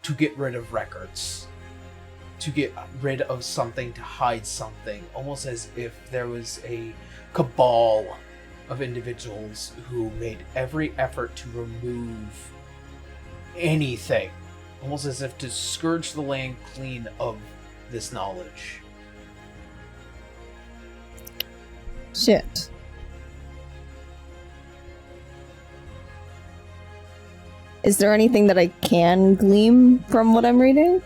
to get rid of records, to get rid of something, to hide something, almost as if there was a cabal of individuals who made every effort to remove anything, almost as if to scourge the land clean of this knowledge.
Shit. Is there anything that I can glean from what I'm reading?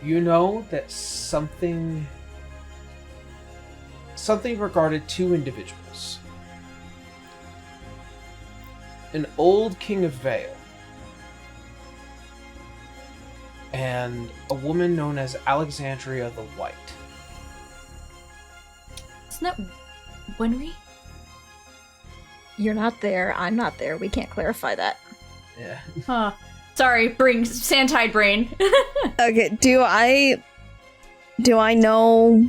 You know that something regarded two individuals. an old king of Vale and a woman known as Alexandria the White.
Isn't that Winry?
You're not there. I'm not there. We can't clarify that.
Yeah.
Huh. Sorry, Sandtide brain.
Okay, do I know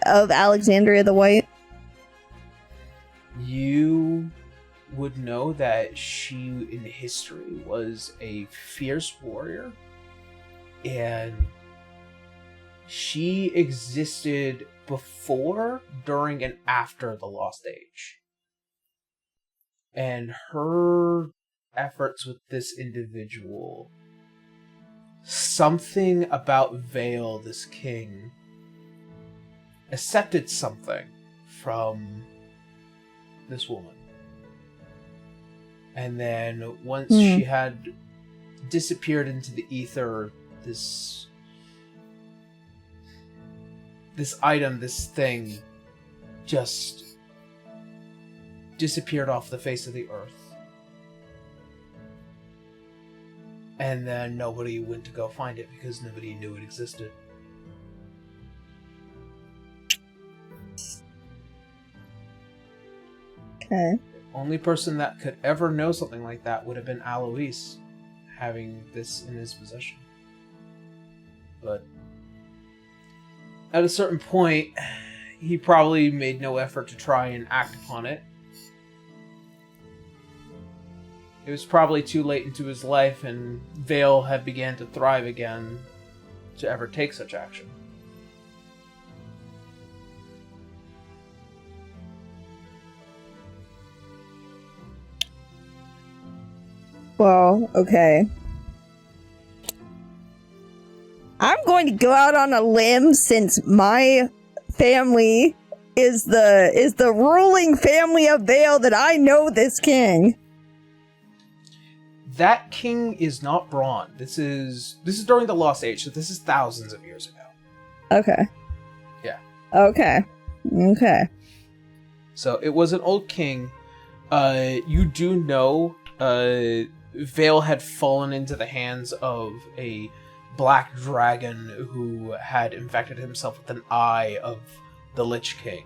of Alexandria the White?
You would know that she, in history, was a fierce warrior, and she existed before, during, and after the Lost Age. And her efforts with this individual, something about Vale, this king, accepted something from this woman. And then once she had disappeared into the ether, this item, this thing, just disappeared off the face of the earth. And then nobody went to go find it because nobody knew it existed.
Okay.
The only person that could ever know something like that would have been Alois, having this in his possession. But at a certain point, he probably made no effort to try and act upon it. It was probably too late into his life, and Vale had began to thrive again to ever take such action.
Well, okay. I'm going to go out on a limb since my family is the ruling family of Vale that I know this king.
That king is not Braun. This is during the Lost Age, so this is thousands of years ago.
Okay.
Yeah.
Okay. Okay.
So it was an old king. You do know Vale had fallen into the hands of a black dragon who had infected himself with an eye of the Lich King.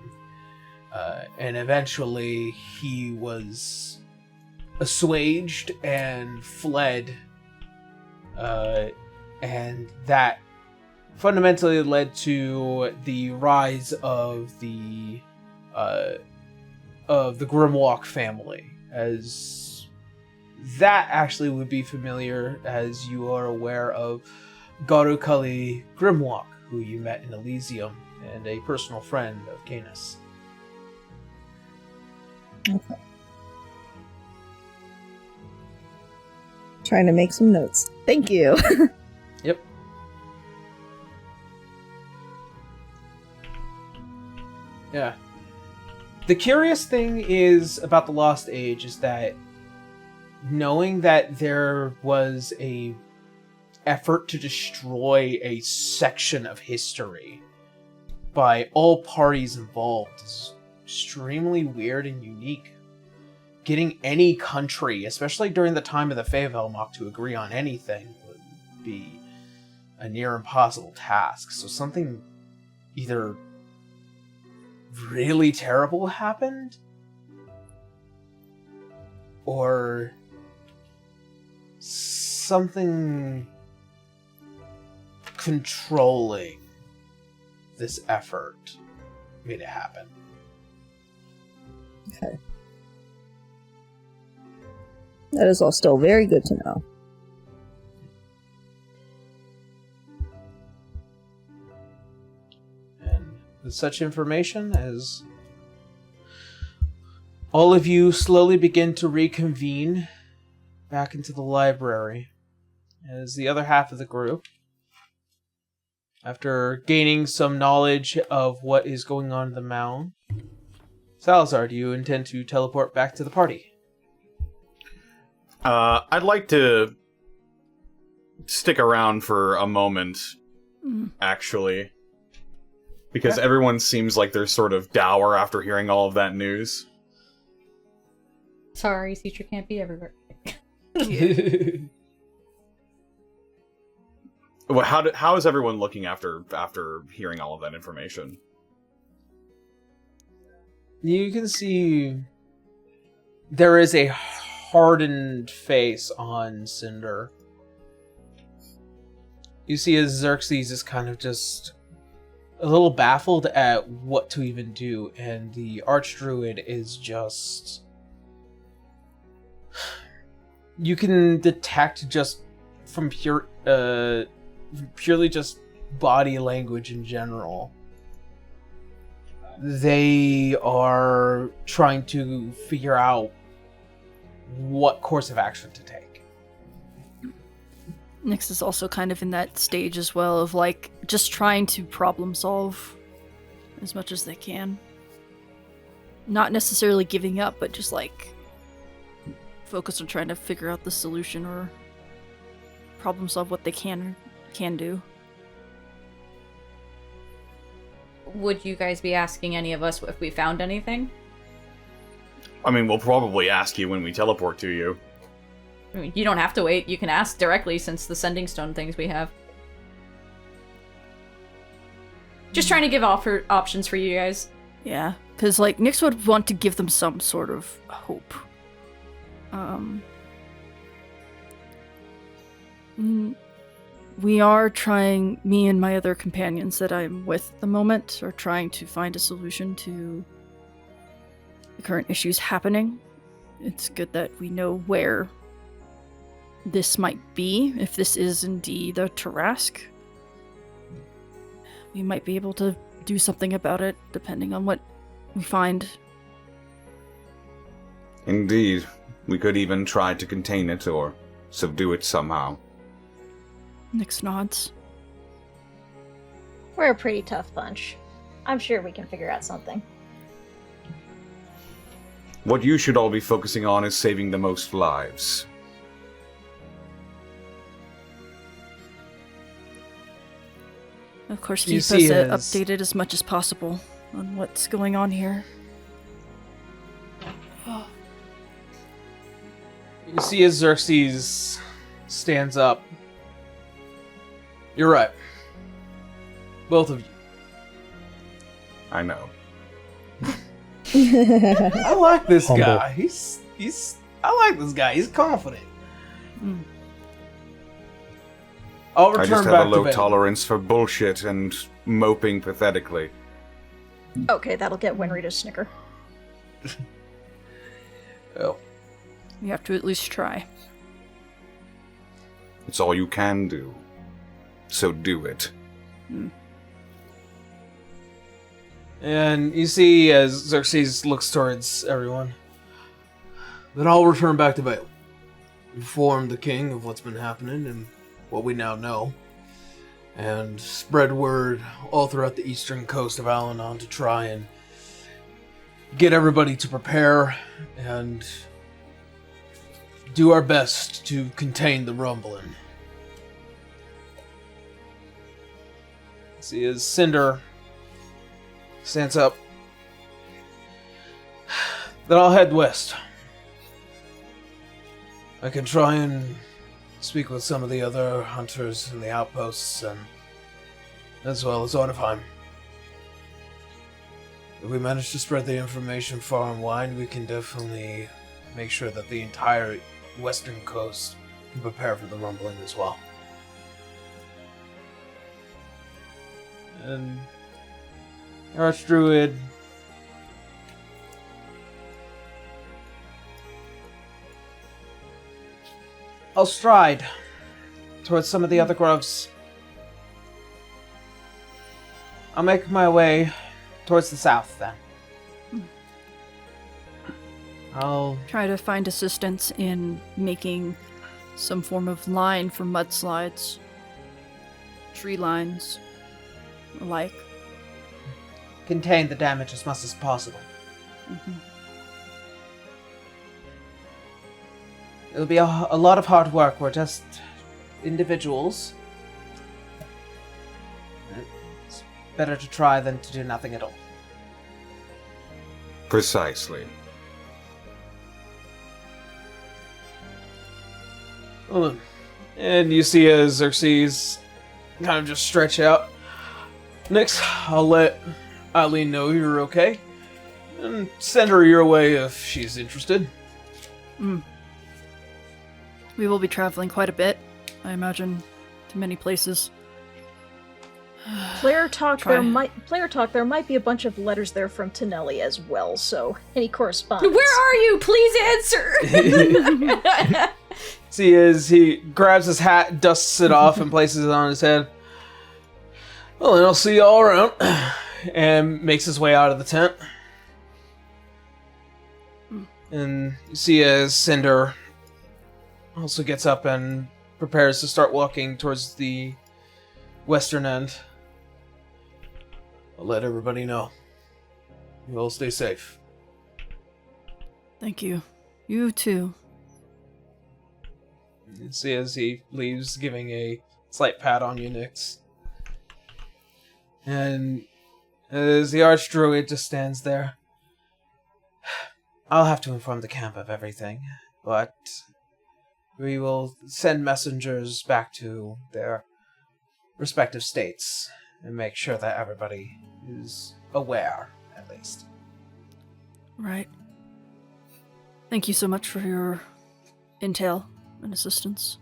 And eventually he was assuaged and fled. And that fundamentally led to the rise of the Grimwalk family, as that actually would be familiar, as you are aware of Garukali Grimwalk, who you met in Elysium, and a personal friend of Canis.
Okay. Trying to make some notes. Thank you.
Yep. Yeah. The curious thing is about the Lost Age is that knowing that there was a effort to destroy a section of history by all parties involved is extremely weird and unique. Getting any country, especially during the time of the Feyvelmok, to agree on anything would be a near impossible task. So something either really terrible happened, or something controlling this effort made it happen.
Okay. That is all still very good to know.
And with such information, as all of you slowly begin to reconvene back into the library, as the other half of the group, after gaining some knowledge of what is going on in the mound, Salazar, do you intend to teleport back to the party?
I'd like to stick around for a moment, actually. Because everyone seems like they're sort of dour after hearing all of that news.
Sorry, Citra can't be everywhere.
Well, how is everyone looking after hearing all of that information?
You can see there is a hardened face on Cinder. You see as Xerxes is kind of just a little baffled at what to even do, and the Archdruid is just... You can detect just from purely just body language in general. They are trying to figure out what course of action to take.
Nyx is also kind of in that stage as well of like just trying to problem solve as much as they can. Not necessarily giving up, but just like focus on trying to figure out the solution or problem solve what they can do.
Would you guys be asking any of us if we found anything?
I mean, we'll probably ask you when we teleport to you.
I mean, you don't have to wait. You can ask directly since the sending stone things we have. Just trying to give options for you guys.
Yeah, because like Nyx would want to give them some sort of hope. We are trying, me and my other companions that I'm with at the moment, are trying to find a solution to the current issues happening. It's good that we know where this might be, if this is indeed a Tarask. We might be able to do something about it, depending on what we find.
Indeed. We could even try to contain it or subdue it somehow.
Nyx nods.
We're a pretty tough bunch. I'm sure we can figure out something.
What you should all be focusing on is saving the most lives.
Of course, keep us updated as much as possible on what's going on here.
You see as Xerxes stands up. You're right. Both of you.
I know.
I like this
Humble.
guy. I like this guy. He's confident. I'll return
I just
back
have a low
to bed.
tolerance for bullshit and moping pathetically.
Okay, that'll get Winry to snicker.
Oh.
You have to at least try.
It's all you can do. So do it.
And you see as Xerxes looks towards everyone. Then I'll return back to Vale. Inform the king of what's been happening and what we now know. And spread word all throughout the eastern coast of Al-Anon to try and get everybody to prepare and do our best to contain the rumbling. See as Cinder stands up. Then I'll head west. I can try and speak with some of the other hunters in the outposts, and as well as Ornifheim. If we manage to spread the information far and wide, we can definitely make sure that the entire western coast can prepare for the rumbling as well. And Archdruid I'll stride towards some of the other groves. I'll make my way towards the south then. I'll
try to find assistance in making some form of line for mudslides, tree lines, alike.
Contain the damage as much as possible. It'll be a lot of hard work. We're just individuals. It's better to try than to do nothing at all.
Precisely.
And you see as Xerxes kind of just stretch out. Next, I'll let Eileen know you're okay. And send her your way if she's interested.
We will be traveling quite a bit, I imagine, to many places.
Player talk. There might be a bunch of letters there from Tonelli as well. So any correspondence?
Where are you? Please answer.
See, as he grabs his hat, dusts it off, and places it on his head. Well, then I'll see you all around. And makes his way out of the tent. And you see as Cinder also gets up and prepares to start walking towards the western end. I'll let everybody know. You all stay safe.
Thank you. You too.
You see as he leaves, giving a slight pat on you, Nyx. And as the Archdruid just stands there, I'll have to inform the camp of everything, but we will send messengers back to their respective states and make sure that everybody is aware, at least.
Right. Thank you so much for your intel and assistance,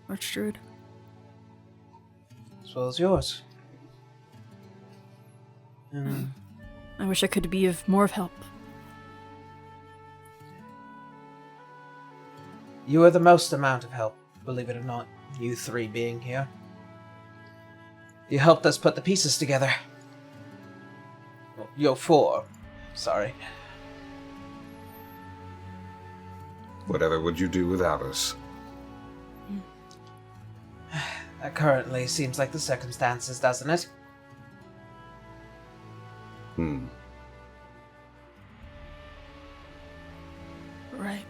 Archdruid.
As well as yours.
I wish I could be of more help.
You are the most amount of help, believe it or not, you three being here. You helped us put the pieces together. Well, you're four. Sorry.
Whatever would you do without us?
That currently seems like the circumstances, doesn't it?
Right.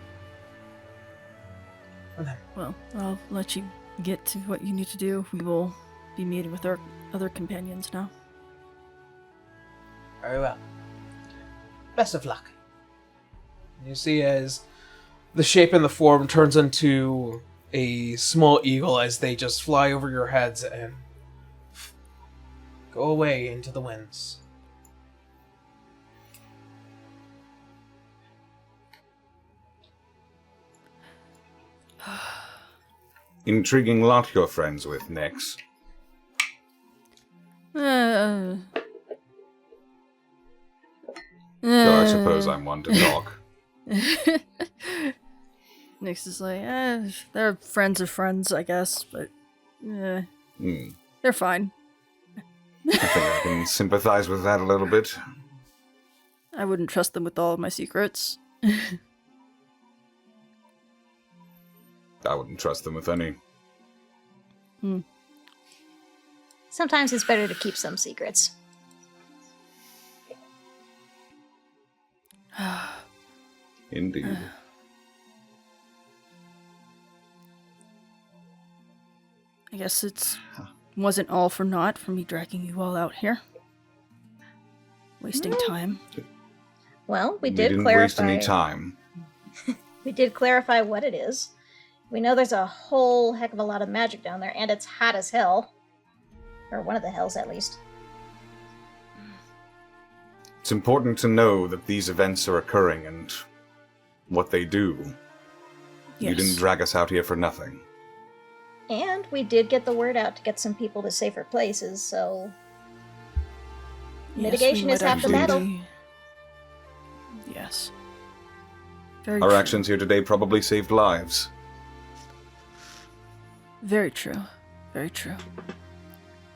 Well, I'll let you get to what you need to do. We will be meeting with our other companions now.
Very well. Best of luck. You see as the shape and the form turns into a small eagle as they just fly over your heads and go away into the winds.
Intriguing lot you're friends with, Nyx.
So
I suppose I'm one to talk.
Nyx is like, they're friends of friends, I guess, but they're fine.
I think I can sympathize with that a little bit.
I wouldn't trust them with all of my secrets.
I wouldn't trust them with any.
Sometimes it's better to keep some secrets.
Indeed.
I guess wasn't all for naught for me dragging you all out here. Wasting time.
Well, we
didn't
clarify.
waste any time.
We did clarify what it is. We know there's a whole heck of a lot of magic down there, and it's hot as hell. Or one of the hells, at least.
It's important to know that these events are occurring and what they do.
Yes.
You didn't drag us out here for nothing.
And we did get the word out to get some people to safer places, so... mitigation is half the battle.
Yes. Very
Our
true.
actions here today probably saved lives.
Very true. Very true.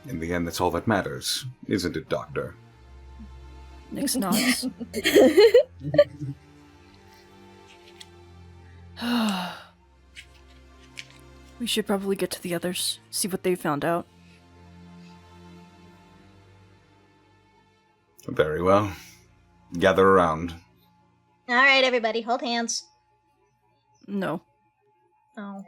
In the end, that's all that matters, isn't it, Doctor?
Nyx nods. We should probably get to the others, see what they found out.
Very well. Gather around.
Alright, everybody, hold hands.
No.
Oh.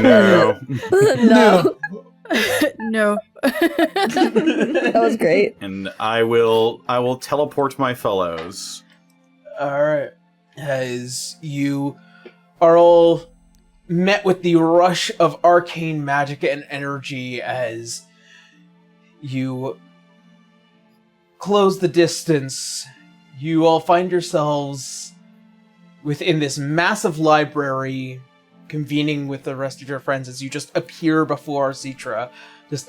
No.
No.
No.
That was great.
And I will teleport my fellows.
All right. As you are all met with the rush of arcane magic and energy as you close the distance, you all find yourselves within this massive library, convening with the rest of your friends as you just appear before Citra. Just...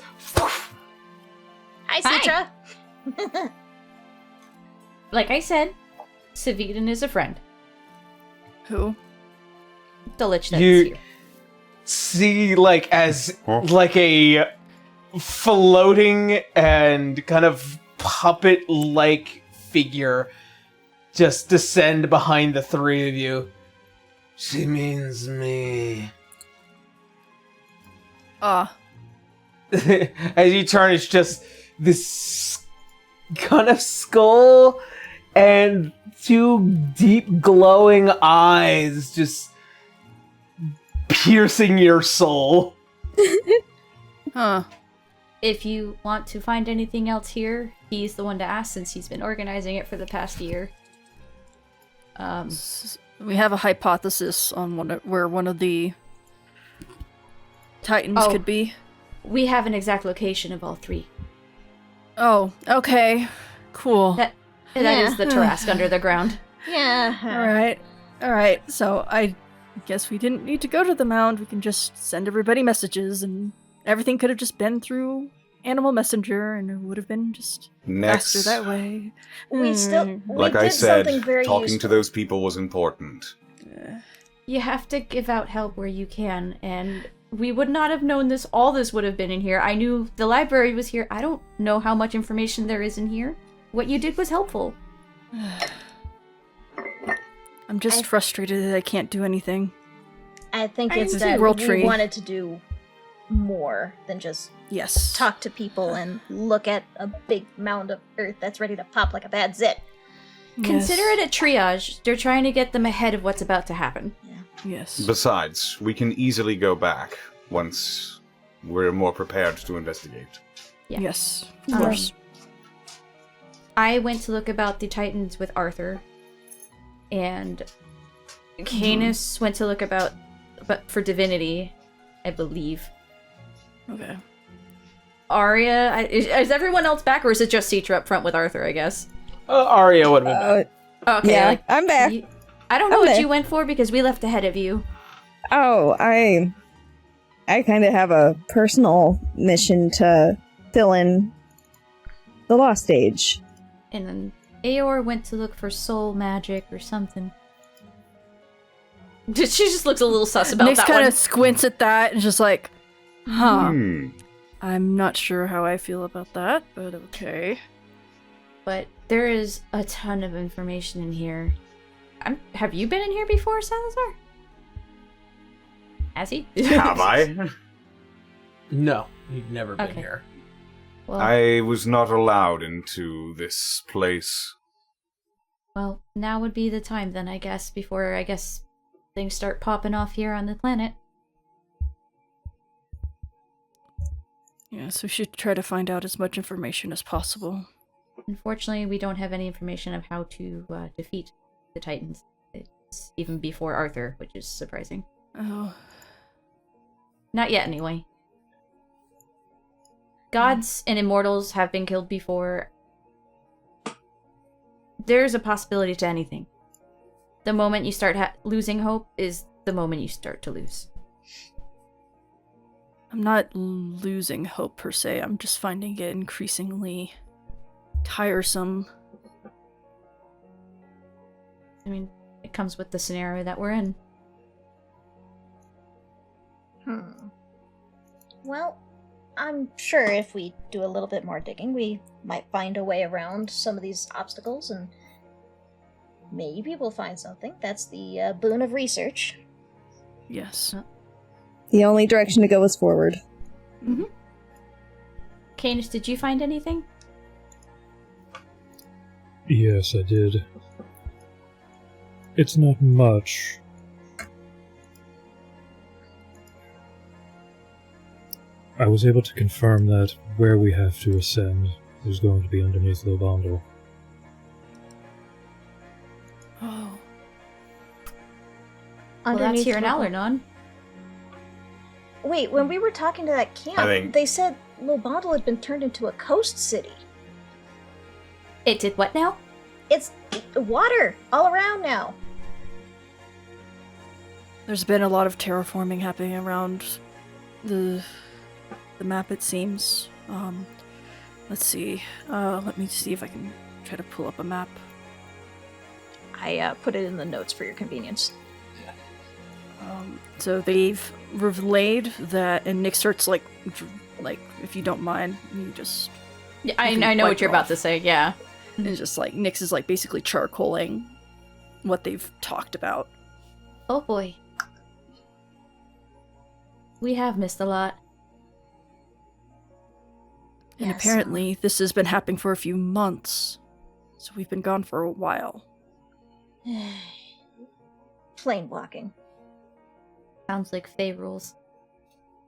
Hi, Citra!
Like I said, Saviden is a friend.
Who?
The lich that's
You
here.
see, like, as like a floating and kind of puppet-like figure just descend behind the three of you. She means me. As you turn, it's just this kind of skull and two deep glowing eyes just piercing your soul.
Huh.
If you want to find anything else here, he's the one to ask since he's been organizing it for the past year.
We have a hypothesis on where one of the Titans could be.
We have an exact location of all three.
Oh, okay. Cool.
That is the Tarask under the ground.
Yeah.
Alright. So I guess we didn't need to go to the mound. We can just send everybody messages, and everything could have just been through Animal Messenger, and it would have been just faster that way.
We
Like I
did
said,
something very
talking
useful.
to those people was important.
You have to give out help where you can, and we would not have known all this would have been in here. I knew the library was here. I don't know how much information there is in here. What you did was helpful.
I'm just frustrated that I can't do anything.
I think
I
it's
can
that
see World
we
Tree.
wanted to do more than just
Yes.
talk to people and look at a big mound of earth that's ready to pop like a bad zit.
Consider it a triage. They're trying to get them ahead of what's about to happen.
Yes.
Besides, we can easily go back once we're more prepared to investigate.
Yeah.
Yes. Of course.
I went to look about the Titans with Arthur, and Canis went to look but for Divinity, I believe.
Okay.
Arya, is everyone else back, or is it just Citra up front with Arthur, I guess?
Arya would have been back.
Okay,
Yeah, I'm back.
I don't know
I'm
what
there.
you went for because we left ahead of you.
Oh, I kind of have a personal mission to fill in the Lost Age.
And then Aor went to look for soul magic or something. She just looks a little sus about
Nyx
that
kind
one.
of squints at that and just like, huh.
Hmm.
I'm not sure how I feel about that, but okay.
But there is a ton of information in here. Have you been in here before, Salazar? Has he?
Have I?
No, you've never been
Okay.
here.
Well,
I was not allowed into this place.
well, now would be the time then, I guess, before, things start popping off here on the planet.
Yes, we should try to find out as much information as possible.
Unfortunately, we don't have any information of how to defeat the Titans. It's even before Arthur, which is surprising.
Oh.
Not yet, anyway. Gods and immortals have been killed before. There's a possibility to anything. The moment you start losing hope is the moment you start to lose.
I'm not losing hope per se, I'm just finding it increasingly tiresome.
I mean, it comes with the scenario that we're in.
Well, I'm sure if we do a little bit more digging, we might find a way around some of these obstacles, and maybe we'll find something. That's the boon of research.
Yes.
The only direction to go is forward.
Mm-hmm. Canis, did you find anything?
Yes, I did. It's not much. I was able to confirm that where we have to ascend is going to be underneath Lobondel.
Oh.
Well, that's
Underneath
here now
Lobo-
or none.
Wait, when we were talking to that camp, they said Lobondel had been turned into a coast city.
It did what now?
It's water all around now.
There's been a lot of terraforming happening around the map, it seems. Let's see. Let me see if I can try to pull up a map.
I put it in the notes for your convenience.
So they've relayed that, and Nick starts like, if you don't mind, you just.
Yeah, I know what you're about to say. Yeah,
and just like Nyx is like basically charcoaling what they've talked about.
Oh boy, we have missed a lot.
And
Yeah,
apparently, this has been happening for a few months, so we've been gone for a while.
Plane blocking.
Sounds like Fae rules.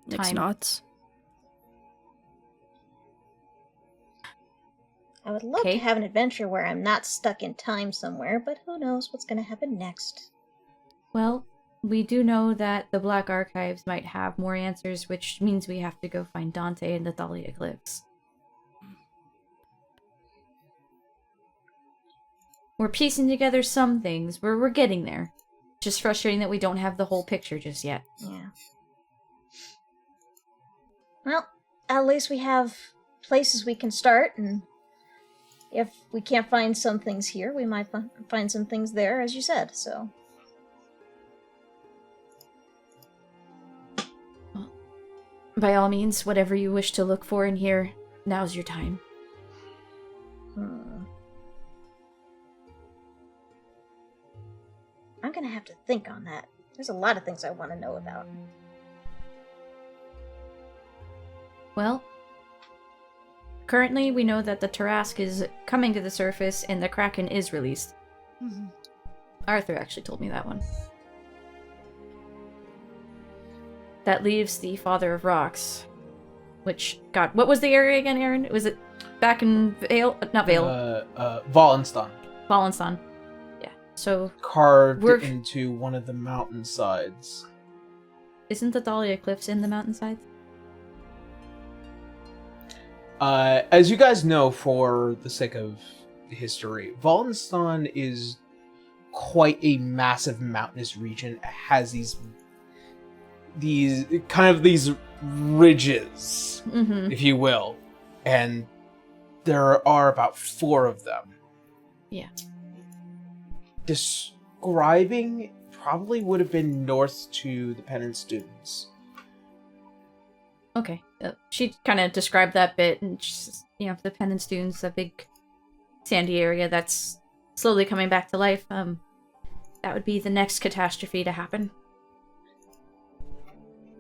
Nick's
Time.
nods.
I would love to have an adventure where I'm not stuck in time somewhere, but who knows what's going to happen next.
Well, we do know that the Black Archives might have more answers, which means we have to go find Dante and the Thalia Eclipse. We're piecing together some things. We're getting there. Just frustrating that we don't have the whole picture just yet.
Yeah. Well, at least we have places we can start, and if we can't find some things here, we might find some things there, as you said, so.
Well, by all means, whatever you wish to look for in here, now's your time.
I'm gonna have to think on that. There's a lot of things I want to know about.
Well, currently we know that the Tarask is coming to the surface and the Kraken is released.
Mm-hmm.
Arthur actually told me that one. That leaves the Father of Rocks, which, God, what was the area again, Aaron? Was it back in Vale? Not Vale.
Wallenstein.
Wallenstein. Yeah, so...
Carved into one of the mountainsides.
Isn't the Thalia Cliffs in the mountainsides?
As you guys know, for the sake of history, Wallenstein is quite a massive mountainous region. It has these ridges, if you will, and there are about 4 of them.
Yeah.
Describing probably would have been north to the Penance Dunes.
Okay. She kind of described that bit, and she's, the Penance Dunes, a big sandy area that's slowly coming back to life. That would be the next catastrophe to happen.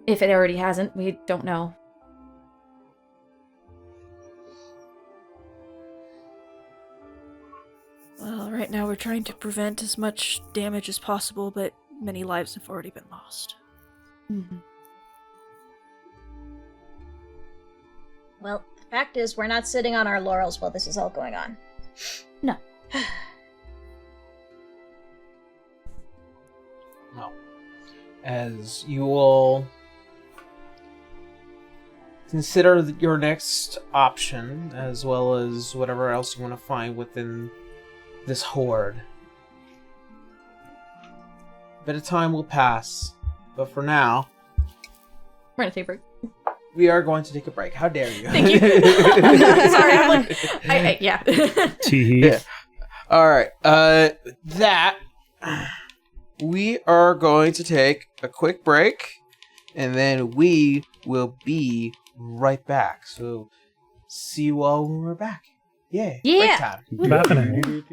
If it already hasn't, we don't know.
Well, right now we're trying to prevent as much damage as possible, but many lives have already been lost.
Mm-hmm.
Well, the fact is, we're not sitting on our laurels while this is all going on.
No.
No. As you all consider your next option, as well as whatever else you want to find within this hoard. A bit of time will pass, but for now,
we're gonna take a break.
We are going to take a break. How dare you?
Thank you. Sorry, I'm like, yeah.
Tee-hee.
Yeah. All right. That we are going to take a quick break, and then we will be right back. So, see you all when we're back. Yeah.
Yeah.
Break time.
Happening.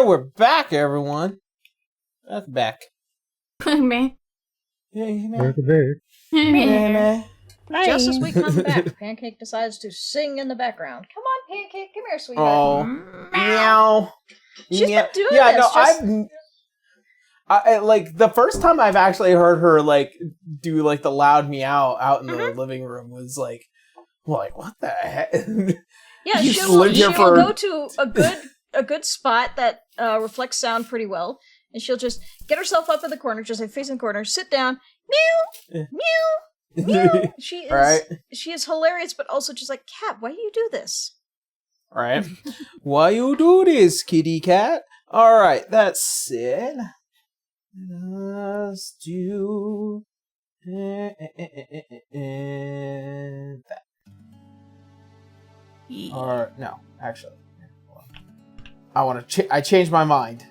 we're back, everyone. That's back.
Man.
Welcome back.
Man.
Just as we come back, Pancake decides to sing in the background. Come on, Pancake, come here, sweetheart.
Oh, meow.
She's been doing
yeah,
this.
no, I like the first time I've actually heard her like do like the loud meow out in the living room was like what the heck?
Yeah,
You
she'll
lived here for-
go to a good spot that reflects sound pretty well, and she'll just get herself up in the corner, just like facing the corner, sit down, meow, meow, meow. She is hilarious, but also just like, Cat, why do you do this?
All right, why you do this, kitty cat? All right, that's it. Let's do that. Or no, actually, I want to. I changed my mind.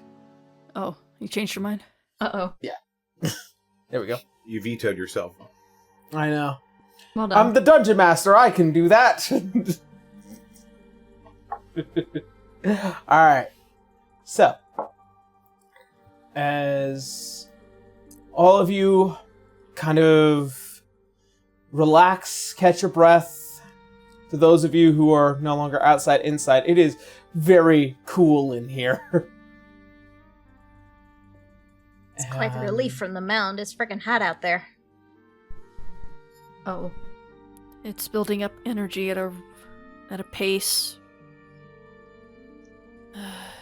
Oh, you changed your mind?
Uh-oh.
Yeah. There we go.
You vetoed yourself.
I know.
Well done.
I'm the dungeon master. I can do that. All right. So, as all of you kind of relax, catch your breath. To those of you who are no longer outside, inside, it is very cool in here.
It's quite the relief from the mound. It's freaking hot out there.
Oh.
It's building up energy at a pace.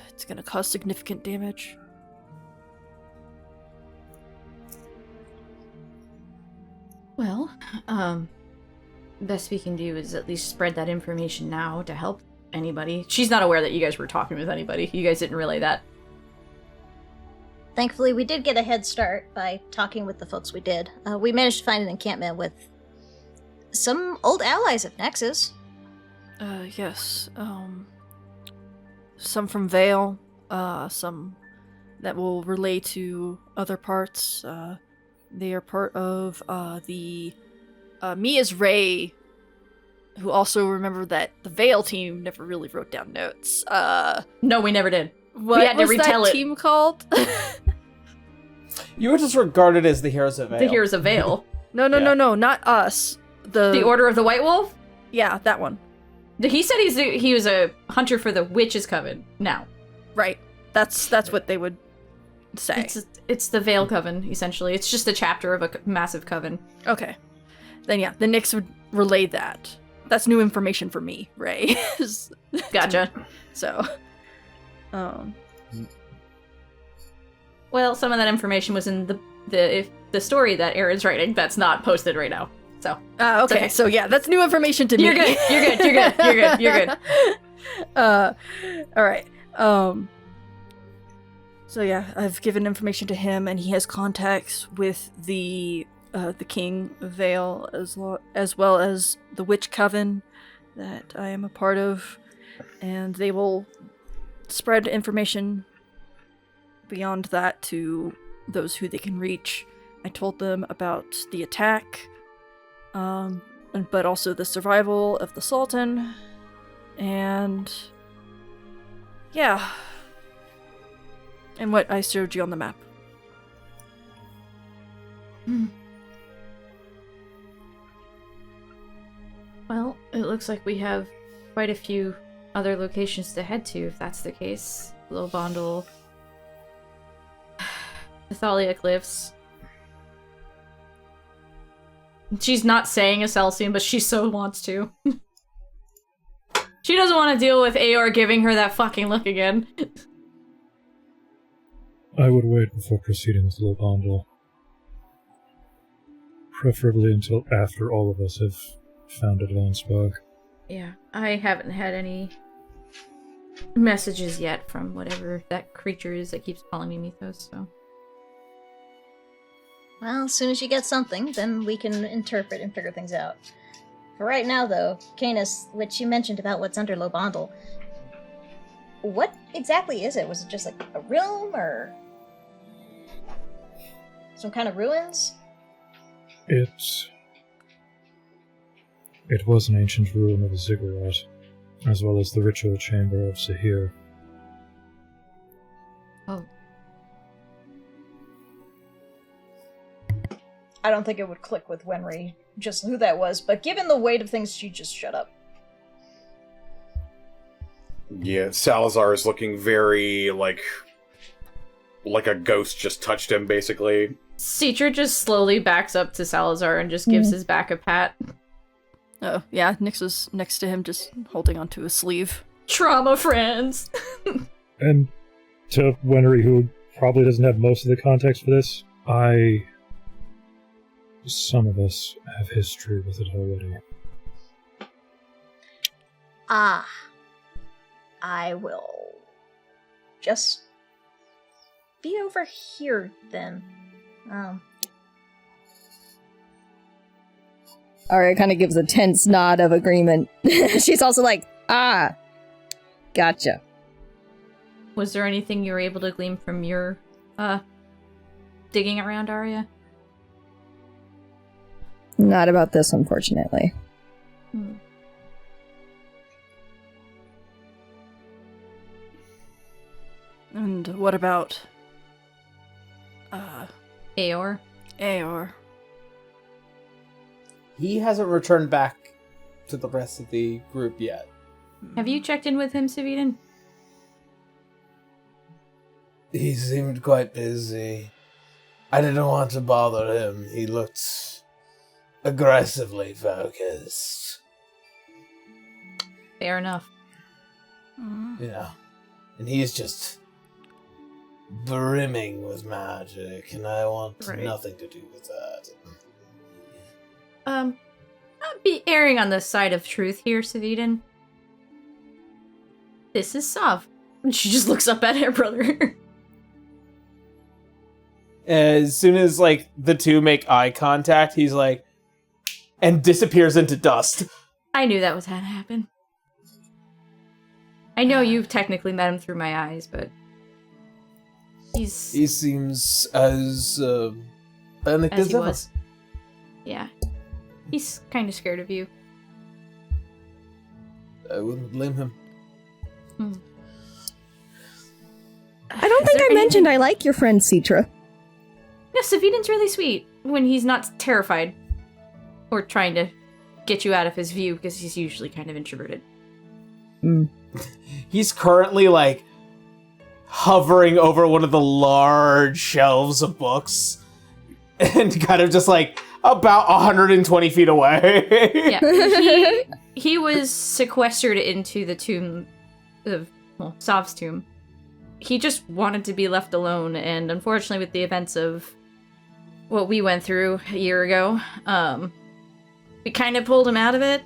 It's gonna cause significant damage.
Well, best we can do is at least spread that information now to help anybody. She's not aware that you guys were talking with anybody. You guys didn't relay that.
Thankfully, we did get a head start by talking with the folks we did. We managed to find an encampment with some old allies of Nexus.
Yes. Some from Vale, some that will relay to other parts. They are part of the me as Ray, who also remember that the Vale team never really wrote down notes.
No, we never did.
What
we had to
was
retell
that
it.
team called?
You were just regarded as the heroes of Vale.
The Heroes of Vale.
No, not us.
The Order of the White Wolf?
Yeah, that one.
He said he was a hunter for the Witch's Coven now.
Right. That's what they would say.
It's the Vale Coven, essentially. It's just a chapter of a massive coven.
Okay. Then yeah, the Nyx would relay that. That's new information for me, Ray.
Gotcha.
So,
well, some of that information was in the story that Aaron's writing. That's not posted right now. So.
Okay. So yeah, that's new information to me.
You're good. You're good.
All right. So yeah, I've given information to him, and he has contacts with the King of Vale as well as the Witch Coven that I am a part of, and they will spread information beyond that to those who they can reach. I told them about the attack, but also the survival of the Sultan, and yeah, and what I showed you on the map.
Well, it looks like we have quite a few other locations to head to, if that's the case. Low Bondle, Thalia Cliffs. She's not saying a Celsium, but she so wants to. She doesn't want to deal with Aor giving her that fucking look again.
I would wait before proceeding with Low Bondle. Preferably until after all of us have founded Lone Spark.
Yeah, I haven't had any messages yet from whatever that creature is that keeps calling me Mythos, so.
Well, as soon as you get something, then we can interpret and figure things out. For right now, though, Canis, which you mentioned about what's under Low Bondle, what exactly is it? Was it just like a room, or some kind of ruins?
It was an ancient ruin of a ziggurat, as well as the ritual chamber of Zahir.
Oh.
I don't think it would click with Wenry just who that was, but given the weight of things, she just shut up.
Yeah, Salazar is looking very, like a ghost just touched him, basically.
Citra just slowly backs up to Salazar and just gives his back a pat.
Oh, yeah, Nyx is next to him, just holding onto his sleeve.
Trauma friends!
And to Wenry, who probably doesn't have most of the context for this, some of us have history with it already.
Ah. I will just be over here then.
Arya kind of gives a tense nod of agreement. She's also like, gotcha.
Was there anything you were able to glean from your, digging around, Arya?
Not about this, unfortunately.
And what about...
Aor?
Aor.
He hasn't returned back to the rest of the group yet.
Have you checked in with him, Saviden?
He seemed quite busy. I didn't want to bother him. He looked aggressively focused.
Fair enough.
Yeah. And he's just brimming with magic, and I want nothing to do with that.
I'll be erring on the side of truth here, Saviden. This is Sav. And she just looks up at her brother.
As soon as, like, the two make eye contact, he's like, and disappears into dust.
I knew that was gonna happen. I know you've technically met him through my eyes, but he
seems as panicked
as
as
he
ever.
was. Yeah. He's kind of scared of you.
I wouldn't blame him.
I don't think I mentioned I like your friend Citra.
No, Saviden's really sweet when he's not terrified or trying to get you out of his view, because he's usually kind of introverted.
He's currently, like, hovering over one of the large shelves of books and kind of just, like, about 120 feet away.
Yeah, he was sequestered into the tomb of, well, Sav's tomb. He just wanted to be left alone, and unfortunately with the events of what we went through a year ago, we kind of pulled him out of it.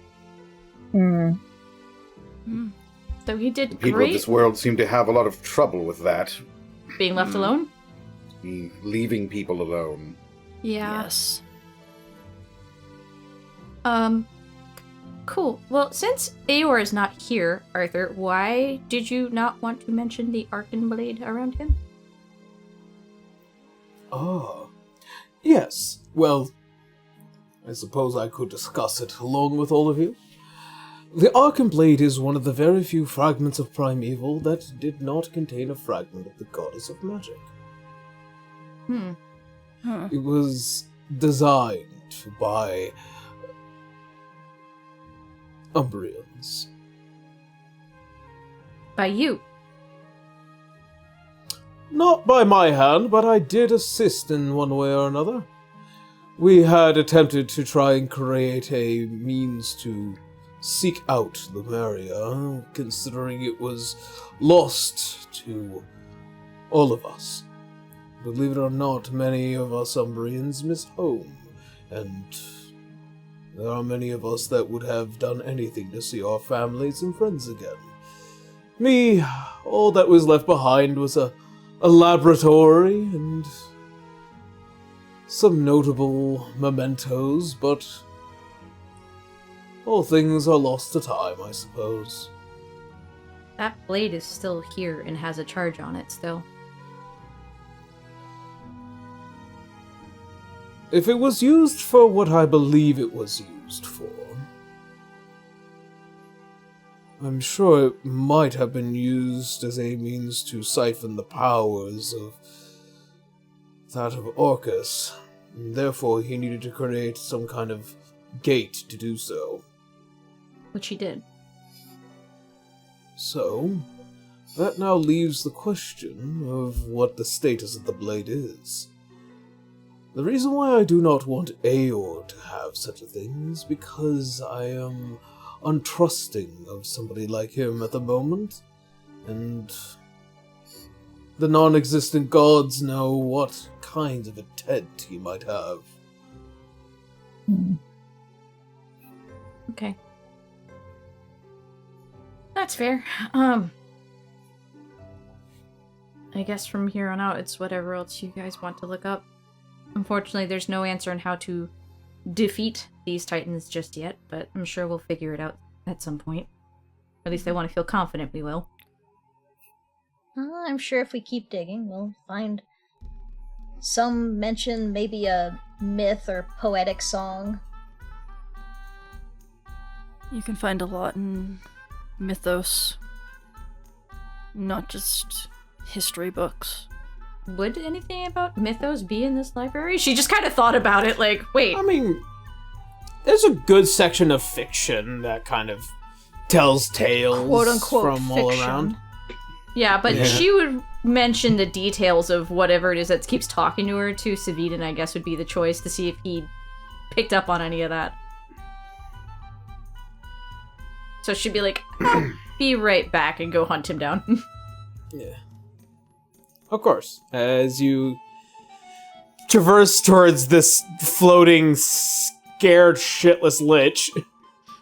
So he did
People
great.
of this world seem to have a lot of trouble with that.
Being left alone?
Leaving people alone.
Yeah.
Yes.
Cool. Well, since Aor is not here, Arthur, why did you not want to mention the Arcan Blade around him?
Oh. Yes. Well, I suppose I could discuss it along with all of you. The Arcan Blade is one of the very few fragments of Primeval that did not contain a fragment of the Goddess of Magic. It was designed by Umbrians.
By you?
Not by my hand, but I did assist in one way or another. We had attempted to try and create a means to seek out the Maria, considering it was lost to all of us. Believe it or not, many of us Umbrians miss home, and there are many of us that would have done anything to see our families and friends again. Me, all that was left behind was a laboratory and some notable mementos, but all things are lost to time, I suppose.
That blade is still here and has a charge on it still.
If it was used for what I believe it was used for, I'm sure it might have been used as a means to siphon the powers of that of Orcus. And therefore, he needed to create some kind of gate to do so.
Which he did.
So, that now leaves the question of what the status of the blade is. The reason why I do not want Aor to have such a thing is because I am untrusting of somebody like him at the moment, and the non-existent gods know what kind of intent he might have.
Okay. That's fair. I guess from here on out, it's whatever else you guys want to look up. Unfortunately, there's no answer on how to defeat these titans just yet, but I'm sure we'll figure it out at some point. At least I want to feel confident we will.
I'm sure if we keep digging, we'll find some mention, maybe a myth or poetic song.
You can find a lot in mythos, not just history books.
Would anything about mythos be in this library? She just kind of thought about it, like, wait.
I mean, there's a good section of fiction that kind of tells tales
Quote-unquote
from
fiction.
all around.
Yeah, but she would mention the details of whatever it is that keeps talking to her to Savidin, I guess, would be the choice to see if he picked up on any of that. So she'd be like, I'll be right back and go hunt him down.
Yeah. Of course. As you traverse towards this floating, scared, shitless lich.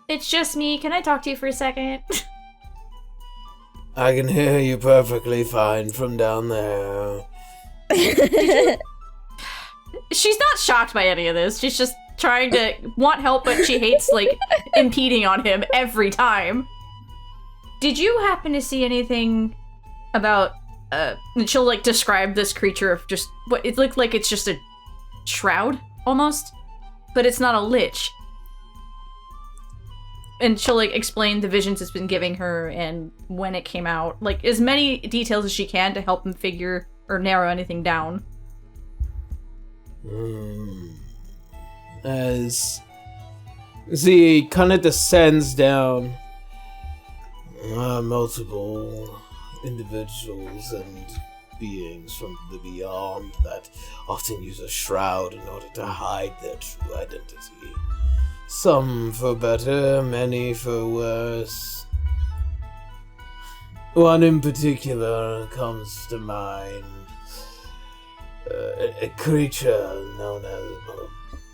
It's just me. Can I talk to you for a second?
I can hear you perfectly fine from down there.
She's not shocked by any of this. She's just trying to want help, but she hates, like, impeding on him every time. Did you happen to see anything about, and she'll, like, describe this creature of just, what it looked like it's just a shroud, almost, but it's not a lich. And she'll, like, explain the visions it's been giving her and when it came out. Like, as many details as she can to help him figure or narrow anything down.
As he kind of descends down, multiple individuals and beings from the beyond that often use a shroud in order to hide their true identity. Some for better, many for worse. One in particular comes to mind. A creature known as, well,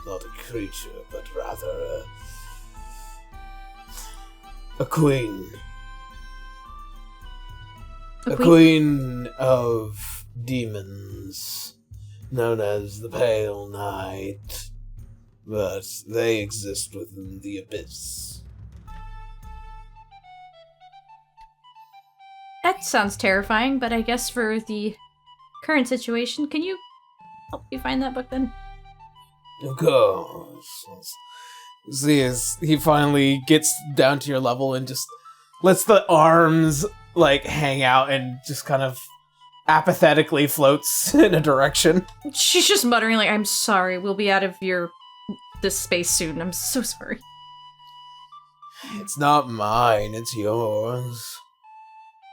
not a creature, but rather a queen. A queen of demons, known as the Pale Knight, but they exist within the abyss.
That sounds terrifying, but I guess for the current situation, can you help me find that book then?
Of course. See, as he finally gets down to your level and just lets the arms, like, hang out and just kind of apathetically floats in a direction.
She's just muttering, like, I'm sorry, we'll be out of this space soon. I'm so sorry.
It's not mine, it's yours.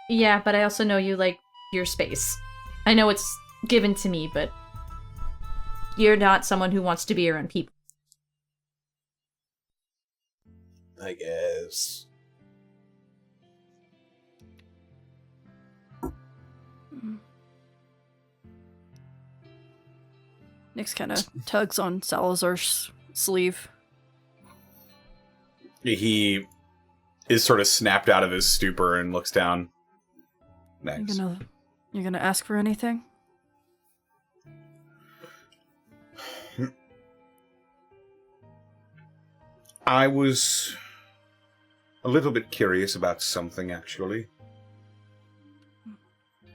Yeah, but I also know you like your space. I know it's given to me, but you're not someone who wants to be around people.
I guess.
Nyx kind of tugs on Salazar's sleeve.
He is sort of snapped out of his stupor and looks down. Next.
You're gonna ask for anything?
I was a little bit curious about something, actually.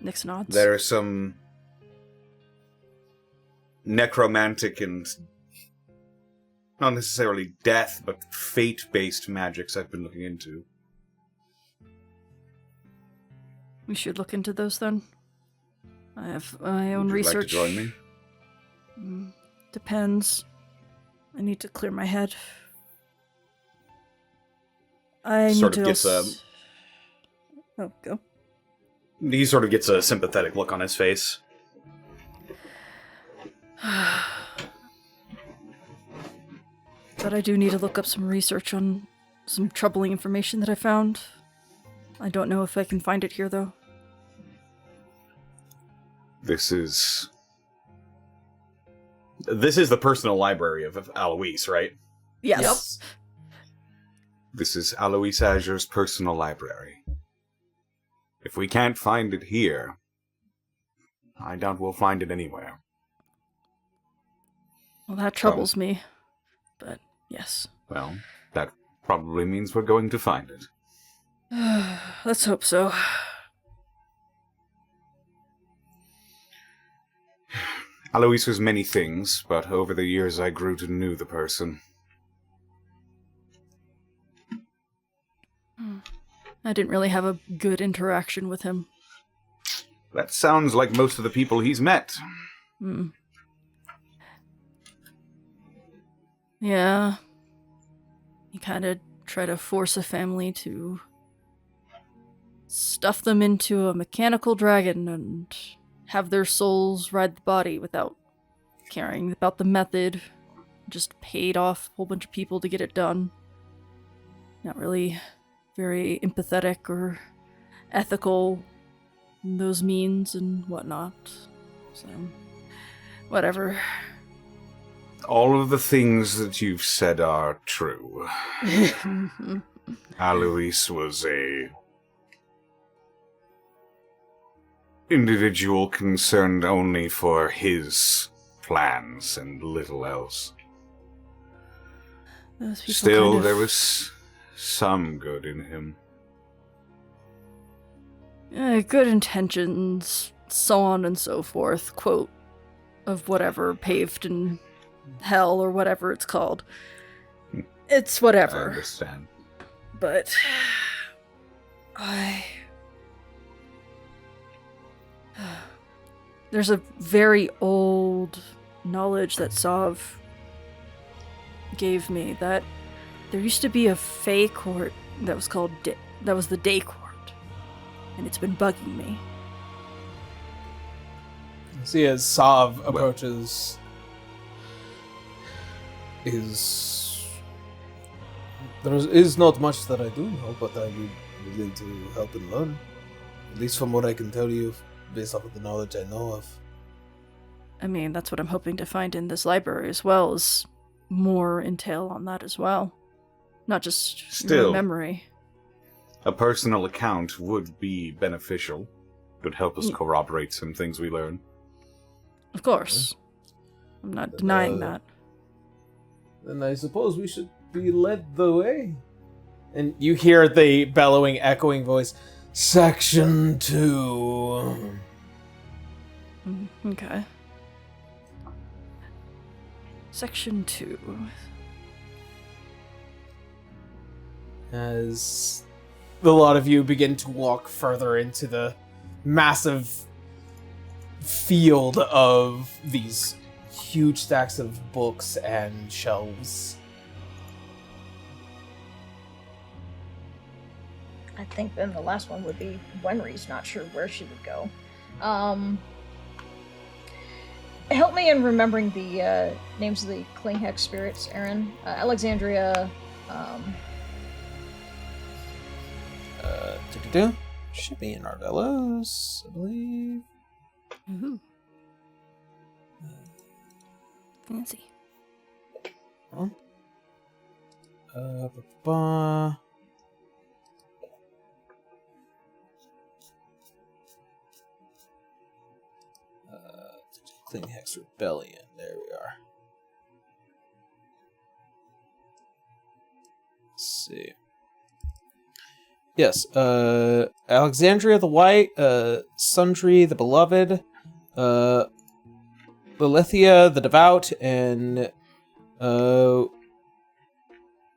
Nyx nods.
There are some necromantic and not necessarily death, but fate-based magics I've been looking into.
We should look into those then. I have my own
Would you like
research.
to join me?
Depends. I need to clear my head. I
Sort
need
of
to
gets
also... Oh, go.
He sort of gets a sympathetic look on his face.
But I do need to look up some research on some troubling information that I found. I don't know if I can find it here, though.
This is the personal library of Alois, right?
Yes.
This is Alois Azure's personal library. If we can't find it here, I doubt we'll find it anywhere.
Well, that troubles me. But, yes.
Well, that probably means we're going to find it.
Let's hope so.
Alois was many things, but over the years I grew to know the person.
I didn't really have a good interaction with him.
That sounds like most of the people he's met.
Yeah. You kind of try to force a family to stuff them into a mechanical dragon and have their souls ride the body without caring about the method. Just paid off a whole bunch of people to get it done. Not really very empathetic or ethical in those means and whatnot. So, whatever.
All of the things that you've said are true. Alois was a individual concerned only for his plans and little else. Still, there was some good in him.
Good intentions, so on and so forth. Quote of whatever paved in hell or whatever it's called. It's whatever.
I understand.
But there's a very old knowledge that Sov gave me that there used to be a Fey court that was called that was the Day Court, and it's been bugging me.
See, as Sav approaches, there is not much that I do know, but I would be willing to help and learn. At least from what I can tell you, based off of the knowledge I know of.
I mean, that's what I'm hoping to find in this library as well, is more intel on that as well. Not just
Still,
your memory.
A personal account would be beneficial. Would help us corroborate some things we learn.
Of course. I'm not denying that.
Then I suppose we should be led the way. And you hear the bellowing, echoing voice, Section 2.
Okay. Section 2.
As a lot of you begin to walk further into the massive field of these huge stacks of books and shelves.
I think then the last one would be Wenry's not sure where she would go. Help me in remembering the names of the Klinghex spirits, Aaron. Alexandria,
Should be in Arvellos, I believe.
Ooh. Fancy.
Huh? Klinghex Rebellion. There we are. Let's see. Yes, Alexandria the White, Sundry the Beloved, Lilithia the Devout, and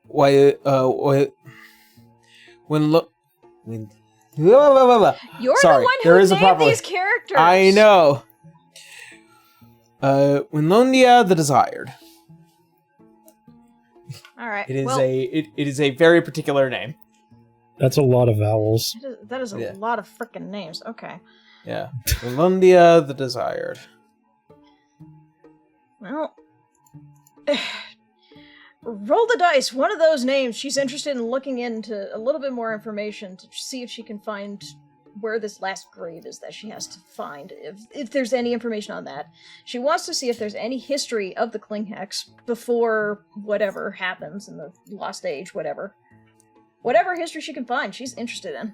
when
You're
Sorry,
the one
there
who
is a
named
proper way.
these characters.
I know. Winlondia the Desired.
All right.
It is
well,
it is a very particular name.
That's a lot of vowels.
that is a
Yeah.
lot of freaking names. Okay.
Yeah. Winlondia the Desired.
Well, roll the dice. One of those names. She's interested in looking into a little bit more information to see if she can find where this last grave is that she has to find. If there's any information on that, she wants to see if there's any history of the Klinghex before whatever happens in the Lost Age. Whatever history she can find, she's interested in.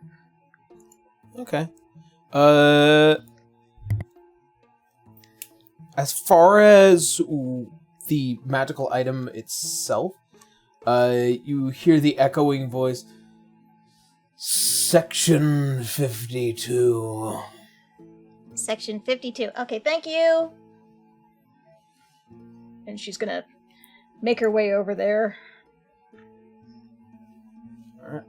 Okay. As far as the magical item itself, you hear the echoing voice. Section 52.
Section 52. Okay, thank you.
And she's gonna make her way over there.
Alright.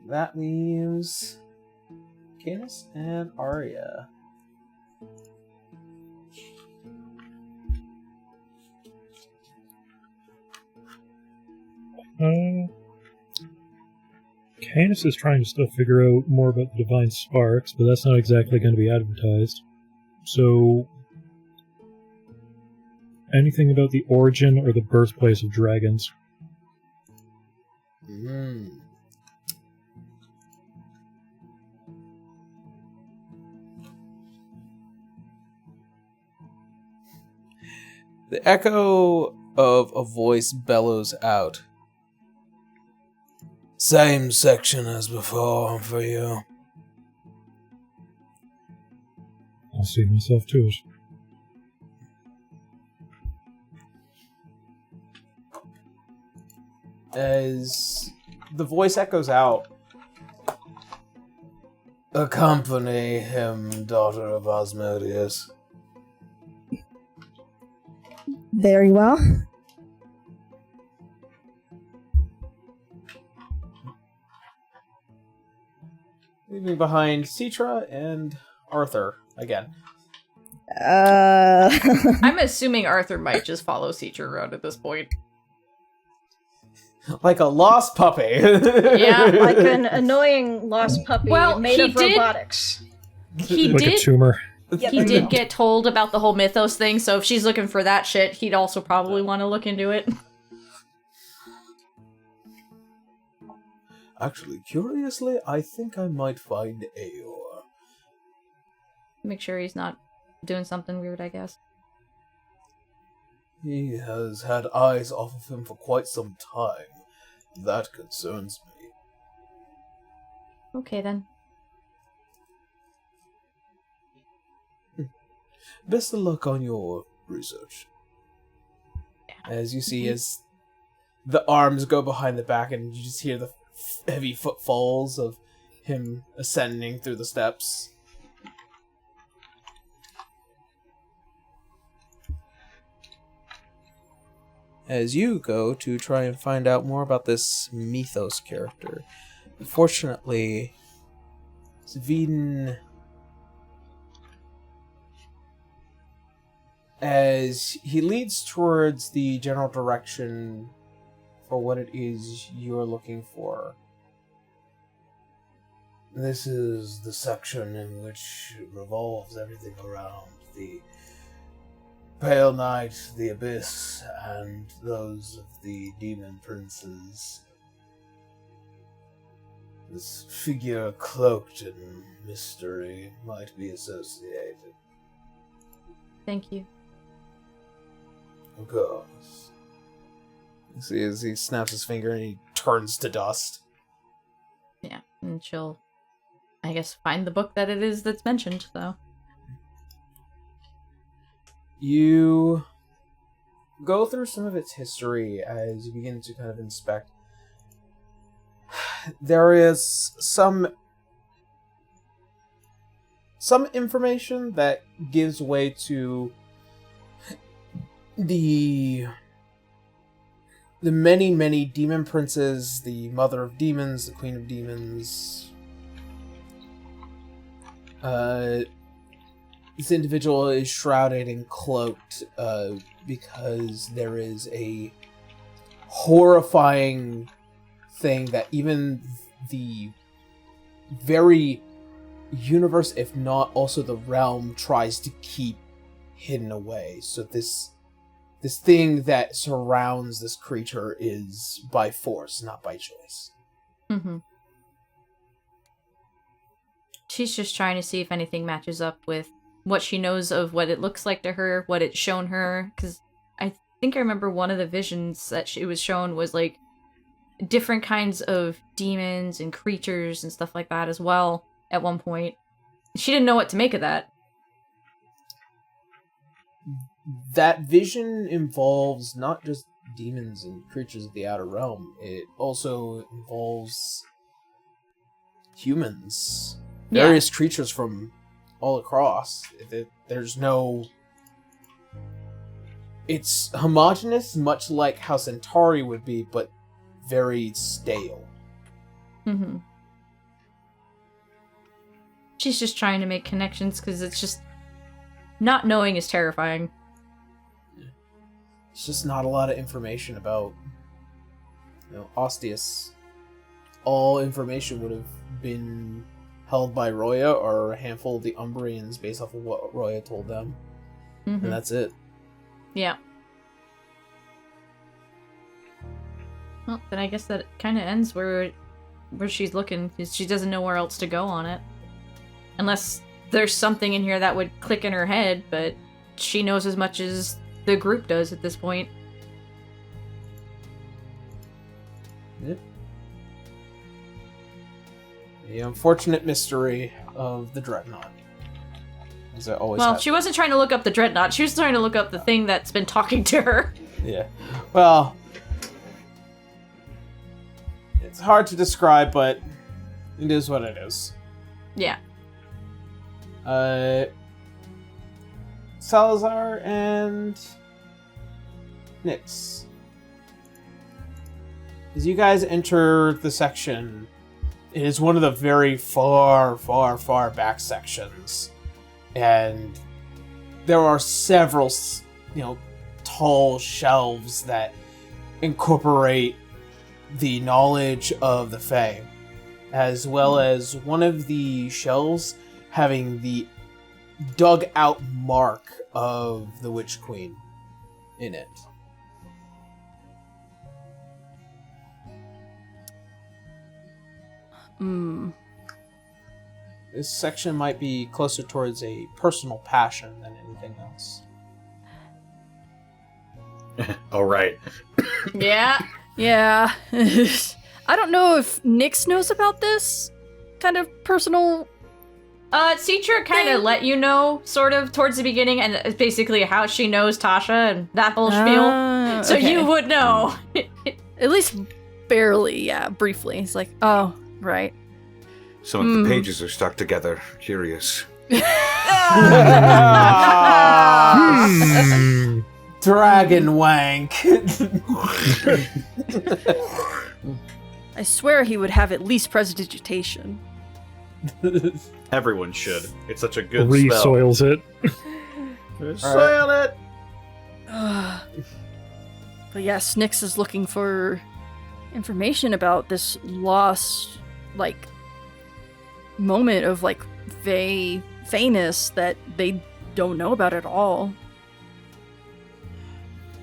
That leaves Canis and Arya.
Canis is trying to still figure out more about the Divine Sparks, but that's not exactly going to be advertised. So, anything about the origin or the birthplace of dragons?
The echo of a voice bellows out. Same section as before for you.
I'll see myself to it.
As the voice echoes out, accompany him, daughter of Osmodius.
Very well.
Leaving behind Citra and Arthur again.
I'm assuming Arthur might just follow Citra around at this point.
Like a lost puppy.
Yeah.
Like an annoying lost puppy made of robotics.
He
Like a
did.
tumor.
He did get told about the whole mythos thing, so if she's looking for that shit, he'd also probably want to look into it.
Actually, curiously, I think I might find Aeor.
Make sure he's not doing something weird, I guess.
He has had eyes off of him for quite some time. That concerns me.
Okay, then.
Best of luck on your research. As you see, as the arms go behind the back, and you just hear the heavy footfalls of him ascending through the steps. As you go to try and find out more about this Mythos character. Unfortunately, Sveden, as he leads towards the general direction for what it is you're looking for. This is the section in which revolves everything around the Pale Knight, the Abyss, and those of the Demon Princes. This figure cloaked in mystery might be associated.
Thank you.
Of course. You see as he snaps his finger and he turns to dust.
Yeah, and she'll, I guess, find the book that it is that's mentioned, so.
You go through some of its history as you begin to kind of inspect. There is some information that gives way to the the many, many demon princes, the mother of demons, the queen of demons. This individual is shrouded and cloaked because there is a horrifying thing that even the very universe, if not also the realm, tries to keep hidden away. So this thing that surrounds this creature is by force, not by choice.
Mm-hmm. She's just trying to see if anything matches up with what she knows of what it looks like to her, what it's shown her, because I think I remember one of the visions that she was shown was like different kinds of demons and creatures and stuff like that as well at one point. She didn't know what to make of that.
That vision involves not just demons and creatures of the outer realm, it also involves humans, various creatures from all across. There's no... It's homogenous, much like how Centauri would be, but very stale.
Mm-hmm. She's just trying to make connections, because it's just... Not knowing is terrifying.
It's just not a lot of information about, Ostius. All information would have been held by Roya or a handful of the Umbrians based off of what Roya told them. Mm-hmm. And that's it.
Yeah. Well, then I guess that kind of ends where she's looking, because she doesn't know where else to go on it. Unless there's something in here that would click in her head, but she knows as much as the group does at this point.
Yep. The unfortunate mystery of the Dreadnought. As I always have.
She wasn't trying to look up the Dreadnought, she was trying to look up the thing that's been talking to her.
Yeah. Well, it's hard to describe, but it is what it is.
Yeah.
Salazar and Nyx. As you guys enter the section, it is one of the very far, far, far back sections. And there are several, tall shelves that incorporate the knowledge of the Fae, as well as one of the shelves having the dug out mark of the Witch Queen in it. This section might be closer towards a personal passion than anything else.
All right.
Yeah.
Yeah. I don't know if Nyx knows about this kind of personal...
Citra kind of let you know, sort of, towards the beginning, and it's basically how she knows Tasha and that whole spiel. So you would know.
At least barely, yeah, briefly. It's like, oh, right.
Some of the pages are stuck together. Curious.
Dragon wank.
I swear he would have at least prestidigitation.
Everyone should. It's such a good
Re-soils it.
Soil it!
But yes, Nyx is looking for information about this lost, moment of, Faeness that they don't know about at all.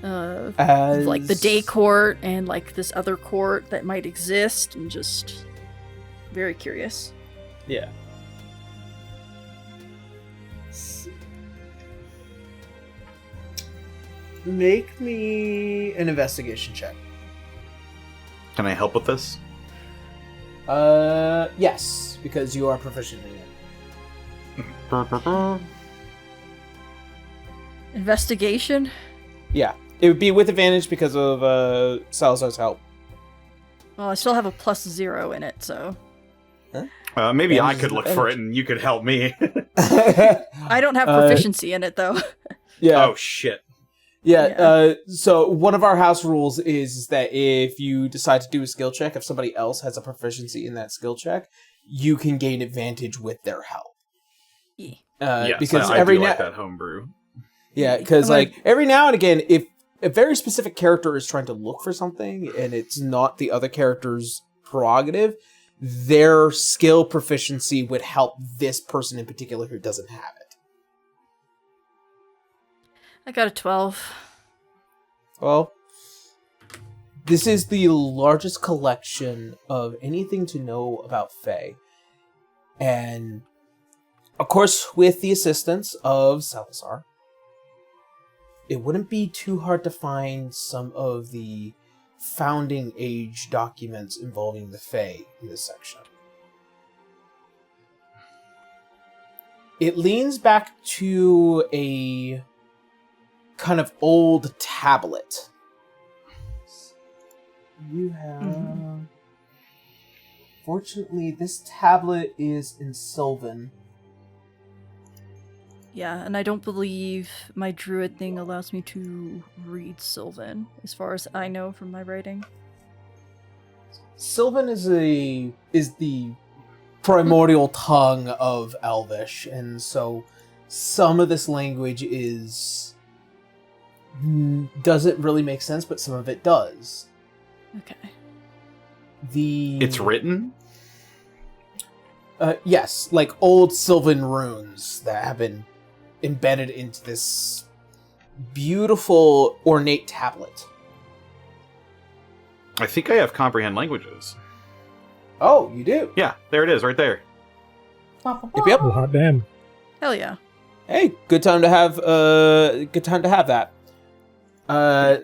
The day court and, this other court that might exist, and just very curious.
Yeah. Make me an investigation check.
Can I help with this?
Yes, because you are proficient in it.
Investigation?
Yeah. It would be with advantage because of Salazar's help.
Well, I still have a +0 in it, so...
Maybe I could look for it and you could help me.
I don't have proficiency in it, though.
Yeah.
Oh, shit.
Yeah, so one of our house rules is that if you decide to do a skill check, if somebody else has a proficiency in that skill check, you can gain advantage with their help.
Yes,
because
I
every
do like that homebrew.
Yeah, because every now and again, if a very specific character is trying to look for something and it's not the other character's prerogative, their skill proficiency would help this person in particular who doesn't have it.
I got a 12.
Well, this is the largest collection of anything to know about Fae. And, of course, with the assistance of Salazar, it wouldn't be too hard to find some of the founding age documents involving the Fae in this section. It leans back to a kind of old tablet. You have... Fortunately, this tablet is in Sylvan.
Yeah, and I don't believe my druid thing allows me to read Sylvan, as far as I know from my writing.
Sylvan is the primordial tongue of Elvish, and so some of this language doesn't really make sense, but some of it does.
Okay.
It's written?
Yes, like old Sylvan runes that have been embedded into this beautiful, ornate tablet.
I think I have comprehend languages.
Oh, you do?
Yeah, there it is, right there.
Yep.
Oh, hot damn.
Hell yeah.
Hey, good time to have that.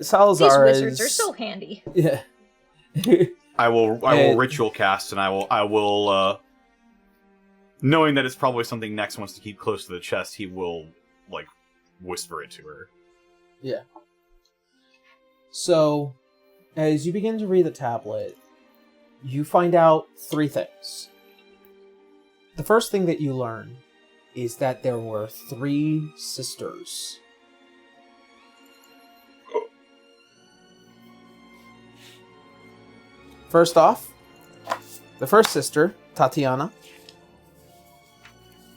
Salazar
These wizards are so handy.
Yeah.
I will ritual cast, and I will knowing that it's probably something Nex wants to keep close to the chest, he will like whisper it to her.
Yeah. So, as you begin to read the tablet, you find out 3 things. The first thing that you learn is that there were 3 sisters. First off, the first sister, Tatiana,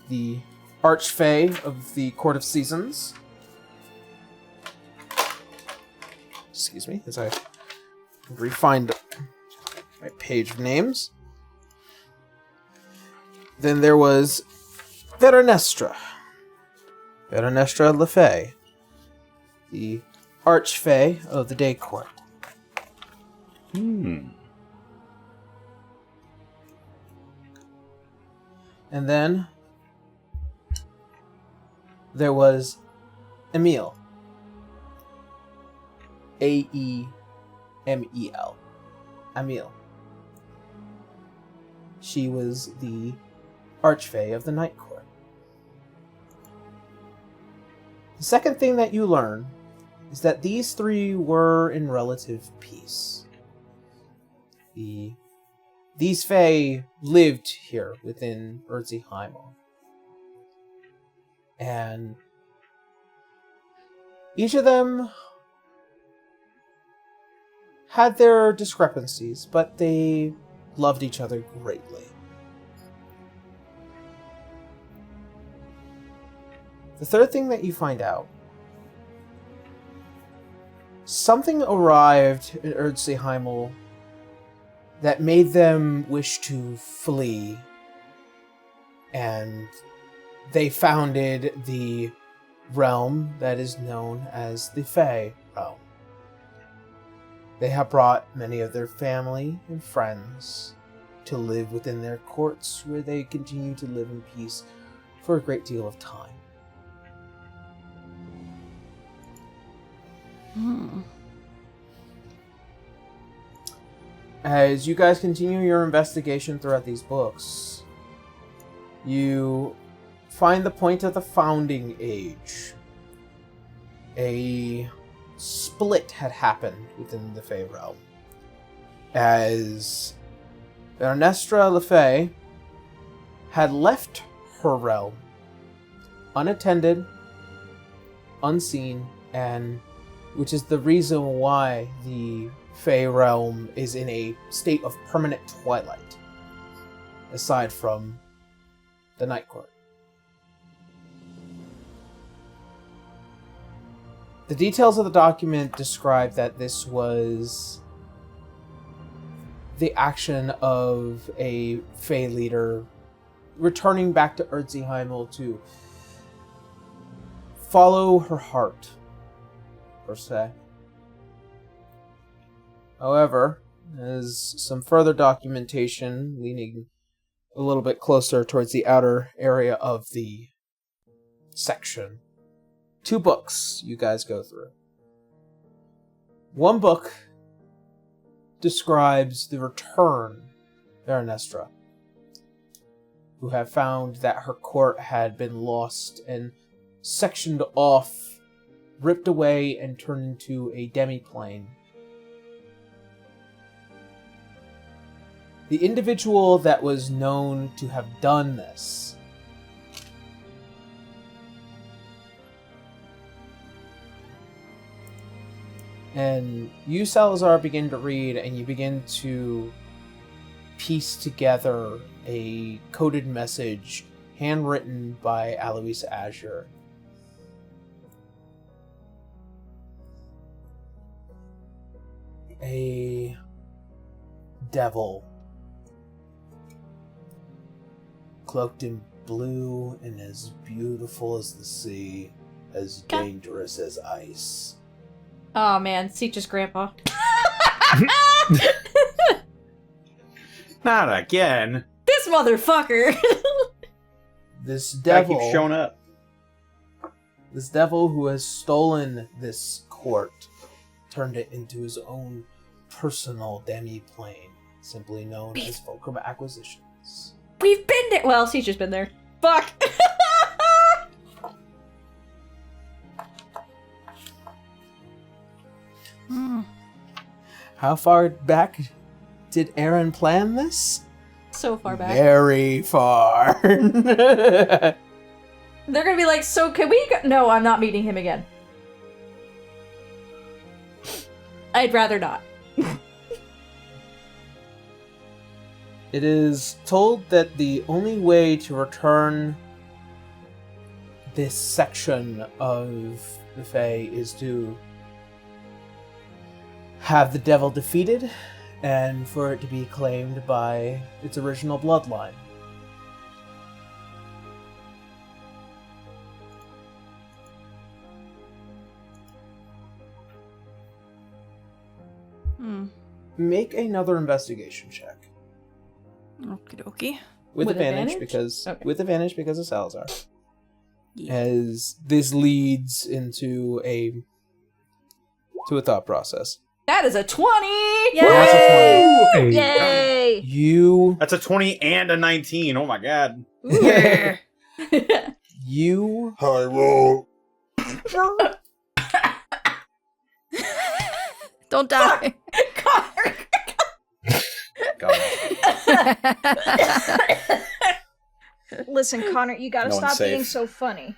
the Archfey of the Court of Seasons. Excuse me, as I refined my page of names. Then there was Veronestra Le Fay, the Archfey of the Day Court. And then there was Emil. A-E-M-E-L. Emil. She was the Archfey of the Night Court. The second thing that you learn is that these 3 were in relative peace. These Fae lived here within Urzi-Heimel. And each of them had their discrepancies, but they loved each other greatly. The third thing that you find out, something arrived in Urzi-Heimel that made them wish to flee, and they founded the realm that is known as the Fae realm. They have brought many of their family and friends to live within their courts, where they continue to live in peace for a great deal of time. As you guys continue your investigation throughout these books, you find the point of the founding age. A split had happened within the Fae realm, as Ernestra Le Fay had left her realm unattended, unseen, and which is the reason why the Fey realm is in a state of permanent twilight, aside from the Night Court. The details of the document describe that this was the action of a Fey leader returning back to Erdzeheimel to follow her heart, per se. However, as some further documentation leaning a little bit closer towards the outer area of the section, 2 books you guys go through. One book describes the return of Eranestra, who have found that her court had been lost and sectioned off, ripped away, and turned into a demi-plane. The individual that was known to have done this and you, Salazar, begin to read, and you begin to piece together a coded message handwritten by Alois Azure. A devil, cloaked in blue and as beautiful as the sea, as dangerous as ice.
Oh man, Sietch's grandpa.
Not again.
This motherfucker.
This
Guy
devil
keeps showing up.
This devil who has stolen this court turned it into his own personal demi-plane, simply known as Fulcrum Acquisitions.
We've been there. Well, Sietch's been there. Fuck.
How far back did Aaron plan this?
So far back.
Very far.
They're gonna be like, so can we go? No, I'm not meeting him again. I'd rather not.
It is told that the only way to return this section of the Fae is to have the devil defeated and for it to be claimed by its original bloodline. Make another investigation check.
Okie dokie.
With advantage? Because with advantage because of Salazar. As this leads into a thought process.
That is a 20! Yay!
That's a 20.
Yay!
You.
That's a 20 and a 19. Oh my god.
Yeah. You.
High roll.
Don't die.
Connor.
God.
Listen, Connor, you gotta
No one's
stop being
safe.
so funny.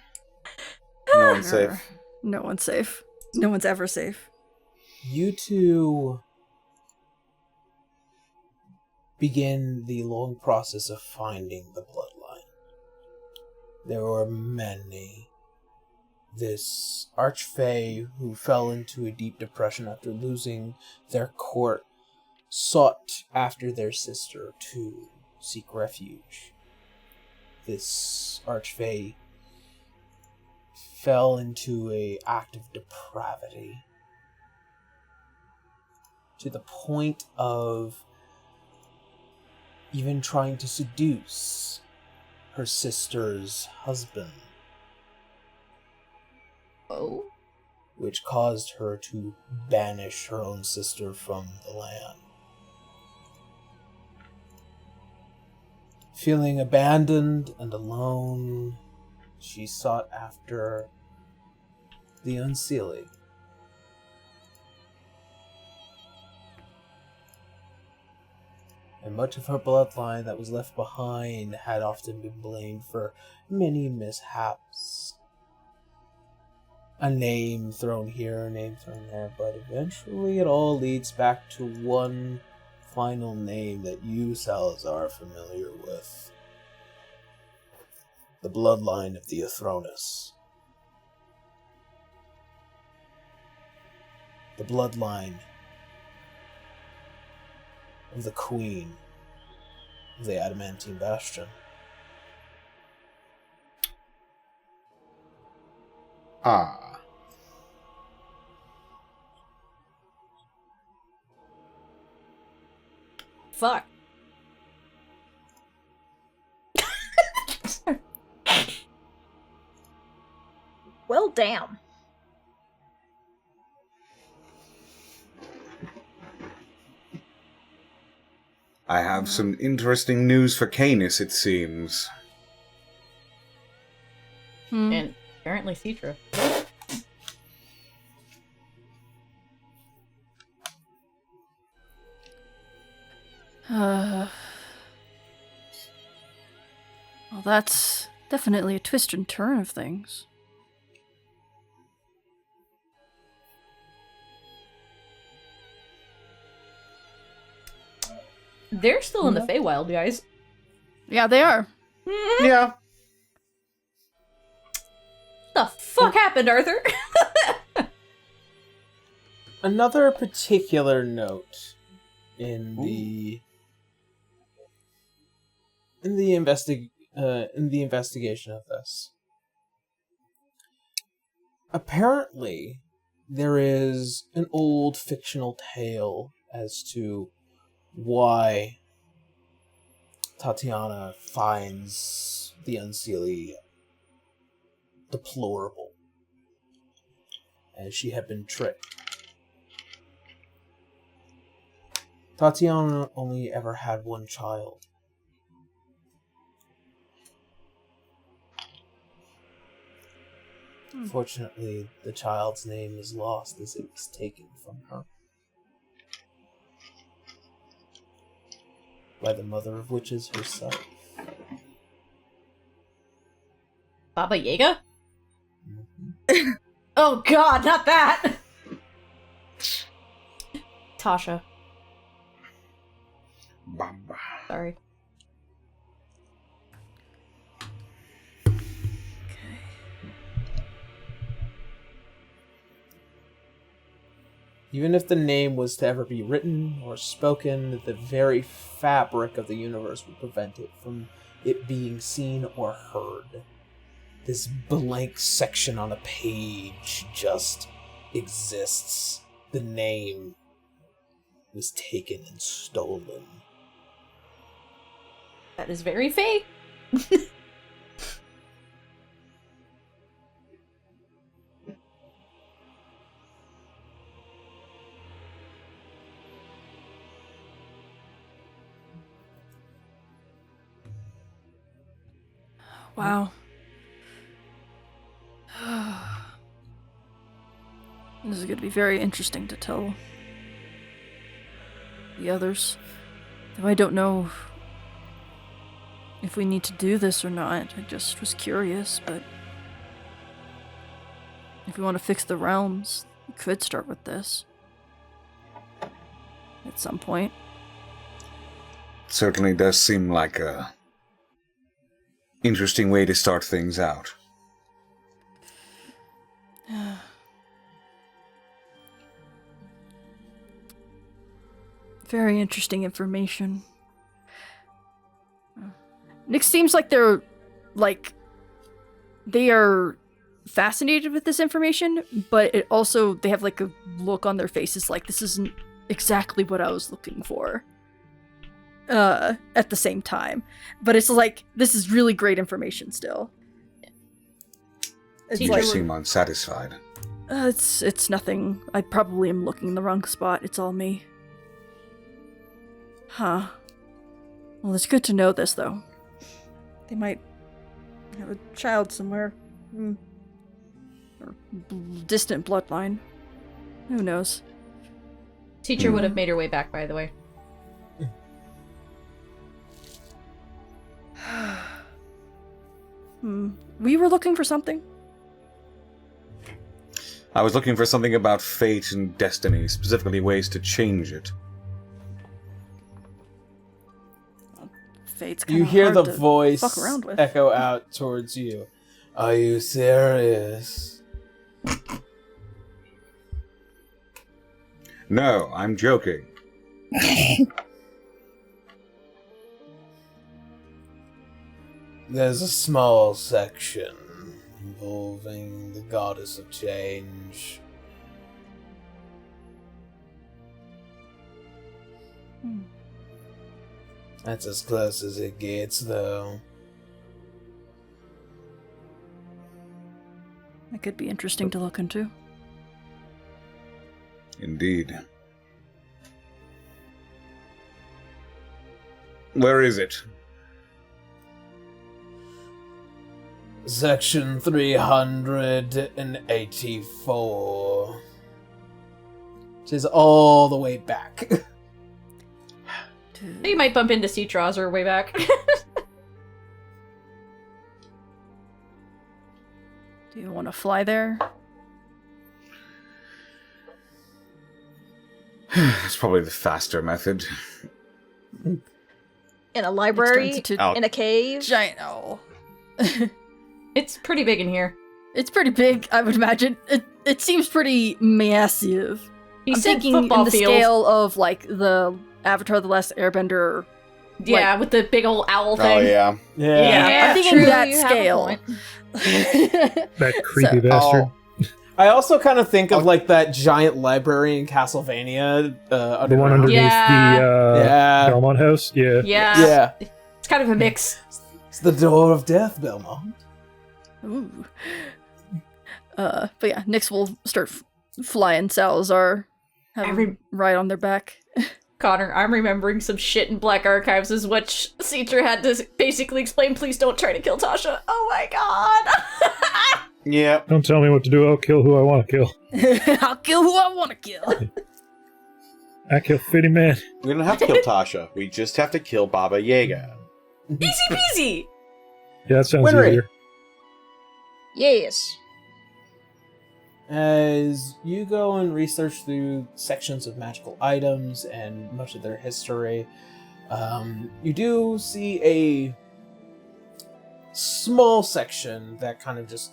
No one's safe.
No one's safe. No one's ever safe.
You two begin the long process of finding the bloodline. There were many. This archfey who fell into a deep depression after losing their court sought after their sister to seek refuge. This archfey fell into an act of depravity to the point of even trying to seduce her sister's husband.
Oh.
Which caused her to banish her own sister from the land. Feeling abandoned and alone, she sought after the unseelie. And much of her bloodline that was left behind had often been blamed for many mishaps. a name thrown here, a name thrown there, but eventually it all leads back to one final name that you, Salazar, are familiar with. The bloodline of the Athronus. The bloodline of the Queen of the Adamantine Bastion.
Ah.
Fuck.
Well, damn.
I have some interesting news for Canis, it seems.
And apparently Citra.
Well, that's definitely a twist and turn of things.
They're still in the Feywild, guys.
Yeah, they are.
Yeah.
What the fuck happened, Arthur?
Another particular note in the investigation of this. Apparently, there is an old fictional tale as to why Tatiana finds the Unseelie deplorable, as she had been tricked. Tatiana only ever had one child. Fortunately, the child's name is lost as it was taken from her by the mother of witches herself.
Baba Yaga? Oh god, not that! Tasha.
Bamba.
Sorry.
Even if the name was to ever be written or spoken, the very fabric of the universe would prevent it from it being seen or heard. This blank section on a page just exists. The name was taken and stolen.
That is very fake.
Wow. This is going to be very interesting to tell the others. Though I don't know if we need to do this or not. I just was curious, but if we want to fix the realms, we could start with this at some point.
Certainly does seem like a interesting way to start things out.
Very interesting information. It seems like they are fascinated with this information, but it also, they have like a look on their faces like this isn't exactly what I was looking for. At the same time. But it's like, this is really great information still. It's
You seem unsatisfied.
It's nothing. I probably am looking in the wrong spot. It's all me. Huh. Well, it's good to know this, though. They might have a child somewhere. Or distant bloodline. Who knows?
Teacher would have made her way back, by the way.
We were looking for something.
I was looking for something about fate and destiny, specifically ways to change it.
Fate's
You
kinda
hear
hard
the
to
voice
fuck around with.
echo out towards you. Are you serious?
No, I'm joking.
There's a small section involving the goddess of change. That's as close as it gets, though.
That could be interesting to look into.
Indeed. Where is it?
Section 384. Which is all the way back.
You might bump into Citra or way back.
Do you want to fly there?
It's probably the faster method.
In a library?
Out.
In a cave?
Giant owl.
It's pretty big in here.
It's pretty big, I would imagine. It seems pretty massive.
He
I'm
said
thinking in
football
the
field.
scale of like the Avatar: The Last Airbender.
Yeah, with the big old owl thing.
Oh, yeah.
Yeah, I'm thinking
true,
that
you have a
scale.
point.
That creepy
So-
bastard.
I also kind of think of like that giant library in Castlevania.
The one underneath
Yeah.
the
Yeah.
Belmont house? Yeah.
Yeah.
Yeah.
It's kind of a mix.
It's the door of death, Belmont.
Ooh. But yeah, Nyx will start flying Salazar. Have him ride on their back.
Connor, I'm remembering some shit in Black Archives is what Citra had to basically explain, please don't try to kill Tasha. Oh my god!
Yeah.
Don't tell me what to do, I'll kill who I want to kill.
I'll kill who I want to kill.
I kill Fitty Man.
We don't have to kill Tasha. We just have to kill Baba Yaga.
Easy peasy!
Yeah, that sounds
Winry.
easier.
Yes.
As you go and research through sections of magical items and much of their history, you do see a small section that kind of just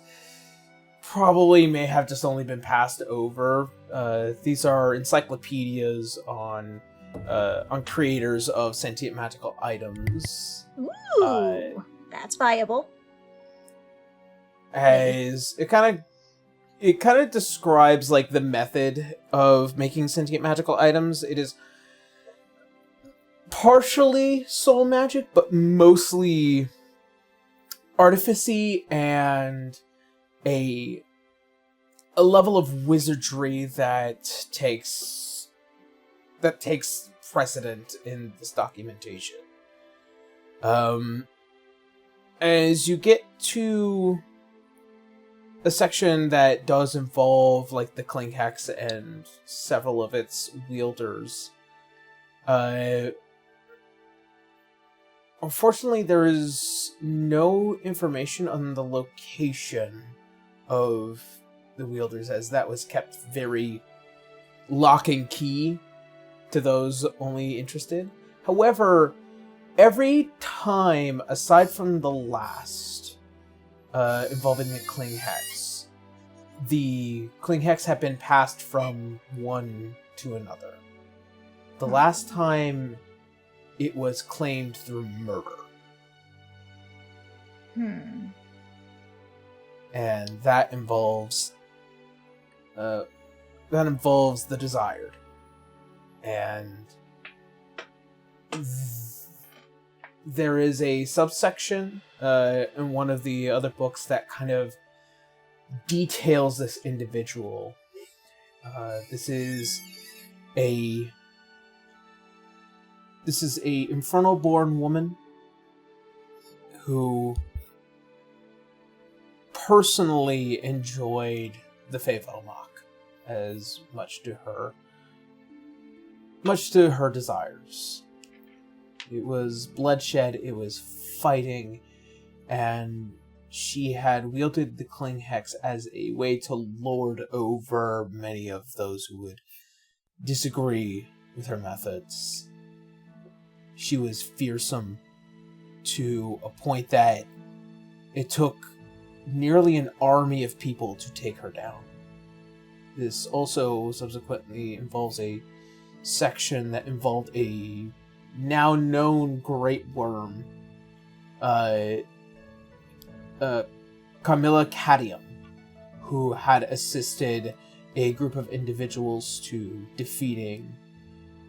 probably may have just only been passed over. These are encyclopedias on creators of sentient magical items.
Ooh, that's viable.
As it kind of describes like the method of making sentient magical items. It is partially soul magic, but mostly artificy and a level of wizardry that takes precedent in this documentation. As you get to a section that does involve like the Kling Hex and several of its wielders. Unfortunately, there is no information on the location of the wielders, as that was kept very lock and key to those only interested. However, every time, aside from the last, involving the Kling Hex have been passed from one to another. The last time it was claimed through murder. And that involves the desired. And there is a subsection in one of the other books that kind of details this individual. This is a infernal-born woman who personally enjoyed the Feyvelmach as much to her desires. It was bloodshed, it was fighting, and she had wielded the Kling Hex as a way to lord over many of those who would disagree with her methods. She was fearsome to a point that it took nearly an army of people to take her down. This also subsequently involves a section that involved a now known great worm, Carmilla Cadium, who had assisted a group of individuals to defeating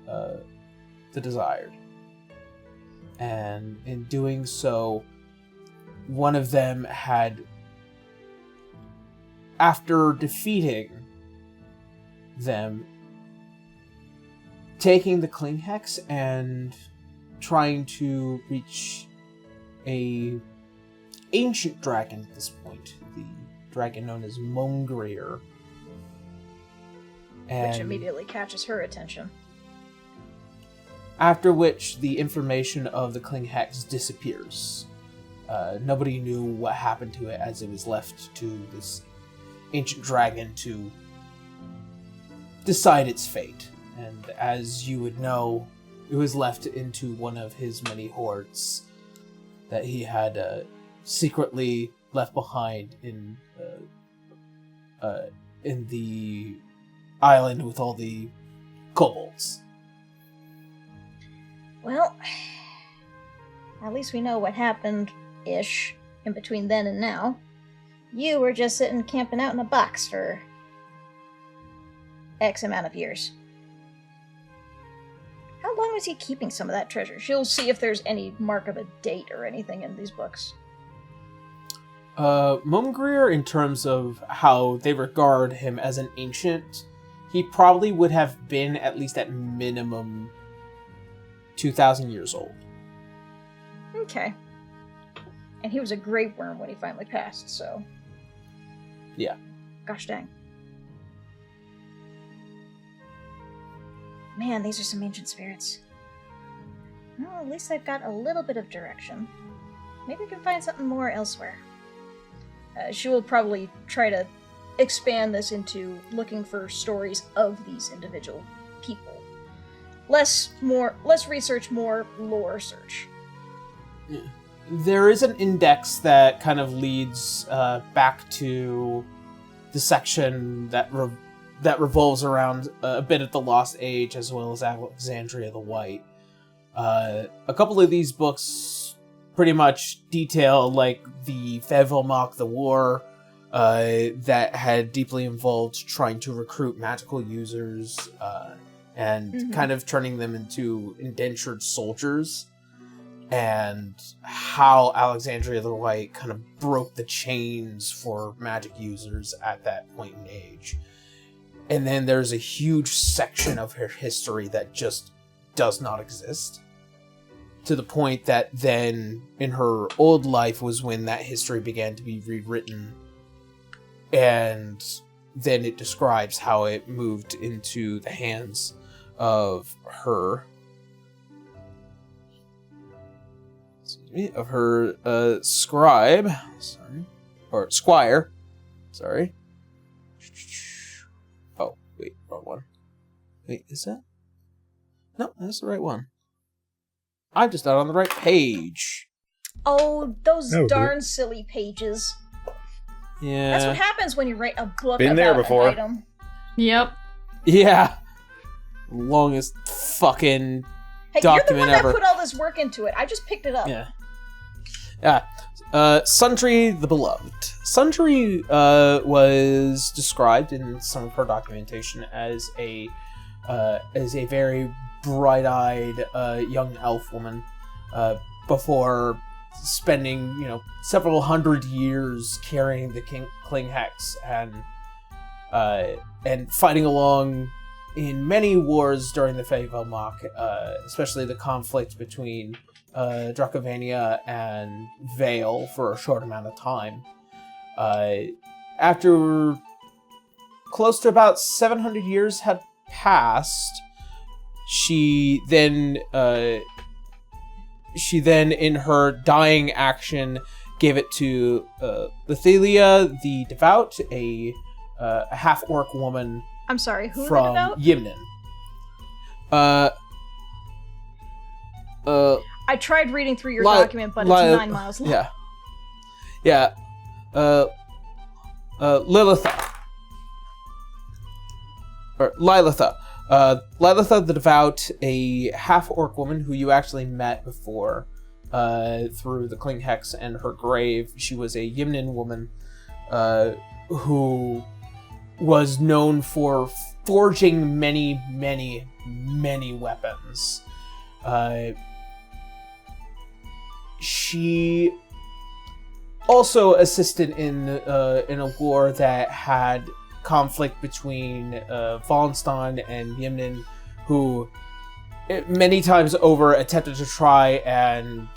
the Desired. And in doing so, one of them had, after defeating them, taking the Kling Hex and trying to reach a ancient dragon at this point, the dragon known as Mongreer.
Which immediately catches her attention.
After which, the information of the Kling Hex disappears. Nobody knew what happened to it, as it was left to this ancient dragon to decide its fate. And as you would know, it was left into one of his many hoards that he had secretly left behind in the island with all the kobolds.
Well, at least we know what happened-ish in between then and now. You were just sitting camping out in a box for X amount of years. How long was he keeping some of that treasure? She'll see if there's any mark of a date or anything in these books.
Mumgreer, in terms of how they regard him as an ancient, he probably would have been at least at minimum 2,000 years old.
Okay. And he was a great worm when he finally passed, so...
Yeah.
Gosh dang.
Man, these are some ancient spirits. Well, at least I've got a little bit of direction. Maybe we can find something more elsewhere.
She will probably try to expand this into looking for stories of these individual people. Less research, more lore search.
Yeah. There is an index that kind of leads back to the section that revolves around a bit of the Lost Age, as well as Alexandria the White. A couple of these books pretty much detail like the Fevelmach, the war that had deeply involved trying to recruit magical users and kind of turning them into indentured soldiers, and how Alexandria the White kind of broke the chains for magic users at that point in age. And then there's a huge section of her history that just does not exist. To the point that then, in her old life, was when that history began to be rewritten. And then it describes how it moved into the hands of her... of her scribe. Sorry. Or squire. Sorry. Oh, wait, wrong one. Wait, is that? No, that's the right one. I'm just not on the right page.
Oh, those darn silly pages.
Yeah.
That's what happens when you write a book
Been
about
there before.
an item.
Yep.
Yeah. Longest fucking
Hey,
document
you're the one
ever.
that put all this work into it. I just picked it up.
Yeah. Sundry the Beloved. Sundry was described in some of her documentation as a very bright-eyed young elf woman before spending, several hundred years carrying the Kling Hex and fighting along in many wars during the Fevelmach, especially the conflict between Dracovania and Vale for a short amount of time. After close to about 700 years had passed, she then in her dying action gave it to Lethelia the Devout, a half-orc woman.
I'm sorry, who
from
the Devout?
Yimnin.
I tried reading through your document, but it's 9 miles long.
Yeah. Lilitha. Or Lilitha. Lilitha the Devout, a half-orc woman who you actually met before through the Kling Hex and her grave. She was a Yimnin woman who was known for forging many, many, many weapons. She also assisted in a war that had conflict between Wallenstein and Yimnin, who many times over attempted to try and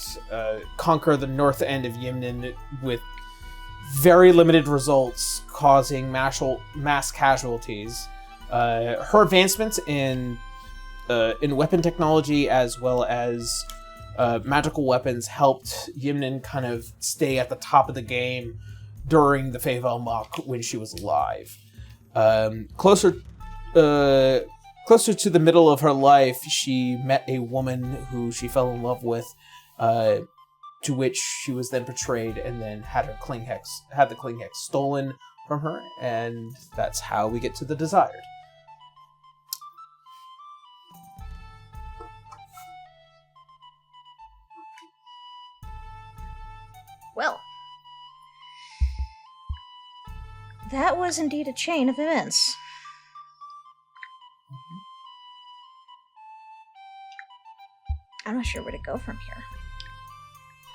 conquer the north end of Yimnin with very limited results, causing mass casualties. Her advancements in weapon technology as well as magical weapons helped Yimnin kind of stay at the top of the game during the Feyvel Mach when she was alive. Closer to the middle of her life, she met a woman who she fell in love with, to which she was then betrayed and then had the Kling Hex stolen from her, and that's how we get to the Desired.
Well, that was indeed a chain of events. I'm not sure where to go from here.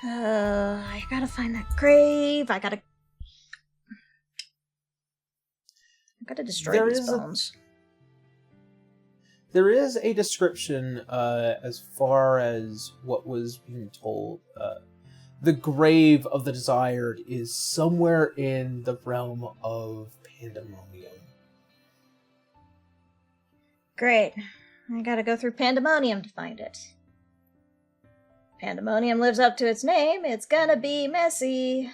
I gotta find that grave. I gotta destroy these bones.
There is a description as far as what was being told. The grave of the Desired is somewhere in the realm of Pandemonium.
Great. I gotta go through Pandemonium to find it. Pandemonium lives up to its name. It's gonna be messy.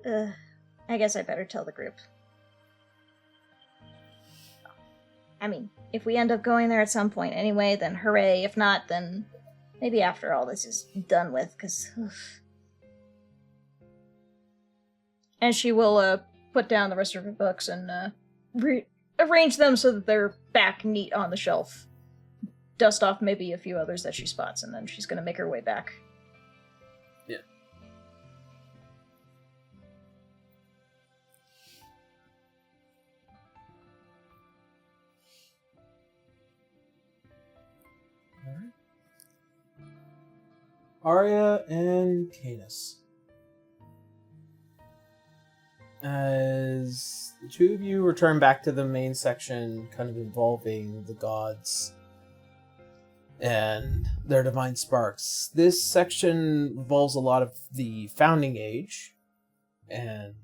I guess I better tell the group. I mean, if we end up going there at some point anyway, then hooray. If not, then maybe after all this is done with, because...
And she will put down the rest of her books and arrange them so that they're back neat on the shelf. Dust off maybe a few others that she spots, and then she's going to make her way back.
Yeah. Alright. Arya and Canis. As the two of you return back to the main section, kind of involving the gods and their divine sparks, this section involves a lot of the Founding Age. And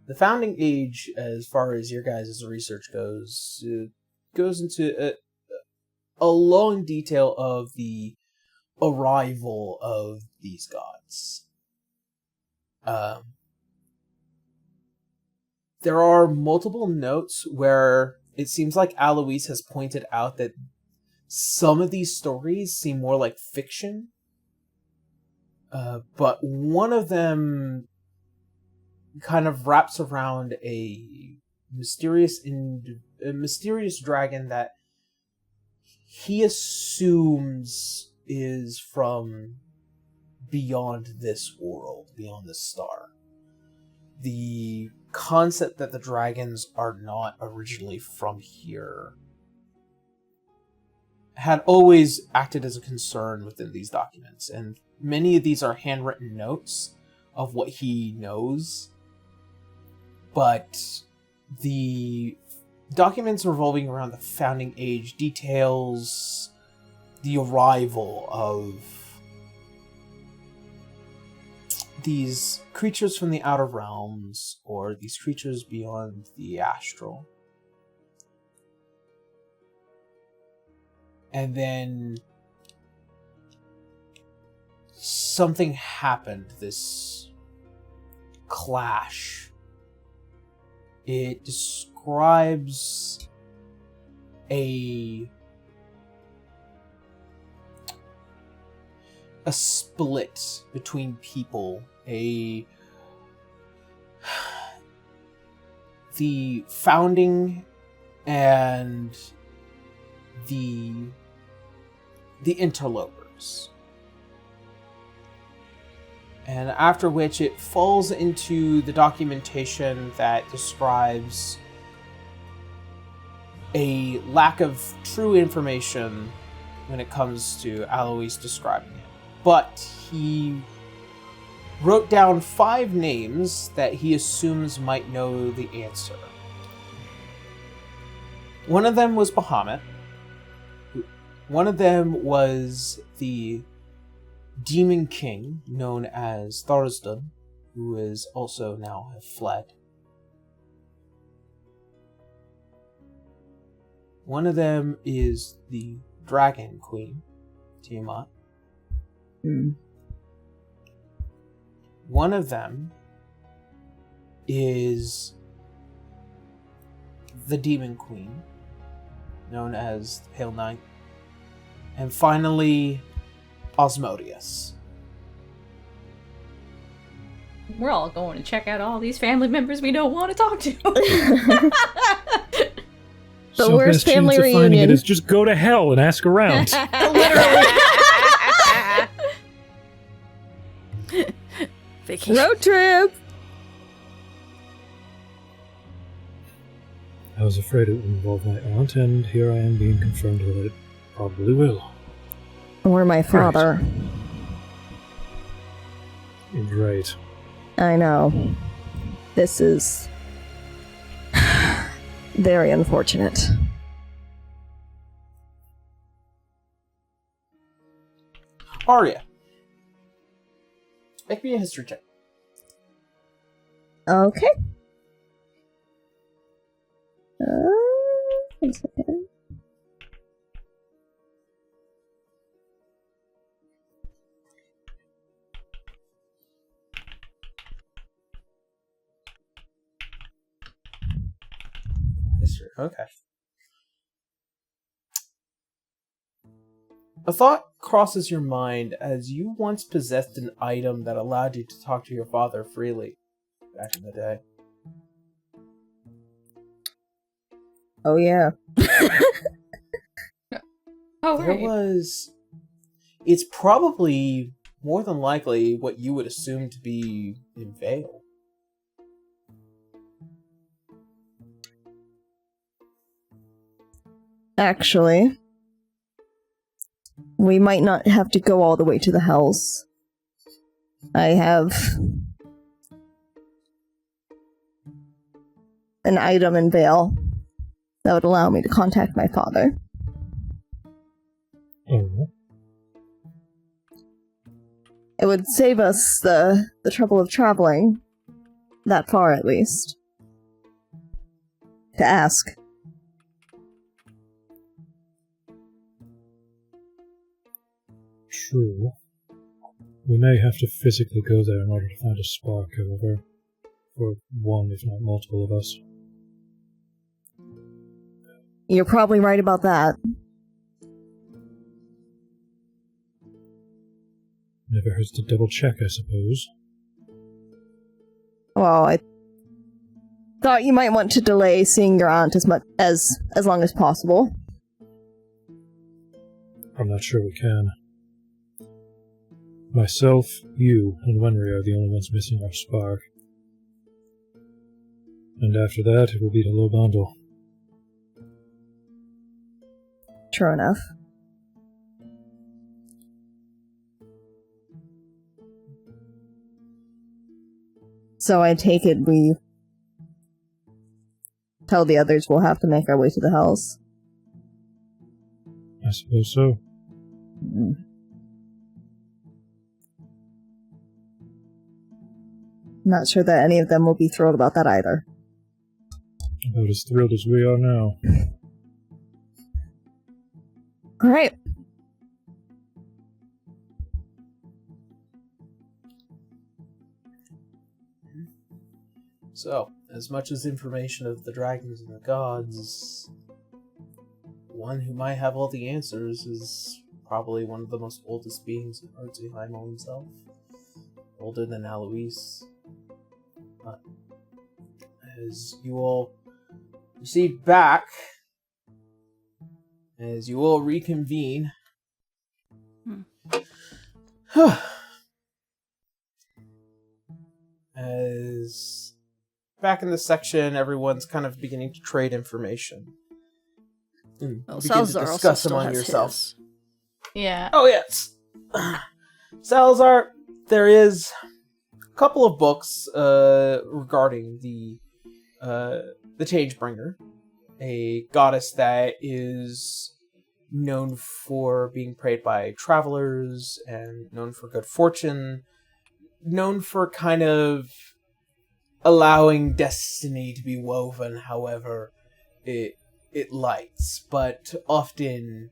the Founding Age, as far as your guys' research goes, goes into a long detail of the arrival of these gods. There are multiple notes where it seems like Alois has pointed out that some of these stories seem more like fiction, but one of them kind of wraps around a mysterious dragon that he assumes is from beyond this world, beyond this star. The concept that the dragons are not originally from here had always acted as a concern within these documents, and many of these are handwritten notes of what he knows, but the documents revolving around the Founding Age details the arrival of these creatures from the outer realms, or these creatures beyond the astral. And then something happened, this clash. It describes a split between people, the founding and the interlopers. And after which it falls into the documentation that describes a lack of true information when it comes to Alois describing it. But he wrote down 5 names that he assumes might know the answer. One of them was Bahamut. One of them was the Demon King, known as Thorsten, who is also now have fled. One of them is the Dragon Queen, Tiamat. One of them is the Demon Queen, known as the Pale Knight. And finally, Osmodius.
We're all going to check out all these family members we don't want to talk to.
The
worst family
chance of finding
reunion
it is just go to hell and ask around.
Literally.
Vacation.
road trip.
I was afraid it would involve my aunt, and here I am being confirmed that it probably will.
Or my father.
Right.
I know. This is very unfortunate.
Arya, make me a history check.
Okay. One second.
History, okay. A thought crosses your mind as you once possessed an item that allowed you to talk to your father freely back in the day.
Oh, yeah.
Oh,
There
right.
was... It's probably more than likely what you would assume to be in Vale.
Actually, we might not have to go all the way to the Hells. I have an item in Vale that would allow me to contact my father.
Oh.
It would save us the trouble of traveling, that far at least, to ask.
True. We may have to physically go there in order to find a spark, however. For one, if not multiple of us.
You're probably right about that.
Never hurts to double check, I suppose.
Well, I thought you might want to delay seeing your aunt as long as possible.
I'm not sure we can. Myself, you, and Wenry are the only ones missing our spark. And after that, it will be to Lobandel.
True enough. So I take it we tell the others we'll have to make our way to the Hells.
I suppose so.
Not sure that any of them will be thrilled about that either.
About as thrilled as we are now.
Alright.
So, as much as information of the dragons and the gods, one who might have all the answers is probably one of the most oldest beings in Urzeheimel himself. Older than Alois. But as you all recede back, as you all reconvene, as back in the section, everyone's kind of beginning to trade information. And begin to discuss among yourselves.
Yeah.
Oh, yes. Salazar, there is a couple of books regarding the Changebringer, a goddess that is known for being prayed by travelers and known for good fortune, known for kind of allowing destiny to be woven however it likes, but often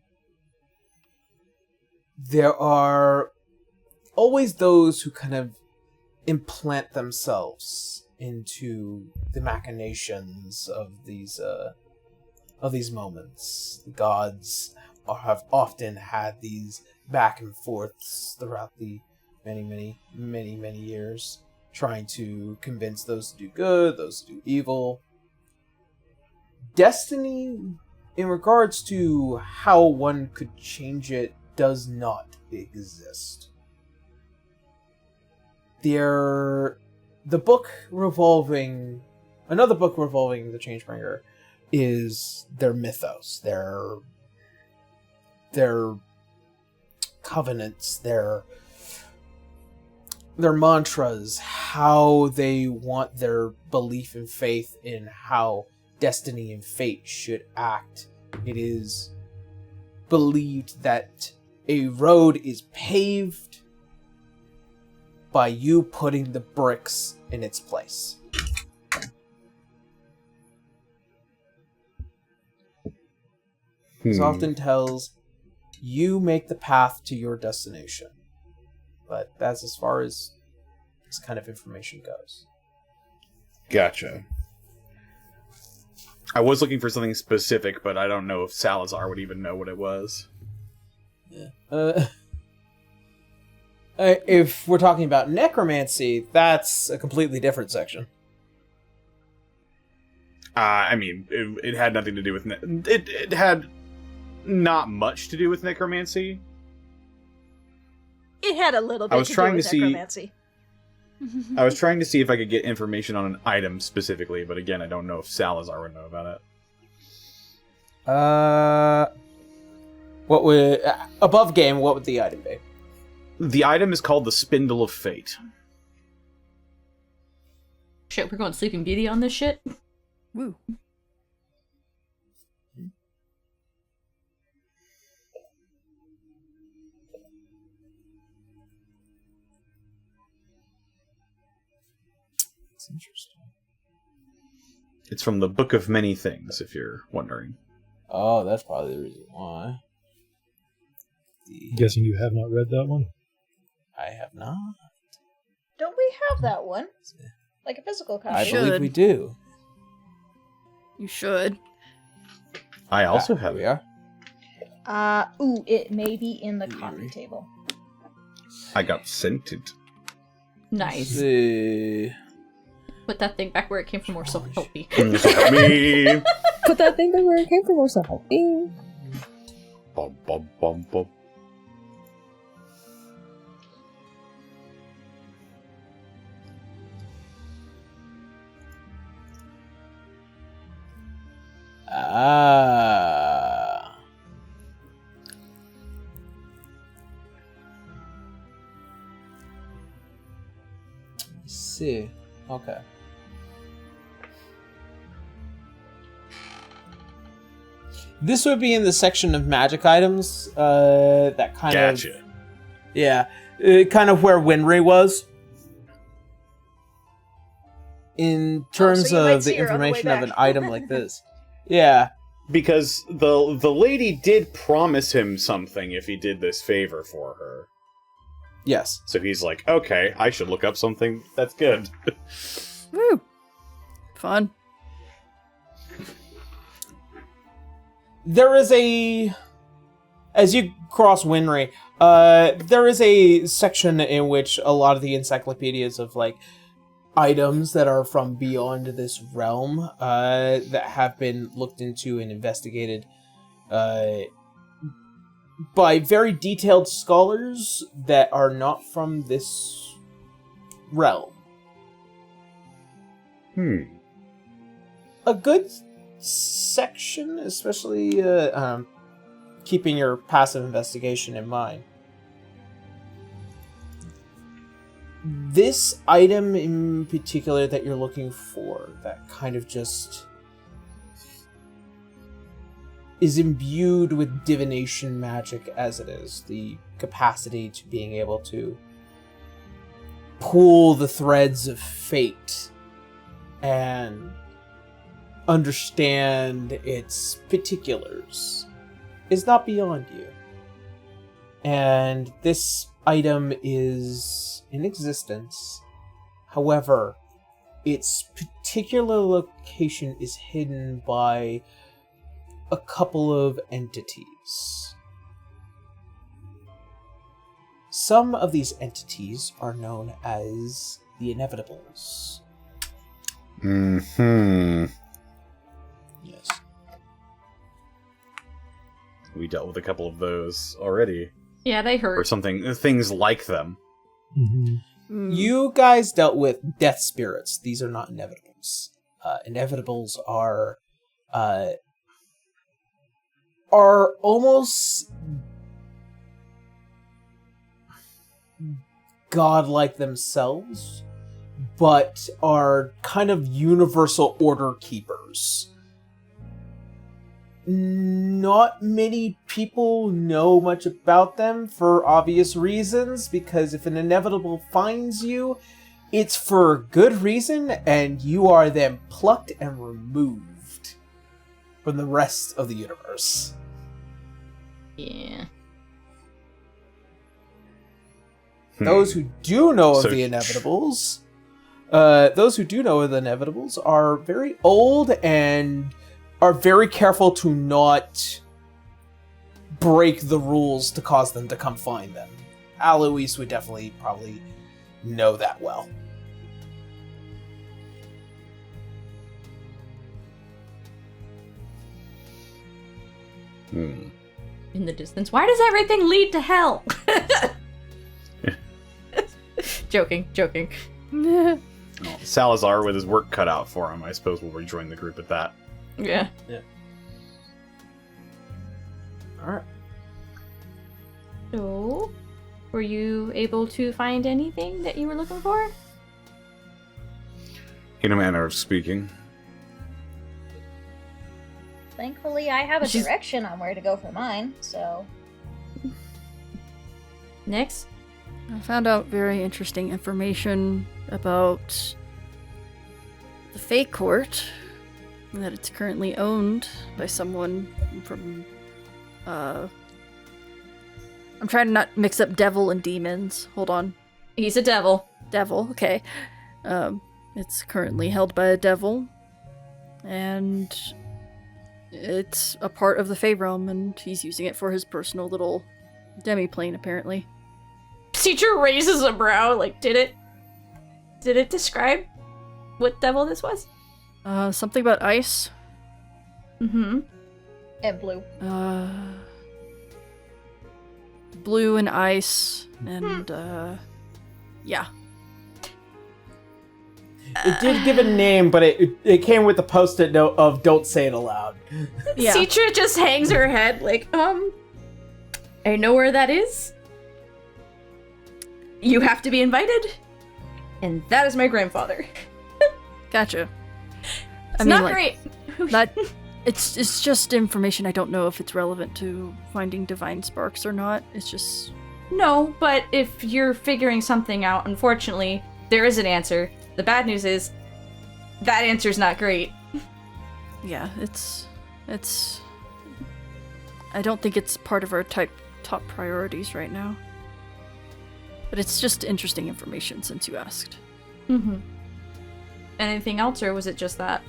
there are always those who kind of implant themselves into the machinations of these moments. The gods have often had these back and forths throughout the many years, trying to convince those to do good, those to do evil. Destiny, in regards to how one could change it, does not exist. Another book revolving the Changebringer is their mythos, their covenants, their mantras, how they want their belief and faith in how destiny and fate should act. It is believed that a road is paved by you putting the bricks in its place. It often tells you make the path to your destination. But that's as far as this kind of information goes.
Gotcha. I was looking for something specific, but I don't know if Salazar would even know what it was.
Yeah. If we're talking about necromancy, that's a completely different section.
I mean, it had nothing to do with... It had not much to do with necromancy.
It had a little bit to do with necromancy.
I was trying to see if I could get information on an item specifically, but again, I don't know if Salazar would know about it.
What would... above game, what would the item be?
The item is called the Spindle of Fate.
Shit, we're going Sleeping Beauty on this shit?
Woo.
That's interesting.
It's from the Book of Many Things, if you're wondering.
Oh, that's probably the reason why.
Guessing you have not read that one?
I have not.
Don't we have that one? Like a physical copy?
I believe we do.
You should.
I also have it.
Yeah.
It may be in the coffee table.
I got sent it.
Nice.
See.
Put that thing back where it came from, or so help me.
Help me!
Put that thing back where it came from, or so help me.
Bum, bum, bum, bum.
See. Okay. This would be in the section of magic items, that kind of...
Gotcha.
Yeah. Kind of where Winry was. In terms of the information of an item like this. Yeah.
Because the lady did promise him something if he did this favor for her.
Yes.
So he's like, okay, I should look up something that's good.
Woo. Fun.
There is as you cross Winry, there is a section in which a lot of the encyclopedias of like items that are from beyond this realm that have been looked into and investigated by very detailed scholars that are not from this realm. A good section, especially keeping your passive investigation in mind. This item in particular that you're looking for, that kind of just is imbued with divination magic as it is, the capacity to being able to pull the threads of fate and understand its particulars, is not beyond you. And this item is in existence. However, its particular location is hidden by a couple of entities. Some of these entities are known as the Inevitables. Yes.
We dealt with a couple of those already.
Yeah, they hurt.
Or something, things like them.
You guys dealt with death spirits. These are not inevitables. Inevitables are almost godlike themselves, but are kind of universal order keepers. Not many people know much about them for obvious reasons, because if an inevitable finds you, it's for good reason, and you are then plucked and removed from the rest of the universe.
Yeah.
Those who do know of the Inevitables, are very old and are very careful to not break the rules to cause them to come find them. Alois would definitely probably know that well.
In the distance. Why does everything lead to hell? Joking.
Well, Salazar, with his work cut out for him, I suppose will rejoin the group at that.
Yeah.
Alright.
So, were you able to find anything that you were looking for?
In a manner of speaking.
Thankfully, I have a direction on where to go for mine, so...
Next?
I found out very interesting information about the Fate Court, that it's currently owned by someone from, I'm trying to not mix up devil and demons. Hold on.
He's a devil.
Devil, okay. It's currently held by a devil, and it's a part of the Fae realm, and he's using it for his personal little demi-plane, apparently.
Teacher raises a brow, like, did it describe what devil this was?
Something about ice.
Mm-hmm.
And blue.
Blue and ice, and, yeah.
It did give a name, but it came with the post-it note of "Don't say it aloud."
Yeah.
Citra just hangs her head, like, I know where that is. You have to be invited, and that is my grandfather.
Gotcha.
It's not great.
It's just information. I don't know if it's relevant to finding divine sparks or not. It's just...
No, but if you're figuring something out, unfortunately, there is an answer. The bad news is, that answer's not great.
Yeah, it's... I don't think it's part of our top priorities right now. But it's just interesting information since you asked.
Mm-hmm. anything else, or was it just that?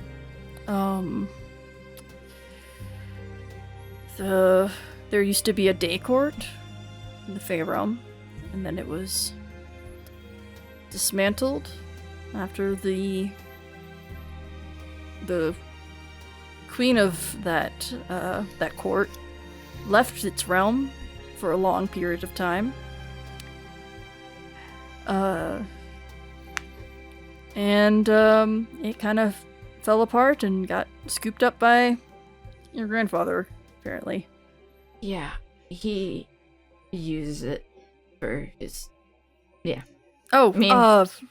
There used to be a day court in the Fey Realm, and then it was dismantled after the queen of that court left its realm for a long period of time. It kind of fell apart and got scooped up by your grandfather, apparently.
Yeah, he uses it for his... Yeah.
Oh, I mean,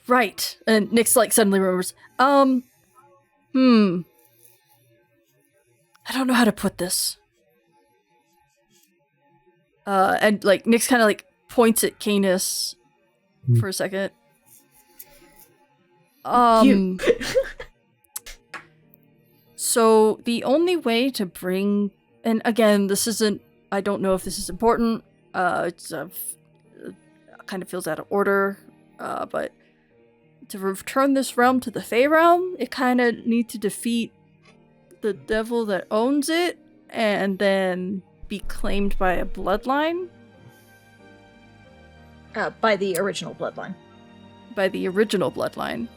right. And Nyx, suddenly remembers, I don't know how to put this. And, Nyx kind of, points at Canis for a second. So, the only way to bring... And again, I don't know if this is important. It's kind of feels out of order. But to return this realm to the Fey realm, it kind of needs to defeat the devil that owns it, and then be claimed by a bloodline.
By the original bloodline.
By the original bloodline.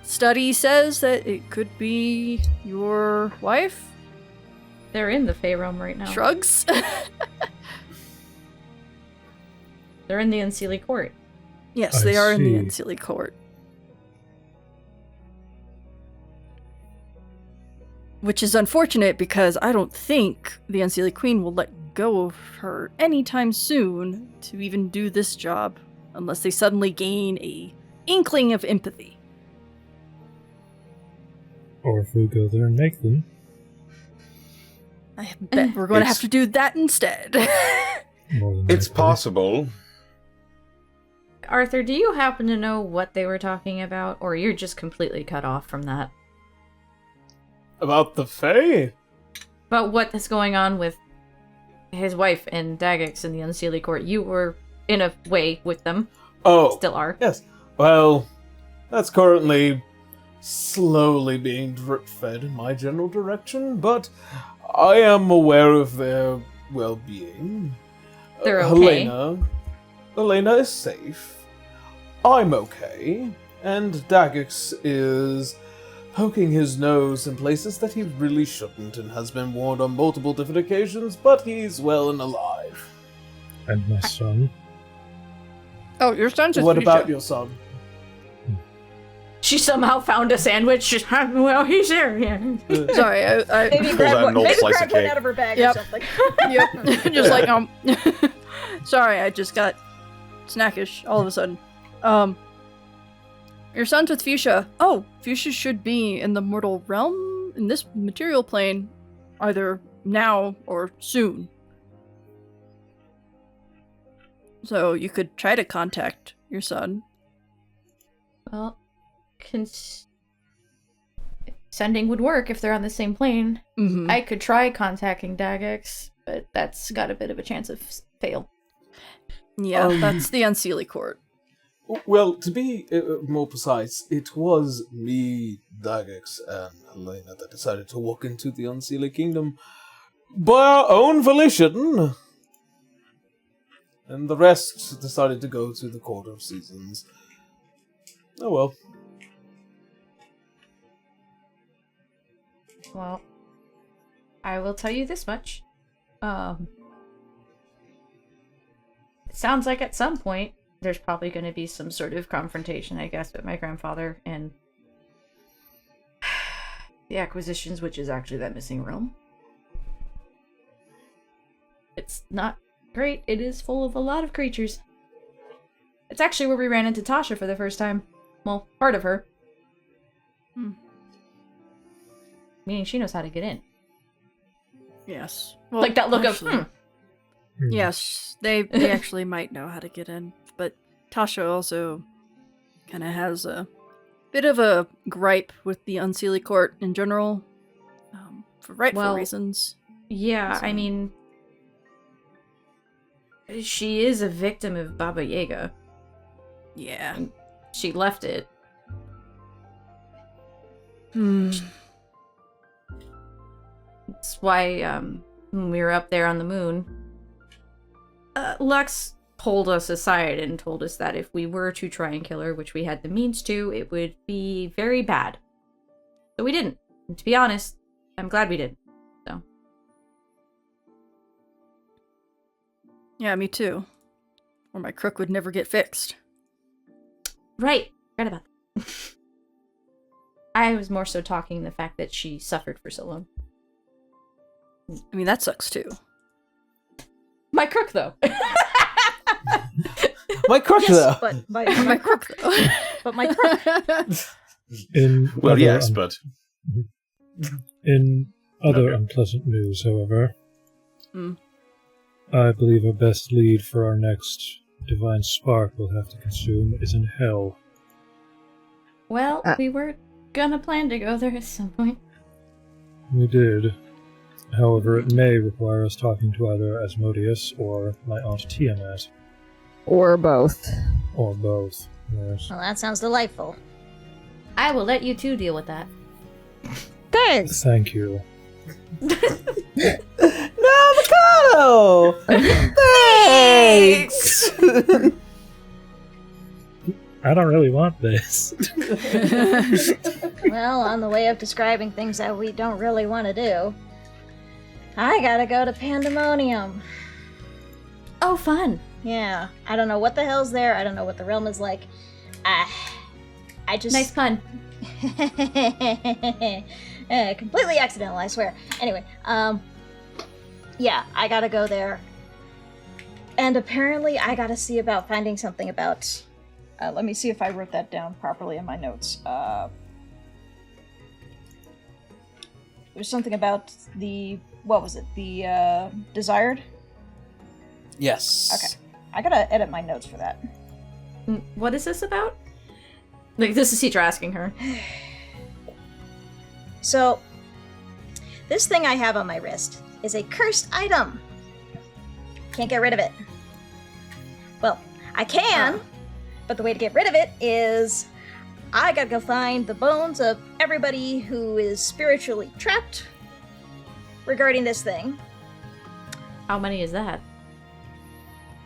Study says that it could be your wife.
They're in the Fey realm right now.
Shrugs.
They're in the Unseelie Court.
Yes, they are in the Unseelie Court. Which is unfortunate because I don't think the Unseelie Queen will let go of her anytime soon to even do this job, unless they suddenly gain a inkling of empathy.
Or if we go there and make them.
I bet we're going to have to do that instead.
It's possible.
Arthur, do you happen to know what they were talking about, or you're just completely cut off from that?
About the Fae?
About what is going on with his wife and Daggix in the Unseelie Court. You were, in a way, with them.
Oh.
Still are.
Yes. Well, that's currently slowly being drip-fed in my general direction, but I am aware of their well-being.
They're okay.
Helena is safe. I'm okay. And Daggix is poking his nose in places that he really shouldn't and has been warned on multiple different occasions, but he's well and alive.
And my son.
Oh, your son's
What about your son?
She somehow found a sandwich. Just, well, he's there. Yeah.
Sorry, I
maybe grabbed one out of her bag or something.
Yep. Just sorry, I just got snackish all of a sudden. Your son's with Fuchsia. Oh, Fuchsia should be in the mortal realm in this material plane, either now or soon. So you could try to contact your son.
Well, sending would work if they're on the same plane.
Mm-hmm.
I could try contacting Daggix, but that's got a bit of a chance of fail.
Yeah, that's the Unseelie Court.
Well, to be more precise, it was me, Daggix, and Helena that decided to walk into the Unseelie Kingdom by our own volition. And the rest decided to go to the Court of Seasons. Oh well.
Well, I will tell you this much. It sounds like at some point there's probably going to be some sort of confrontation, I guess, with my grandfather and the acquisitions, which is actually that missing realm. It's not great. It is full of a lot of creatures. It's actually where we ran into Tasha for the first time. Well, part of her. Meaning she knows how to get in.
Yes. Well,
like that look
actually,
of,
Yes, they actually might know how to get in, but Tasha also kind of has a bit of a gripe with the Unseelie Court in general, for rightful reasons.
Yeah,
So-
I mean, she is a victim of Baba Yaga.
Yeah.
She left it. That's why, when we were up there on the moon, Lux pulled us aside and told us that if we were to try and kill her, which we had the means to, it would be very bad. So we didn't. And to be honest, I'm glad we didn't. So.
Yeah, me too. Or my crook would never get fixed.
Right. Right about that. I was more so talking the fact that she suffered for so long.
I mean, that sucks too.
My crook, though.
My crook, though.
But my crook, though. But my crook.
In other unpleasant news, however, I believe our best lead for our next divine spark we'll have to consume is in hell.
Well, we were gonna plan to go there at some point.
We did. However, it may require us talking to either Asmodeus or my aunt Tiamat.
Or both.
Or both, yes.
Well, that sounds delightful.
I will let you two deal with that.
Thanks!
Thank you.
No, Mikado! Thanks!
I don't really want this.
Well, on the way of describing things that we don't really want to do, I gotta go to Pandemonium.
Oh, fun.
Yeah, I don't know what the hell's there. I don't know what the realm is like. I just...
Nice pun.
Completely accidental, I swear. Anyway, yeah, I gotta go there. And apparently I gotta see about finding something about...
let me see if I wrote that down properly in my notes. There's something about the... What was it? The, Desired?
Yes.
Okay. I gotta edit my notes for that.
What is this about? Like, this is Citra asking her.
So, this thing I have on my wrist is a cursed item. Can't get rid of it. Well, I can, but the way to get rid of it is I gotta go find the bones of everybody who is spiritually trapped regarding this thing.
How many is that?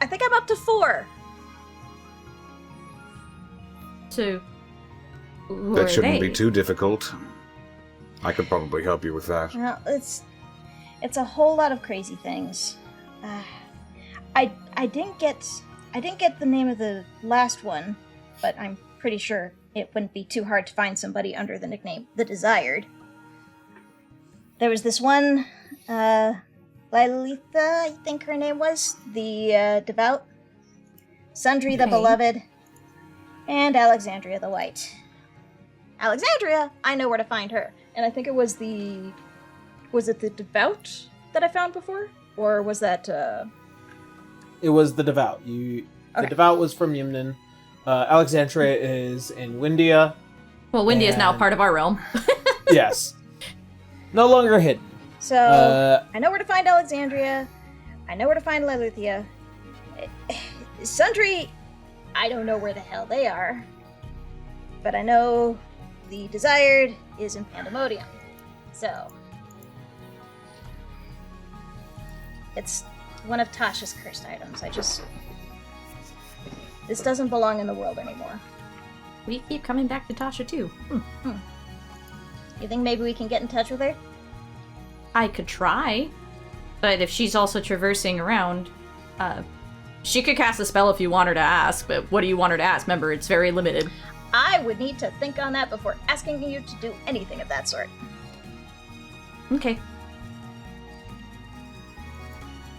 I think I'm up to 4.
Two. Who
That
are
shouldn't
they?
be too difficult. I could probably help you with that.
Well, it's a whole lot of crazy things. I didn't get the name of the last one, but I'm pretty sure it wouldn't be too hard to find somebody under the nickname The Desired. There was this one, Lilitha, I think her name was, the Devout, Sundry the Beloved, and Alexandria the White. Alexandria, I know where to find her.
And I think it was the... Was it the Devout that I found before? Or was that,
It was the Devout. The Devout was from Yimnan. Alexandria is in Windia.
Well, Windia is now part of our realm.
Yes. No longer hidden.
So, I know where to find Alexandria. I know where to find Lilithia. Sundry, I don't know where the hell they are. But I know the Desired is in Pandemonium. So, it's one of Tasha's cursed items. This doesn't belong in the world anymore.
We keep coming back to Tasha, too.
You think maybe we can get in touch with her?
I could try. But if she's also traversing around, she could cast a spell if you want her to ask, but what do you want her to ask? Remember, it's very limited.
I would need to think on that before asking you to do anything of that sort.
Okay.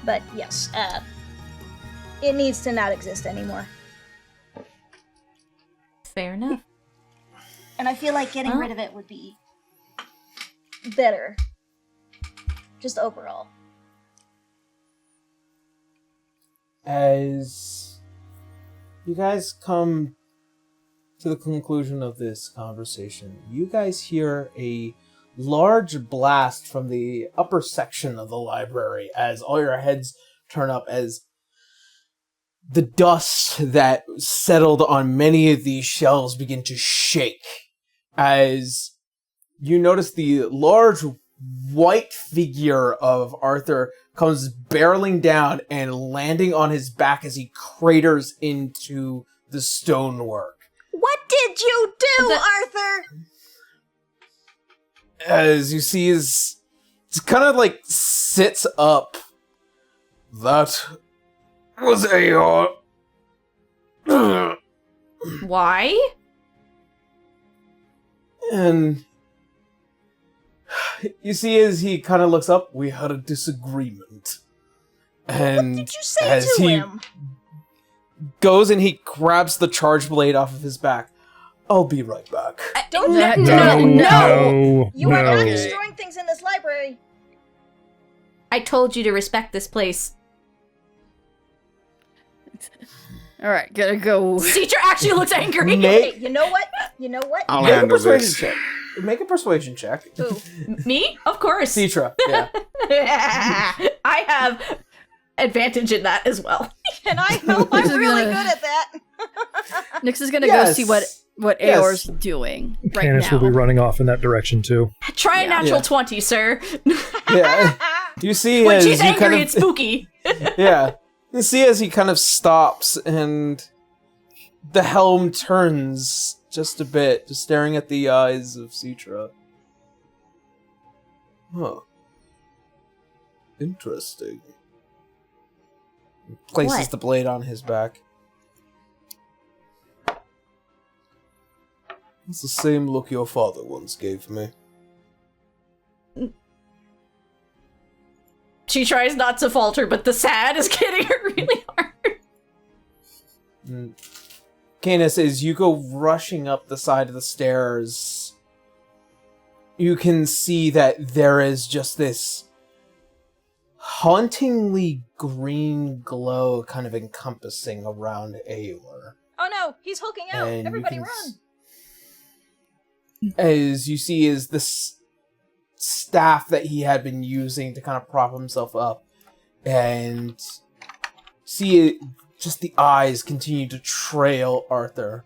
But yes, it needs to not exist anymore.
Fair enough.
And I feel like getting rid of it would be better. Just overall.
As you guys come to the conclusion of this conversation, you guys hear a large blast from the upper section of the library as all your heads turn up as the dust that settled on many of these shelves begin to shake as you notice the large white figure of Arthur comes barreling down and landing on his back as he craters into the stonework.
What did you do, Arthur?
As you see, it's kind of like sits up. That was a
Why?
And you see as he kind of looks up, we had a disagreement. And
What did you say
as
to
he
him?
goes and he grabs the charge blade off of his back. I'll be right back.
Don't
No.
You are not
no.
destroying things in this library.
I told you to respect this place.
Alright, gotta go.
Teacher actually looks angry.
Make,
Hey, you know what? You know what?
I'll
make a
handle
persuasion
this.
check. Make a persuasion check.
Who?
Me? Of course.
Citra, yeah.
I have advantage in that as well.
And I know I'm
This is
really
gonna-
good at that.
Nyx is gonna
Yes.
go see what
Yes.
Aor's doing right
Canis
now.
will be running off in that direction too.
Try a natural
Yeah.
20, sir.
Yeah. You see
When
as
she's
you
angry,
kind of,
it's spooky.
yeah. You see as he kind of stops and the helm turns just a bit, just staring at the eyes of Citra. Huh. Interesting. Places
What?
the blade on his back. It's the same look your father once gave me.
She tries not to falter, but the sad is getting her really hard.
Canis, as you go rushing up the side of the stairs, you can see that there is just this hauntingly green glow kind of encompassing around Aor.
Oh no, he's hulking out.
And you
Everybody
can
run.
As you see is this staff that he had been using to kind of prop himself up, and see it, just the eyes continue to trail Arthur.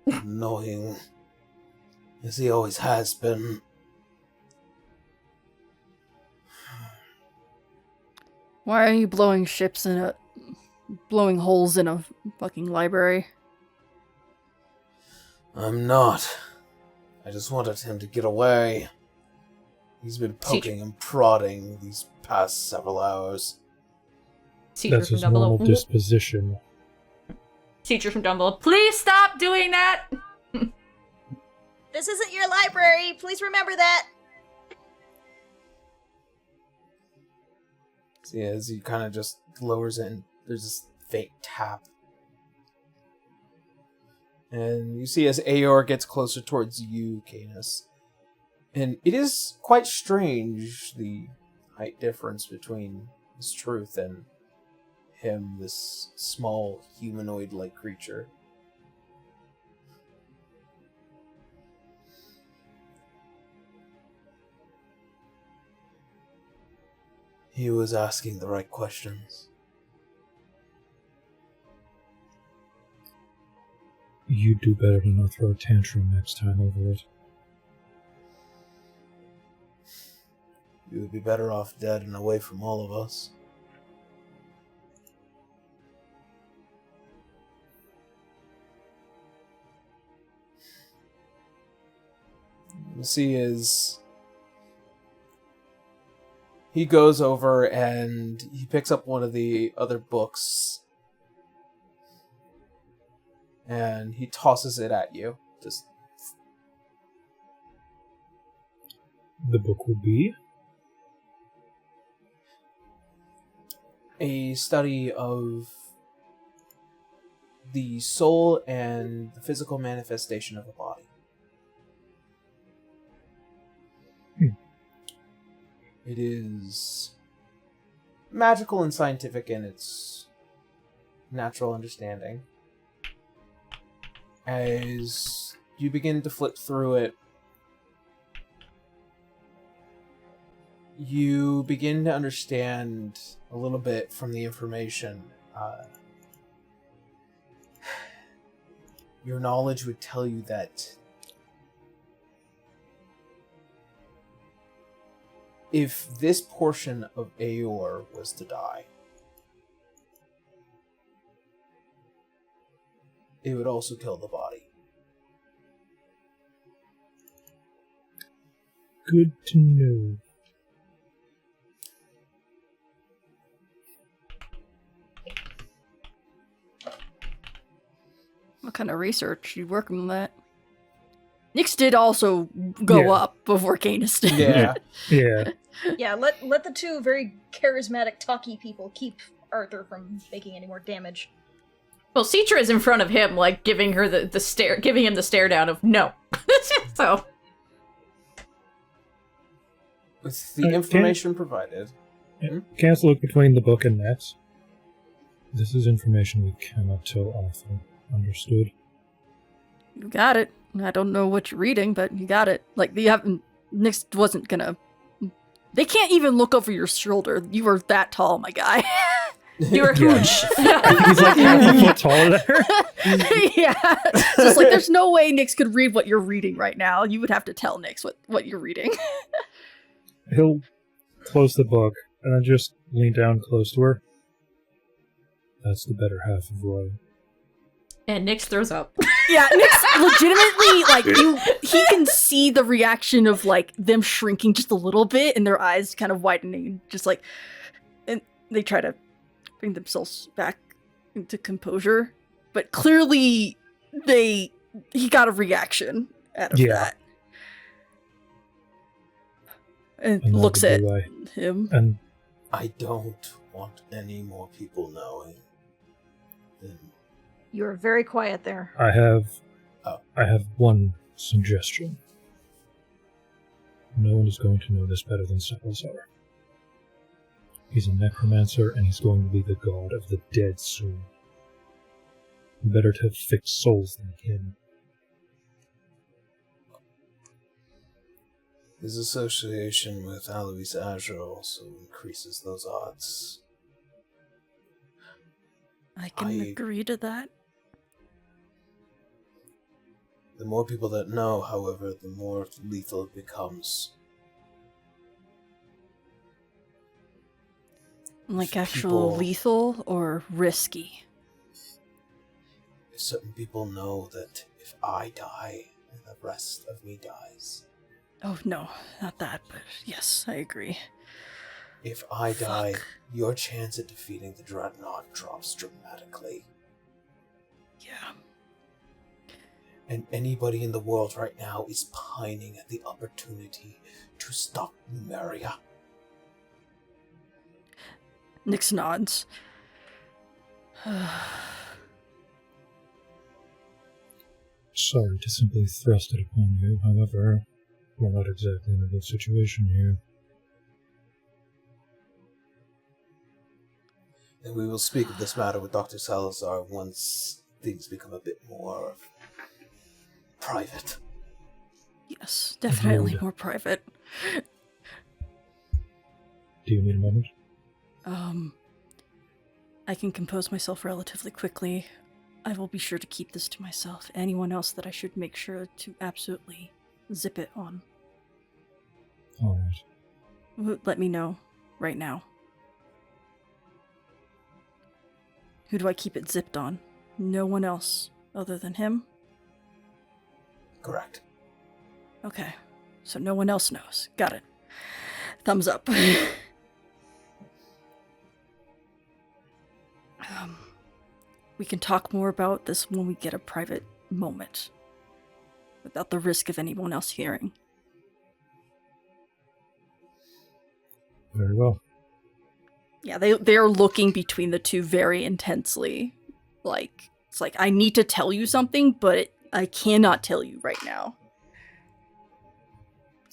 Annoying, as he always has been.
Why are you blowing holes in a fucking library?
I'm not. I just wanted him to get away. He's been poking and prodding these past several hours.
Teacher
That's
from
his
down below.
normal disposition.
Teacher from down below. Please stop doing that.
This isn't your library. Please remember that.
See, as he kind of just lowers it, and there's this faint tap. And you see as Aor gets closer towards you, Canis. And it is quite strange, the height difference between his truth and him, this small humanoid-like creature. He was asking the right questions.
You do better to not throw a tantrum next time over it.
You would be better off dead and away from all of us. You see is he goes over and he picks up one of the other books and he tosses it at you. Just
The book would be?
a study of the soul and the physical manifestation of a body. It is magical and scientific in its natural understanding. As you begin to flip through it, you begin to understand a little bit from the information. Your knowledge would tell you that if this portion of Azure was to die, it would also kill the body.
Good to know.
What kind of research you working on that? Nyx did also go up before Canis did.
Yeah.
Yeah.
Yeah, let the two very charismatic, talky people keep Arthur from making any more damage.
Well, Citra is in front of him, like giving her the stare, giving him the stare down of no. So,
With the information provided.
Can't look between the book and Nets. This is information we cannot tell Arthur. Understood?
You got it. I don't know what you're reading, but you got it. Like, you haven't... Nyx wasn't gonna... They can't even look over your shoulder. You were that tall, my guy. You were huge.
He's like half a foot taller there.
Yeah. Just like, there's no way Nyx could read what you're reading right now. You would have to tell Nyx what you're reading.
He'll close the book and then just lean down close to her. That's the better half of Roy.
and Nyx throws up.
Yeah, Nyx legitimately, like, he can see the reaction of, like, them shrinking just a little bit and their eyes kind of widening, just like, and they try to bring themselves back into composure, but clearly he got a reaction out of that. And looks at him.
And
I don't want any more people knowing.
You're very quiet there.
I have one suggestion. No one is going to know this better than Salazar. He's a necromancer, and he's going to be the god of the dead soon. Better to have fixed souls than him.
His association with Alois Azure also increases those odds.
I can agree to that.
The more people that know, however, the more lethal it becomes.
Like actual lethal or risky?
Certain people know that if I die, the rest of me dies.
Oh, no, not that, but yes, I agree.
If I die, your chance at defeating the Dreadnought drops dramatically.
Yeah.
And anybody in the world right now is pining at the opportunity to stop Numeria.
Nyx nods.
Sorry to simply thrust it upon you, however, we're not exactly in a good situation here.
And we will speak of this matter with Dr. Salazar once things become a bit more private.
Yes, definitely more private.
Do you need a moment?
I can compose myself relatively quickly. I will be sure to keep this to myself. Anyone else that I should make sure to absolutely zip it on.
Alright.
Let me know right now. Who do I keep it zipped on? No one else other than him?
Correct.
Okay. So no one else knows. Got it. Thumbs up. We can talk more about this when we get a private moment. Without the risk of anyone else hearing.
Very well.
Yeah, they're looking between the two very intensely. Like, it's like, I need to tell you something, but I cannot tell you right now.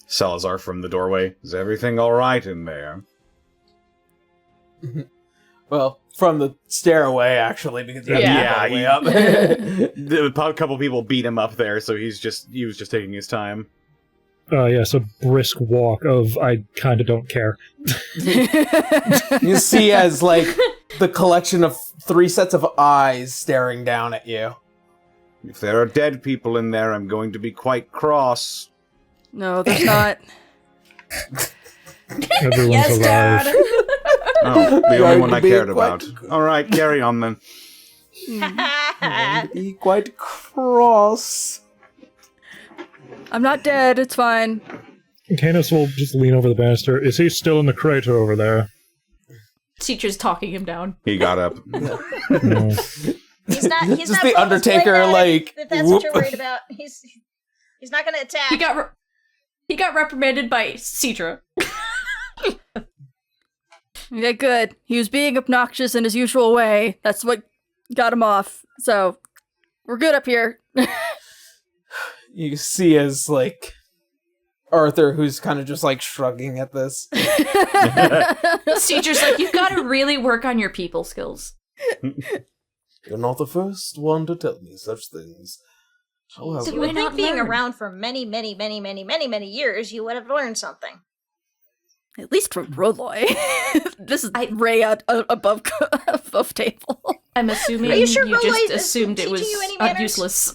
Salazar from the doorway. Is everything alright in there?
Well, from the stairway, actually, because you have to go all the way up.
A couple people beat him up there, so he was just taking his time.
Yes, a brisk walk of I kind of don't care.
You see as, like, the collection of 3 sets of eyes staring down at you.
If there are dead people in there, I'm going to be quite cross.
No, there's not.
Everyone's
Yes,
alive.
Dad.
Oh, the only one I
Be
cared
quite-
about. Alright, carry on then.
Be quite cross.
I'm not dead, it's fine.
Canis will just lean over the banister. Is he still in the crater over there?
Teacher's talking him down.
He got up.
No.
He's not. He's
Just
not
the Undertaker,
pulling that
like,
If that's what you're
whoop.
worried about, he's not going to attack.
He got reprimanded by Citra.
Okay, good. He was being obnoxious in his usual way. That's what got him off. So, we're good up here.
You see as, like, Arthur, who's kind of just, like, shrugging at this.
Citra's like, you gotta really work on your people skills.
You're not the first one to tell me such things. However,
You would
Why
think
not
being
learn?
around for many, many, many, many, many, many years, you would have learned something.
At least from Rodloy. This is Ray above table.
I'm assuming
Are you sure
just
Rolloy is
assumed it was
teaching you any manners?
useless.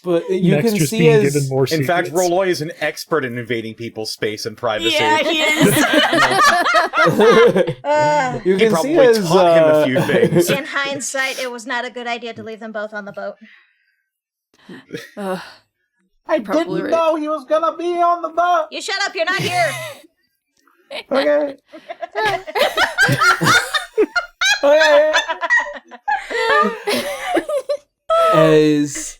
but you
Next,
can
just
see
being
as
given more
In fact,
secrets.
Rolloy is an expert in invading people's space and privacy.
Yeah, he is.
you
He
can
probably
see as
taught him a few things.
In hindsight, it was not a good idea to leave them both on the boat.
I
Probably didn't right.
he was gonna be on the boat.
You shut up, you're not here!
Okay. Okay. As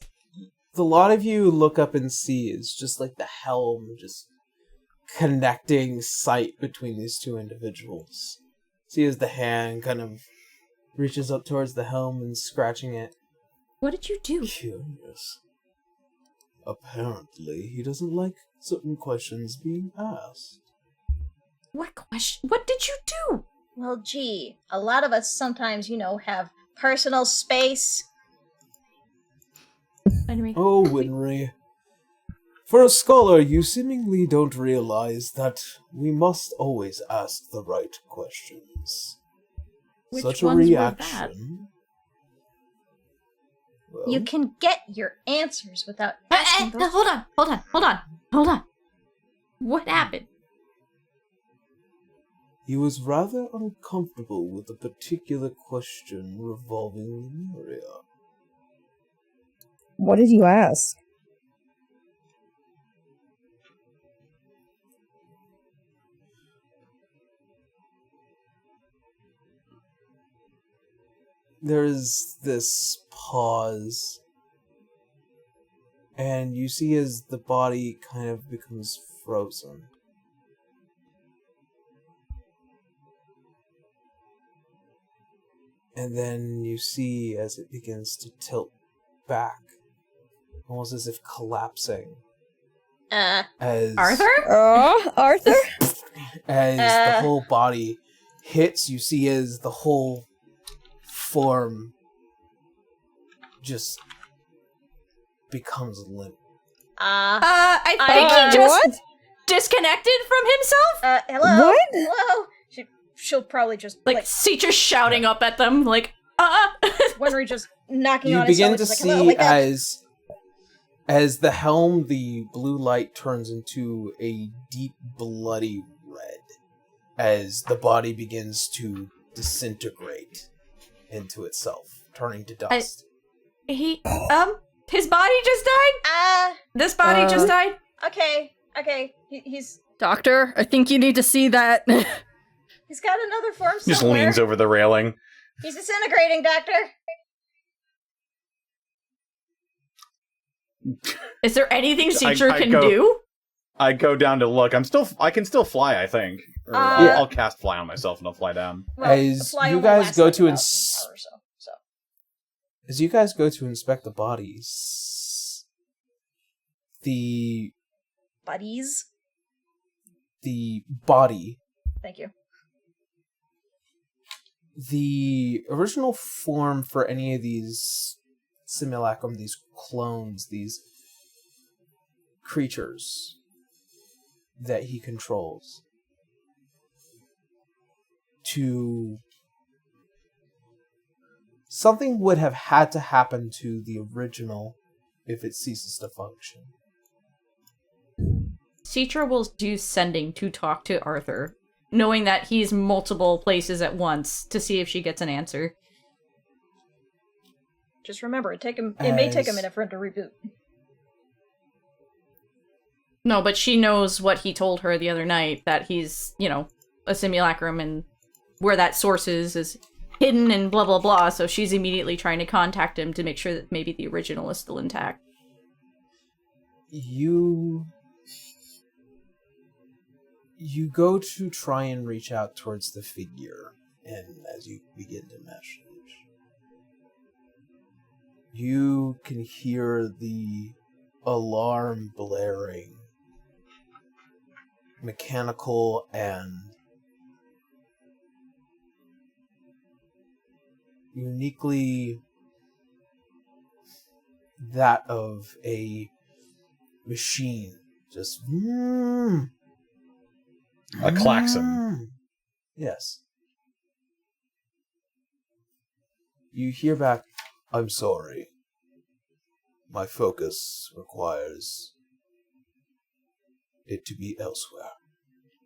the lot of you look up and see is just like the helm just connecting sight between these 2 individuals. See as the hand kind of reaches up towards the helm and scratching it.
What did you do?
Curious. Apparently, he doesn't like certain questions being asked.
What question? What did you do?
Well, gee, a lot of us sometimes, have personal space.
Anyway.
Oh, Winry. For a scholar, you seemingly don't realize that we must always ask the right questions.
Which
Such a
ones were
reaction. Well,
You can get your answers without asking those.
Hold on. What happened?
he was rather uncomfortable with a particular question revolving the area.
What did you ask?
There's this pause, and you see as the body kind of becomes frozen. And then you see as it begins to tilt back, almost as if collapsing. As
Arthur?
Arthur?
As the whole body hits, you see as the whole form just becomes limp.
I think he just
What?
disconnected from himself?
Hello?
What?
Hello? She'll probably just,
Like, Citra's shouting up at them, like,
Winry just knocking
You
on his
begin
helmet,
to
just like, hello,
see
wake up.
as the helm, the blue light turns into a deep bloody red as the body begins to disintegrate into itself, turning to dust.
His body just died? This body just died?
Okay. He's
Doctor, I think you need to see that.
He's got another form
Just
somewhere.
leans over the railing.
He's disintegrating, Doctor.
Is there anything
I
Citra can
go-
do?
I go down to look. I can still fly, I think. Or I'll cast fly on myself and I'll fly down.
Well,
As
fly
you
only
guys
lasts
go
like
to
about an hour or so.
As you guys go to inspect the bodies, the
Buddies.
body,
Thank you.
the original form for any of these simulacrum, these clones, these creatures that he controls to... Something would have had to happen to the original if it ceases to function.
Citra will do sending to talk to Arthur, knowing that he's multiple places at once to see if she gets an answer.
Just remember, it may take a minute for him to reboot.
No, but she knows what he told her the other night, that he's, a simulacrum, and where that source is hidden and blah blah blah, so she's immediately trying to contact him to make sure that maybe the original is still intact.
You go to try and reach out towards the figure, and as you begin to message, you can hear the alarm blaring, mechanical and uniquely that of a machine. Just
a klaxon.
Yes. You hear back, "I'm sorry. My focus requires it to be elsewhere."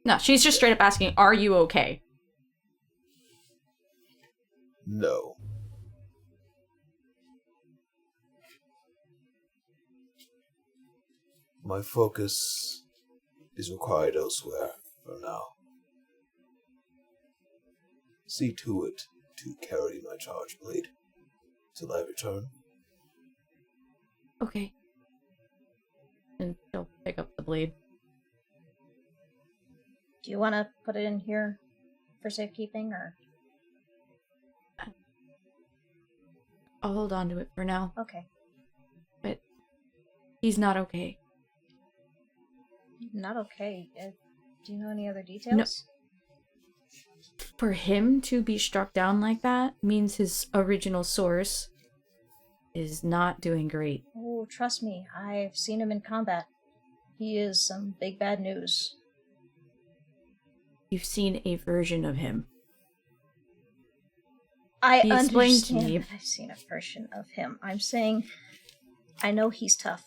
No, she's just straight up asking, are you okay?
No. My focus is required elsewhere for now. See to it to carry my charge blade till I return.
Okay. And she'll pick up the blade.
Do you want to put it in here for safekeeping, or?
I'll hold on to it for now.
Okay.
But he's not okay.
Not okay. Do you know any other details? No.
For him to be struck down like that means his original source is not doing great.
Oh, trust me. I've seen him in combat. He is some big bad news.
You've seen a version of him.
I
He explained to
understand
me.
that I've seen a version of him. I'm saying I know he's tough.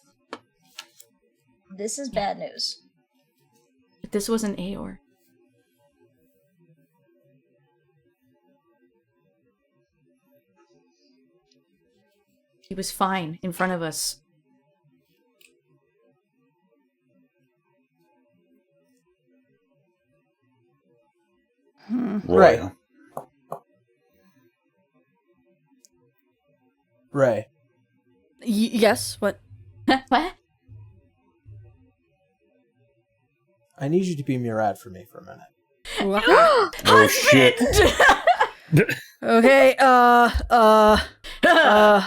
This is bad news.
But this wasn't Aor. He was fine in front of us.
Right. Ray.
Yes, what?
What?
I need you to be Murad for me for a minute.
Oh shit.
Okay,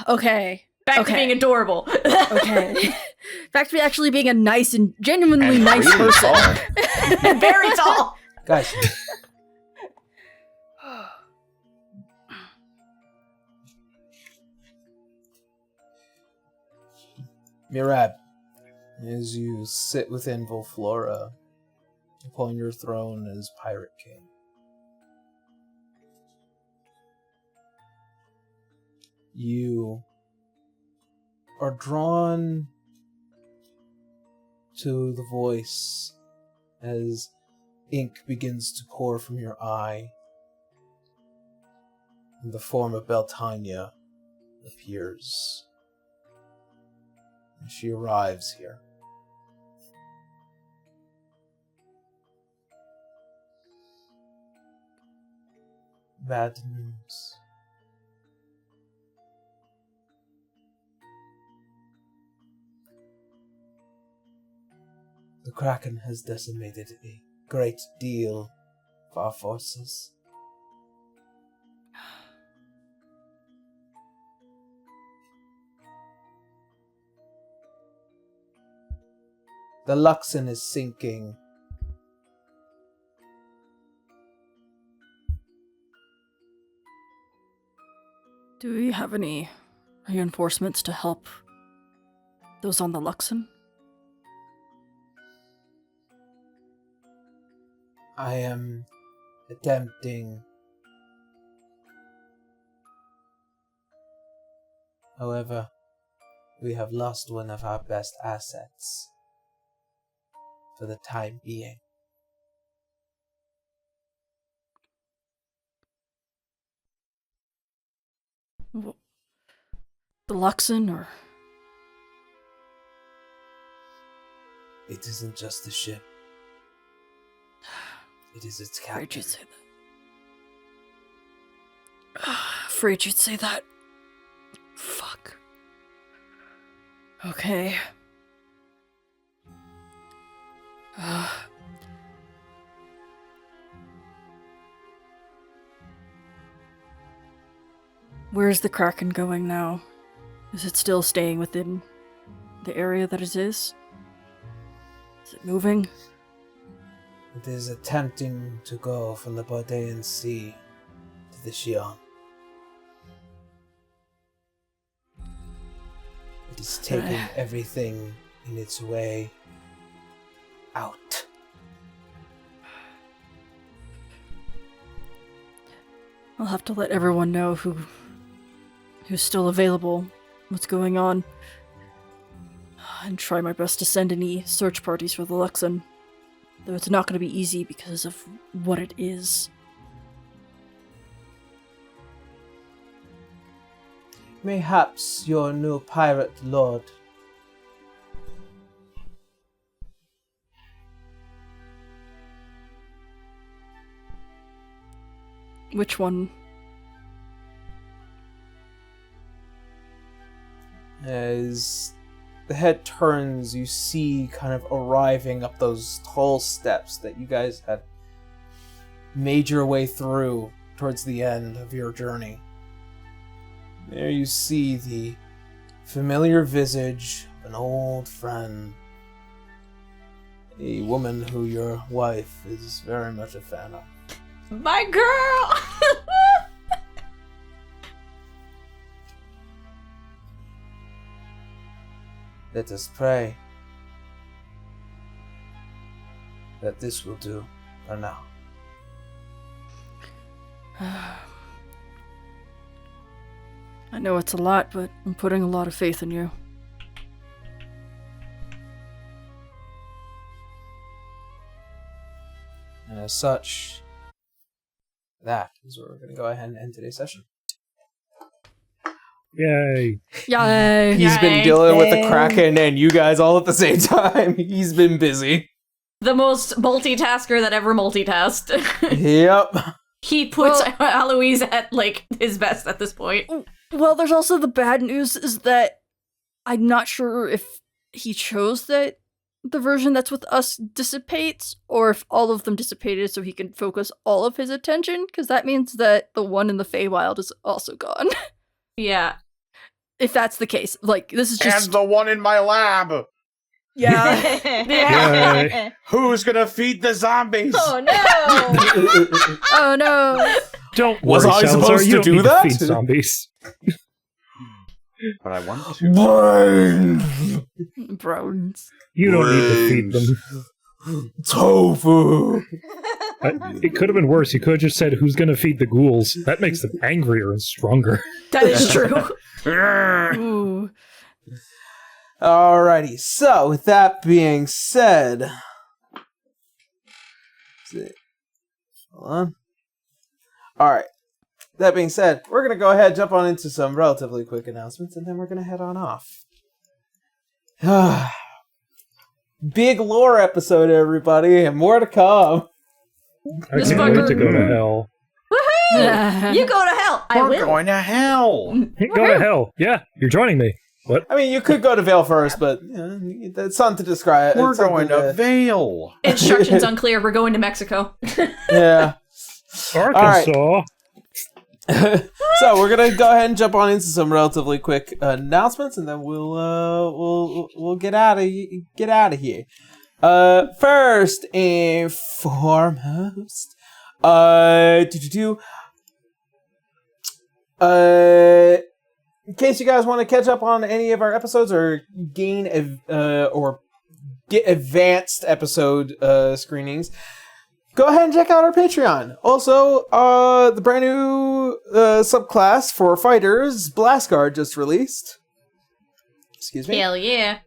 okay.
Back to being adorable.
Okay. Back to actually being a nice and genuinely nice
really
person.
And very tall.
Guys. Murad, as you sit within Volflora upon your throne as Pirate King, you are drawn to the voice as ink begins to pour from your eye and the form of Beltania appears. And she arrives here. Bad news. The Kraken has decimated a great deal of our forces. The Luxon is sinking.
Do we have any reinforcements to help those on the Luxon?
I am attempting. However, we have lost one of our best assets for the time being.
The Luxon, or?
It isn't just the ship. It is its captain.
Afraid you'd say that. Afraid you'd say that. Fuck. Okay. Where's the Kraken going now? Is it still staying within the area that it is? Is it moving?
It is attempting to go from the Bordean Sea to the Xi'an. It is taking everything in its way out.
I'll have to let everyone know who's still available, what's going on, and try my best to send any search parties for the Luxon. Though it's not going to be easy because of what it is.
Mayhaps your new pirate lord.
Which one?
As the head turns, you see kind of arriving up those tall steps that you guys had made your way through towards the end of your journey. There you see the familiar visage of an old friend. A woman who your wife is very much a fan of.
My girl!
Let us pray that this will do for now.
I know it's a lot, but I'm putting a lot of faith in you.
And as such, that is where we're going to go ahead and end today's session.
Yay!
Yay!
He's been dealing with the Kraken and you guys all at the same time. He's been busy.
The most multitasker that ever multitasked.
Yep.
He puts Aloise at, like, his best at this point.
Well, there's also the bad news is that I'm not sure if he chose that the version that's with us dissipates, or if all of them dissipated so he can focus all of his attention, because that means that the one in the Feywild is also gone.
Yeah.
If that's the case. Like, this is just...
And the one in my lab!
Yeah.
Yay.
Who's gonna feed the zombies?
Oh no!
Oh no!
Don't
Was
worry,
I
Salazar,
supposed
you
to
don't
do
need
that?
To feed zombies.
But I want to.
Brains!
Browns.
You don't need to feed them.
Tofu!
It could have been worse. You could have just said, who's going to feed the ghouls? That makes them angrier and stronger.
That is true.
Ooh.
Alrighty, so with that being said... Hold on. Alright. That being said, we're going to go ahead and jump on into some relatively quick announcements, and then we're going to head on off. Big lore episode, everybody, and more to come.
I can't wait to go to hell.
Woohoo! You go to hell. I
We're
will.
going to hell!
Go to hell. Yeah, you're joining me. What?
I mean, you could go to Vale first, but it's something to describe.
We're
it's something
going to Vale!
Instructions unclear. We're going to Mexico.
Yeah.
Arkansas.
So we're gonna go ahead and jump on into some relatively quick announcements, and then we'll get out of here. First and foremost, in case you guys want to catch up on any of our episodes or gain or get advanced episode screenings, go ahead and check out our Patreon. Also, the brand new subclass for fighters, Blastguard, just released. Excuse me.
Hell yeah.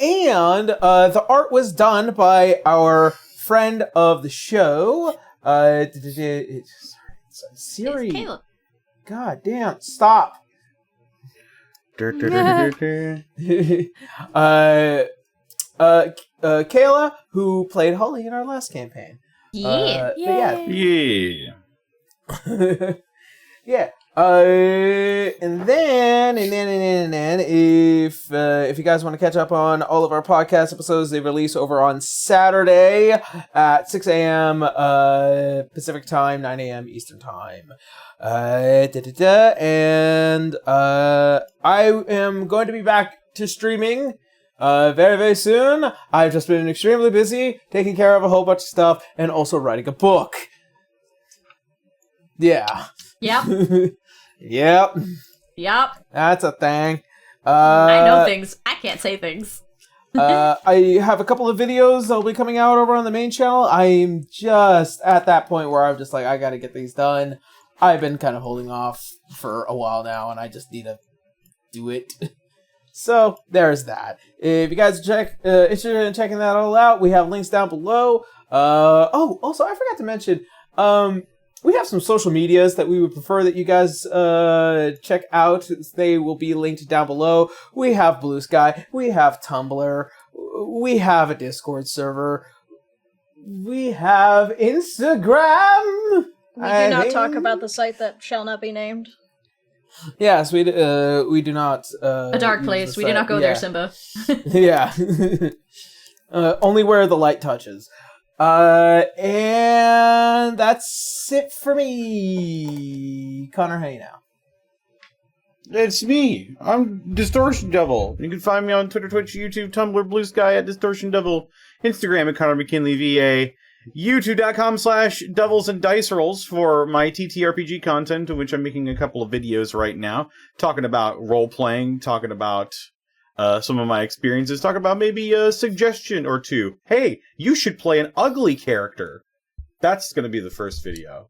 And the art was done by our friend of the show. Siri.
It's Caleb.
God damn, stop. Kayla, who played Holly in our last campaign.
Yeah.
Yeah.
Yeah. And then, if you guys want to catch up on all of our podcast episodes, they release over on Saturday at 6 a.m. Pacific time, 9 a.m. Eastern time. And I am going to be back to streaming very, very soon. I've just been extremely busy taking care of a whole bunch of stuff and also writing a book. Yeah.
Yep.
Yep.
Yep.
That's a thing.
I know things. I can't say things.
I have a couple of videos that'll be coming out over on the main channel. I'm just at that point where I'm just like, I gotta get these done. I've been kind of holding off for a while now, and I just need to do it. So, there's that. If you guys are interested in checking that all out, we have links down below. Also, I forgot to mention, we have some social medias that we would prefer that you guys check out. They will be linked down below. We have Blue Sky. We have Tumblr. We have a Discord server. We have Instagram.
We do not talk about the site that shall not be named.
Yes, we do not.
A dark place. We do not go there, Simba.
Yeah. Only where the light touches. And that's it for me. Connor, hey now.
It's me. I'm Distortion Devil. You can find me on Twitter, Twitch, YouTube, Tumblr, Blue Sky at Distortion Devil, Instagram at Connor McKinley VA, YouTube.com/Devils and Dice Rolls for my TTRPG content, in which I'm making a couple of videos right now, talking about role playing, talking about some of my experiences, talking about maybe a suggestion or two. Hey, you should play an ugly character. That's going to be the first video.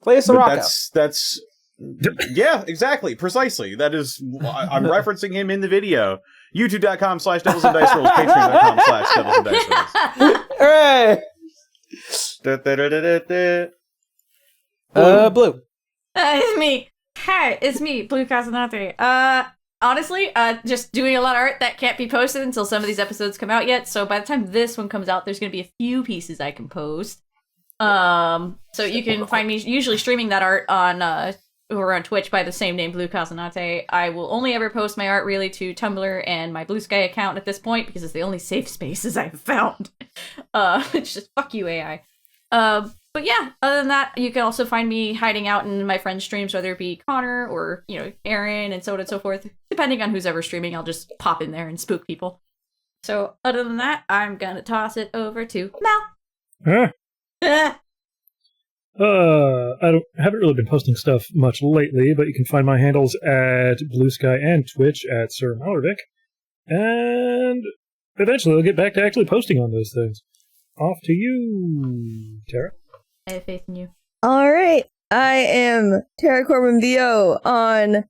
Play a Soraka.
That's yeah, exactly, precisely. That is, I'm referencing him in the video. YouTube.com/Devils and Dice Rolls, Patreon.com/Devils and Dice Rolls.
Hooray! Blue.
It's me. Hi, it's me, Blue Casanate. Honestly, just doing a lot of art that can't be posted until some of these episodes come out yet. So by the time this one comes out, there's going to be a few pieces I can post. So you can find me usually streaming that art on over on Twitch by the same name, Blue Casanate. I will only ever post my art really to Tumblr and my Blue Sky account at this point because it's the only safe spaces I've found. It's just fuck you, AI. But yeah, other than that, you can also find me hiding out in my friends' streams, whether it be Connor or, Aaron and so on and so forth. Depending on who's ever streaming, I'll just pop in there and spook people. So other than that, I'm gonna toss it over to Mal.
I haven't really been posting stuff much lately, but you can find my handles at Blue Sky and Twitch at Sir Mallervic. And eventually I'll get back to actually posting on those things. Off to you, Tara.
I have faith in you.
Alright, I am Tara Corbin VO on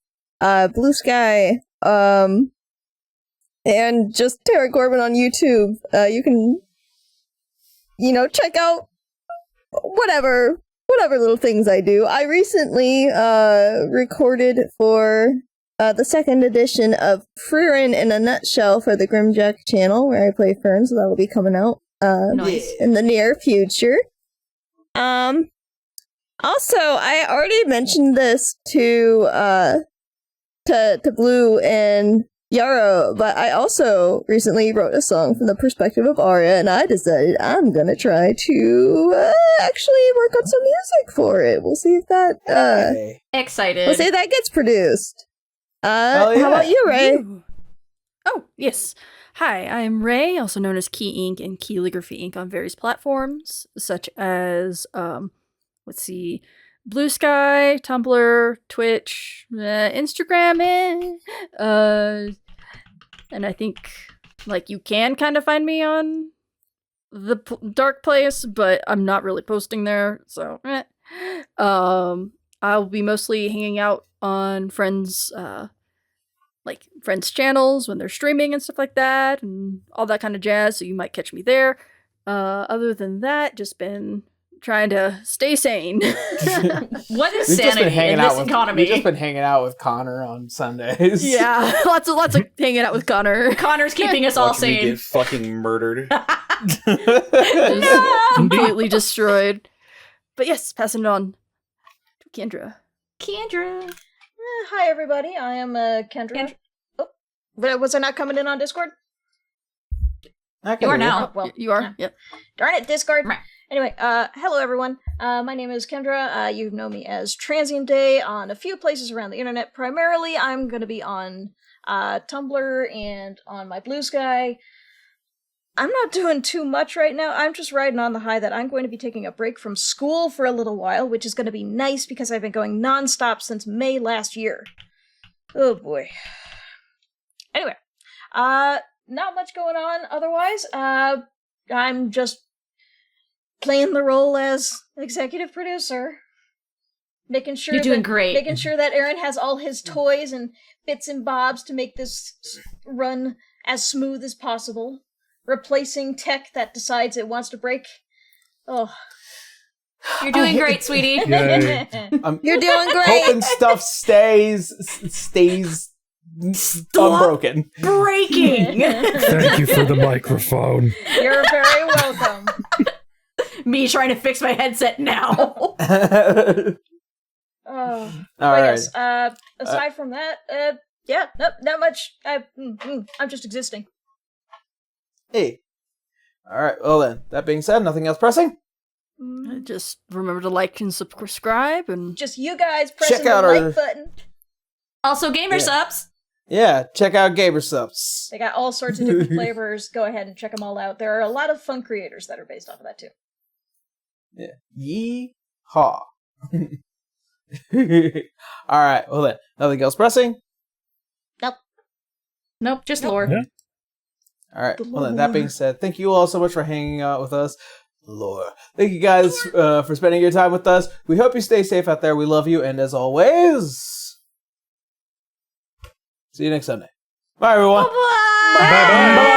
Blue Sky, and just Tara Corbin on YouTube. You can, check out whatever little things I do. I recently recorded for the second edition of Frieren in a Nutshell for the Grimjack channel, where I play Fern, so that will be coming out
Nice.
in the near future. Also, I already mentioned this to Blue and Yarrow, but I also recently wrote a song from the perspective of Arya, and I decided I'm gonna try to actually work on some music for it. We'll see if that
Excited.
we'll see if that gets produced.
Hell yeah.
How about you, Ray?
Ooh. Oh, yes. Hi, I'm Ray, also known as Key Ink and Calligraphy Ink on various platforms, such as, Blue Sky, Tumblr, Twitch, Instagram, and I think, you can kind of find me on dark place, but I'm not really posting there, so I'll be mostly hanging out on friends' channels when they're streaming and stuff like that, and all that kind of jazz. So you might catch me there. Other than that, just been trying to stay sane.
What is sanity in this economy?
We've just been hanging out with Connor on Sundays.
Yeah, lots of hanging out with Connor.
Connor's keeping us all
Watching me
sane.
get fucking murdered.
Completely destroyed. But yes, passing it on to Kendra.
Hi, everybody. I am Kendra. Oh, was I not coming in on Discord?
You are now.
Oh, well,
You are? Yep.
Darn it, Discord. Anyway, hello, everyone. My name is Kendra. You know me as Transient Day on a few places around the internet. Primarily, I'm going to be on Tumblr and on my Blue Sky. I'm not doing too much right now. I'm just riding on the high that I'm going to be taking a break from school for a little while, which is going to be nice because I've been going nonstop since May last year. Oh boy. Anyway, not much going on otherwise. I'm just playing the role as executive producer. Making sure
You're doing great.
Making sure that Aaron has all his toys and bits and bobs to make this run as smooth as possible. Replacing tech that decides it wants to break. Oh.
You're doing great, sweetie.
You're doing great.
Hoping stuff stays unbroken.
Breaking.
Thank you for the microphone.
You're very welcome.
Me trying to fix my headset now.
All right.
Yes, aside from that, yeah, nope, not much. I'm just existing.
Hey. All right. Well then, that being said, nothing else pressing.
Just remember to like and subscribe, and
Just you guys pressing
Check out
the
our-
like button.
Also, gamer subs.
Yeah, check out Gamer Subs.
They got all sorts of different flavors. Go ahead and check them all out. There are a lot of fun creators that are based off of that too.
Yeah. Yee-haw. All right. Well then, nothing else pressing.
Nope, just lore.
Yeah.
All right. Well then, that being said, thank you all so much for hanging out with us. Lore. Thank you guys for spending your time with us. We hope you stay safe out there. We love you, and as always, see you next Sunday. Bye, everyone.
Bye.
Bye.